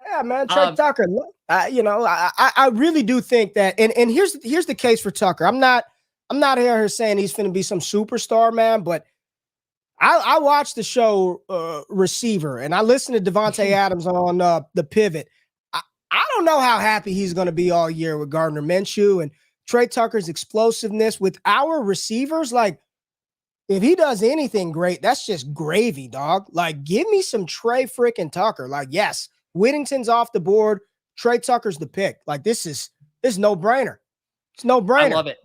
Yeah, man, Trey Tucker. I really do think that, and here's the case for Tucker. I'm not here saying he's going to be some superstar, man, but I watched the show Receiver, and I listened to Devontae Adams on the Pivot. I don't know how happy he's going to be all year with Gardner Minshew and Trey Tucker's explosiveness with our receivers. Like, if he does anything great, that's just gravy, dog. Like, give me some Trey freaking Tucker. Like, yes, Whittington's off the board. Trey Tucker's the pick. Like, this is no brainer. It's no brainer. I love it.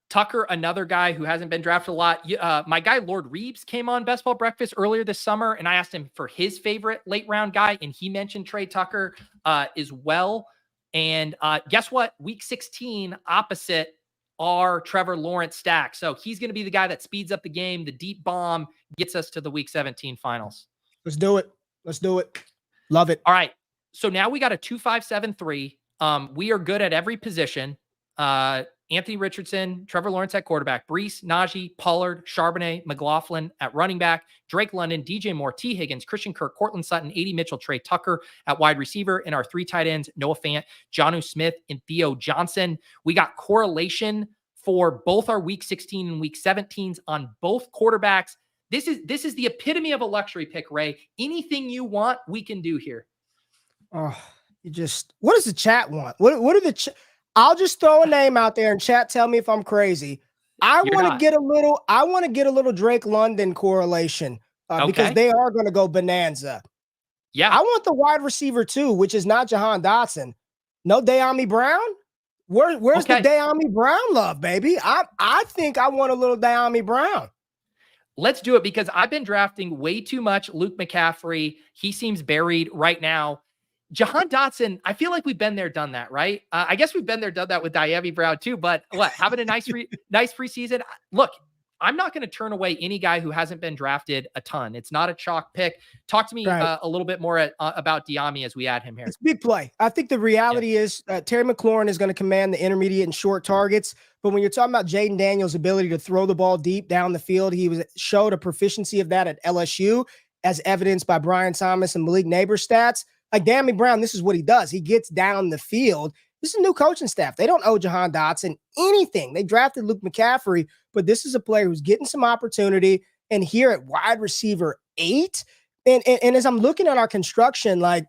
Tucker, another guy who hasn't been drafted a lot. My guy, Lord Reeves, came on Best Ball Breakfast earlier this summer, and I asked him for his favorite late round guy, and he mentioned Trey Tucker as well. And guess what? Week 16, opposite our Trevor Lawrence stack. So he's going to be the guy that speeds up the game. The deep bomb gets us to the Week 17 finals. Let's do it. Love it. All right. So now we got a 2-5-7-3. We are good at every position. Anthony Richardson, Trevor Lawrence at quarterback, Breece, Najee, Pollard, Charbonnet, McLaughlin at running back, Drake London, DJ Moore, T. Higgins, Christian Kirk, Courtland Sutton, Adonai Mitchell, Trey Tucker at wide receiver, and our three tight ends, Noah Fant, Jonnu Smith, and Theo Johnson. We got correlation for both our week 16 and week 17s on both quarterbacks. This is the epitome of a luxury pick, Ray. Anything you want, we can do here. Oh, what does the chat want? What are the I'll just throw a name out there and chat tell me if I'm crazy. I want to get a little Drake London correlation because they are going to go bonanza. Yeah. I want the wide receiver too, which is not Jahan Dotson. No Dyami Brown. Where's the Dyami Brown love, baby? I think I want a little Dyami Brown. Let's do it because I've been drafting way too much Luke McCaffrey. He seems buried right now. Jahan Dotson, I feel like we've been there, done that, right? I guess we've been there, done that with Dyami Brown too, but what, having a nice preseason? Look, I'm not going to turn away any guy who hasn't been drafted a ton. It's not a chalk pick. Talk to me a little bit more about Dyami as we add him here. It's big play. I think the reality is Terry McLaurin is going to command the intermediate and short targets. But when you're talking about Jaden Daniels' ability to throw the ball deep down the field, he showed a proficiency of that at LSU, as evidenced by Brian Thomas and Malik Nabers stats. Like Dyami Brown, this is what he does. He gets down the field. This is a new coaching staff. They don't owe Jahan Dotson anything. They drafted Luke McCaffrey, but this is a player who's getting some opportunity. And here at wide receiver 8, and as I'm looking at our construction, like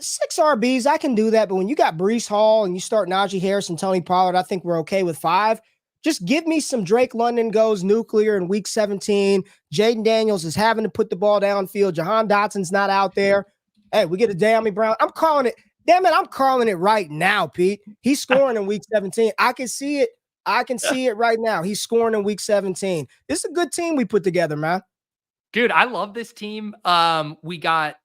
6 RBs, I can do that. But when you got Breece Hall and you start Najee Harris and Tony Pollard, I think we're okay with 5. Just give me some Drake London goes nuclear in week 17. Jaden Daniels is having to put the ball downfield. Jahan Dotson's not out there. Hey, we get a Dyami Brown. I'm calling it. Damn it, I'm calling it right now, Pete. He's scoring in week 17. I can see it. I can see it right now. He's scoring in week 17. This is a good team we put together, man. Dude, I love this team. We got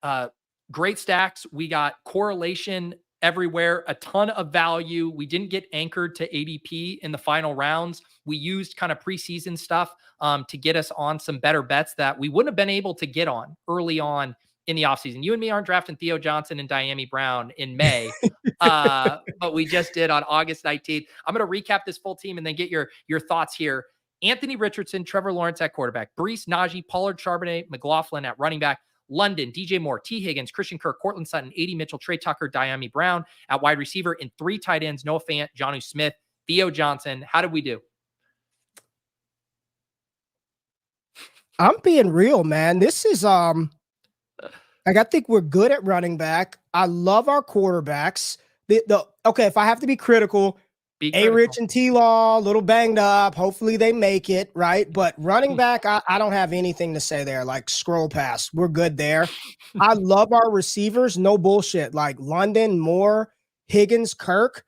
great stacks. We got correlation everywhere, a ton of value. We didn't get anchored to ADP in the final rounds. We used kind of preseason stuff to get us on some better bets that we wouldn't have been able to get on early on in the offseason. You and me aren't drafting Theo Johnson and Dyami Brown in May, but we just did on August 19th. I'm going to recap this full team and then get your thoughts here. Anthony Richardson, Trevor Lawrence at quarterback, Breece, Najee, Pollard, Charbonnet, McLaughlin at running back, London, DJ Moore, T. Higgins, Christian Kirk, Courtland Sutton, AD Mitchell, Trey Tucker, Dyami Brown at wide receiver, and 3 tight ends, Noah Fant, Jonnu Smith, Theo Johnson. How did we do? I'm being real, man. This is like, I think we're good at running back. I love our quarterbacks. Okay, if I have to be critical, A-Rich and T-Law, a little banged up. Hopefully they make it, right? But running back, I don't have anything to say there. Like, scroll past. We're good there. I love our receivers. No bullshit. Like London, Moore, Higgins, Kirk,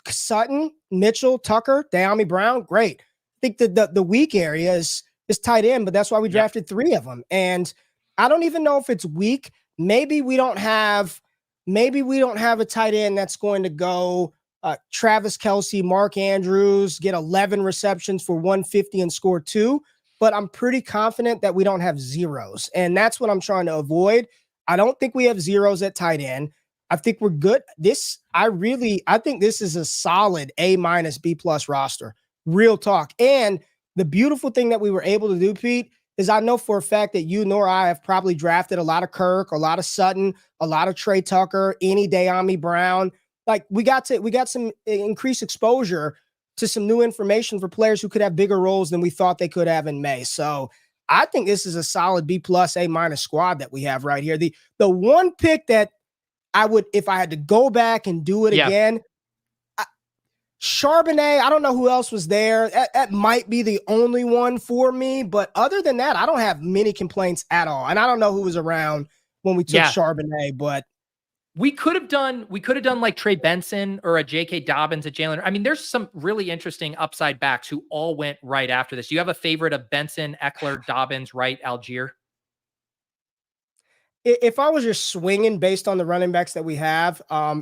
Sutton, Mitchell, Tucker, Dyami Brown. Great. I think the weak area is tight end, but that's why we drafted 3 of them. And I don't even know if it's weak. Maybe we don't have a tight end that's going to go Travis Kelce, Mark Andrews, get 11 receptions for 150 and score 2. But I'm pretty confident that we don't have zeros. And that's what I'm trying to avoid. I don't think we have zeros at tight end. I think we're good. I think this is a solid A-, B+ roster. Real talk. And the beautiful thing that we were able to do, Pete, is I know for a fact that you nor I have probably drafted a lot of Kirk, a lot of Sutton, a lot of Trey Tucker, any Dyami Brown. Like we got some increased exposure to some new information for players who could have bigger roles than we thought they could have in May. So I think this is a solid B+, A- squad that we have right here. The one pick that I would, if I had to go back and do it again, Charbonnet, I don't know who else was there. That might be the only one for me. But other than that, I don't have many complaints at all. And I don't know who was around when we took Charbonnet, but we could have done like Trey Benson or a J.K. Dobbins, a Jalen. I mean, there's some really interesting upside backs who all went right after this. Do you have a favorite of Benson, Eckler, Dobbins, Wright, Algier? If I was just swinging based on the running backs that we have,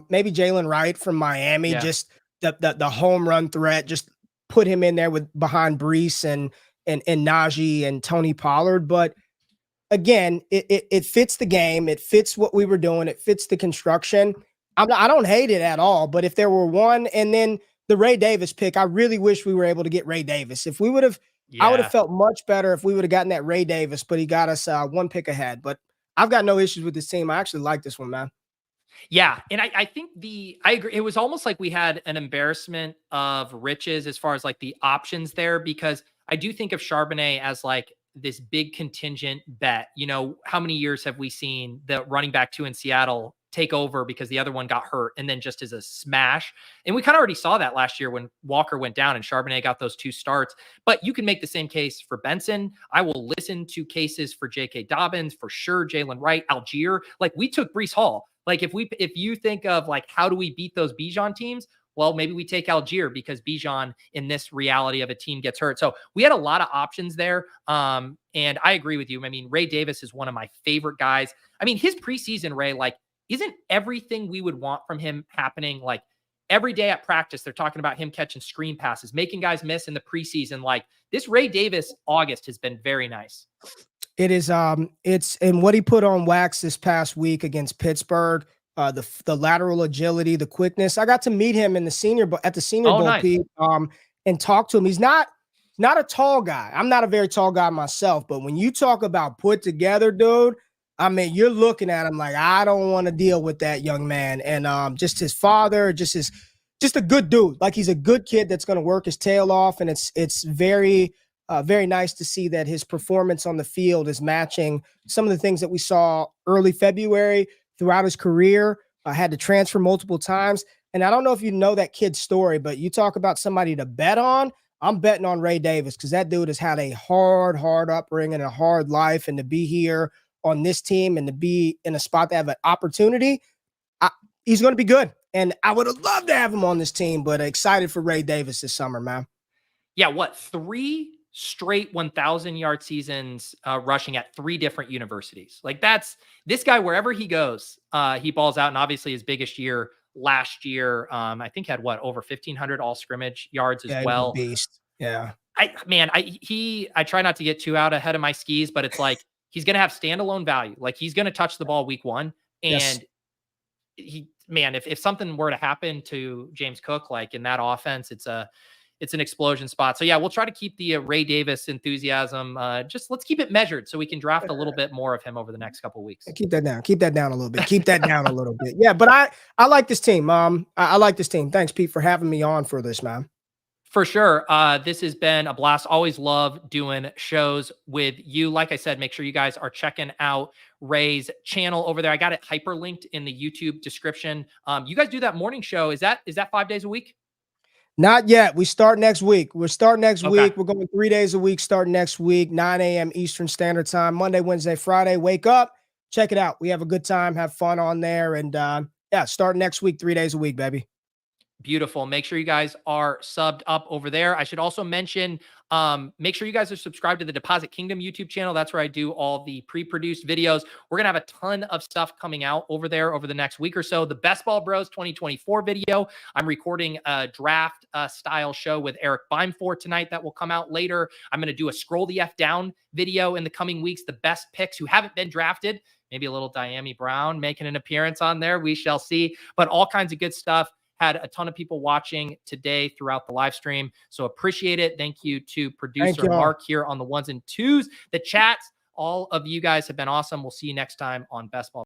maybe Jalen Wright from Miami, just the home run threat, just put him in there behind Breece and Najee and Tony Pollard. But again, it fits the game. It fits what we were doing. It fits the construction. I don't hate it at all. But if there were one, and then the Ray Davis pick, I really wish we were able to get Ray Davis. If we would have, I would have felt much better if we would have gotten that Ray Davis, but he got us 1 pick ahead. But I've got no issues with this team. I actually like this one, man. Yeah. And I think I agree. It was almost like we had an embarrassment of riches as far as like the options there, because I do think of Charbonnet as like this big contingent bet. You know, how many years have we seen the running back 2 in Seattle take over because the other one got hurt and then just as a smash? And we kind of already saw that last year when Walker went down and Charbonnet got those 2 starts. But you can make the same case for Benson. I will listen to cases for J.K. Dobbins, for sure, Jalen Wright, Algier. Like, we took Breece Hall. Like, if you think of like, how do we beat those Bijan teams? well, maybe we take Algier because Bijan in this reality of a team gets hurt. So we had a lot of options there. And I agree with you. I mean, Ray Davis is one of my favorite guys. I mean, his preseason, Ray, like, isn't everything we would want from him happening? Like every day at practice, they're talking about him catching screen passes, making guys miss in the preseason. Like this Ray Davis August has been very nice. It is, it's, and what he put on wax this past week against Pittsburgh, the lateral agility, the quickness. I got to meet him in the Senior Bowl nice. Pete, and talk to him. He's not a tall guy. I'm not a very tall guy myself, but when you talk about put together, dude, I mean, you're looking at him like, I don't want to deal with that young man. And just his father, just a good dude. Like he's a good kid that's going to work his tail off. And it's very, very nice to see that his performance on the field is matching some of the things that we saw early February throughout his career. Had to transfer multiple times. And I don't know if you know that kid's story, but you talk about somebody to bet on. I'm betting on Ray Davis because that dude has had a hard upbringing and a hard life. And to be here on this team and to be in a spot to have an opportunity, he's going to be good. And I would have loved to have him on this team, but excited for Ray Davis this summer, man. Yeah, what, 3 straight 1,000-yard seasons rushing at 3 different universities. Like that's this guy, wherever he goes, he balls out. And obviously his biggest year last year, I think had over 1,500 all scrimmage yards as well. Beast. Yeah. I try not to get too out ahead of my skis, but it's like, he's going to have standalone value. Like he's going to touch the ball week 1. And if something were to happen to James Cook, like in that offense, it's an explosion spot. So yeah, we'll try to keep the Ray Davis enthusiasm. Just let's keep it measured so we can draft a little bit more of him over the next couple of weeks. Keep that down. Keep that down a little bit. Keep that down a little bit. Yeah, but I like this team. I like this team. Thanks, Pete, for having me on for this, man. For sure. This has been a blast. Always love doing shows with you. Like I said, make sure you guys are checking out Ray's channel over there. I got it hyperlinked in the YouTube description. You guys do that morning show. Is that 5 days a week? Not yet. We start next week. We're starting next week. We're going 3 days a week starting next week, 9 a.m. Eastern Standard Time, Monday, Wednesday, Friday. Wake up, check it out. We have a good time, have fun on there. And start next week, 3 days a week, baby. Beautiful. Make sure you guys are subbed up over there. I should also mention, make sure you guys are subscribed to the Deposit Kingdom YouTube channel. That's where I do all the pre-produced videos. We're going to have a ton of stuff coming out over there over the next week or so. The Best Ball Bros 2024 video. I'm recording a draft style show with Eric Beimfor tonight that will come out later. I'm going to do a Scroll the F Down video in the coming weeks. The best picks who haven't been drafted. Maybe a little Dyami Brown making an appearance on there. We shall see. But all kinds of good stuff. Had a ton of people watching today throughout the live stream. So appreciate it. Thank you to producer Mark here on the 1s and 2s. The chats, all of you guys have been awesome. We'll see you next time on Best Ball.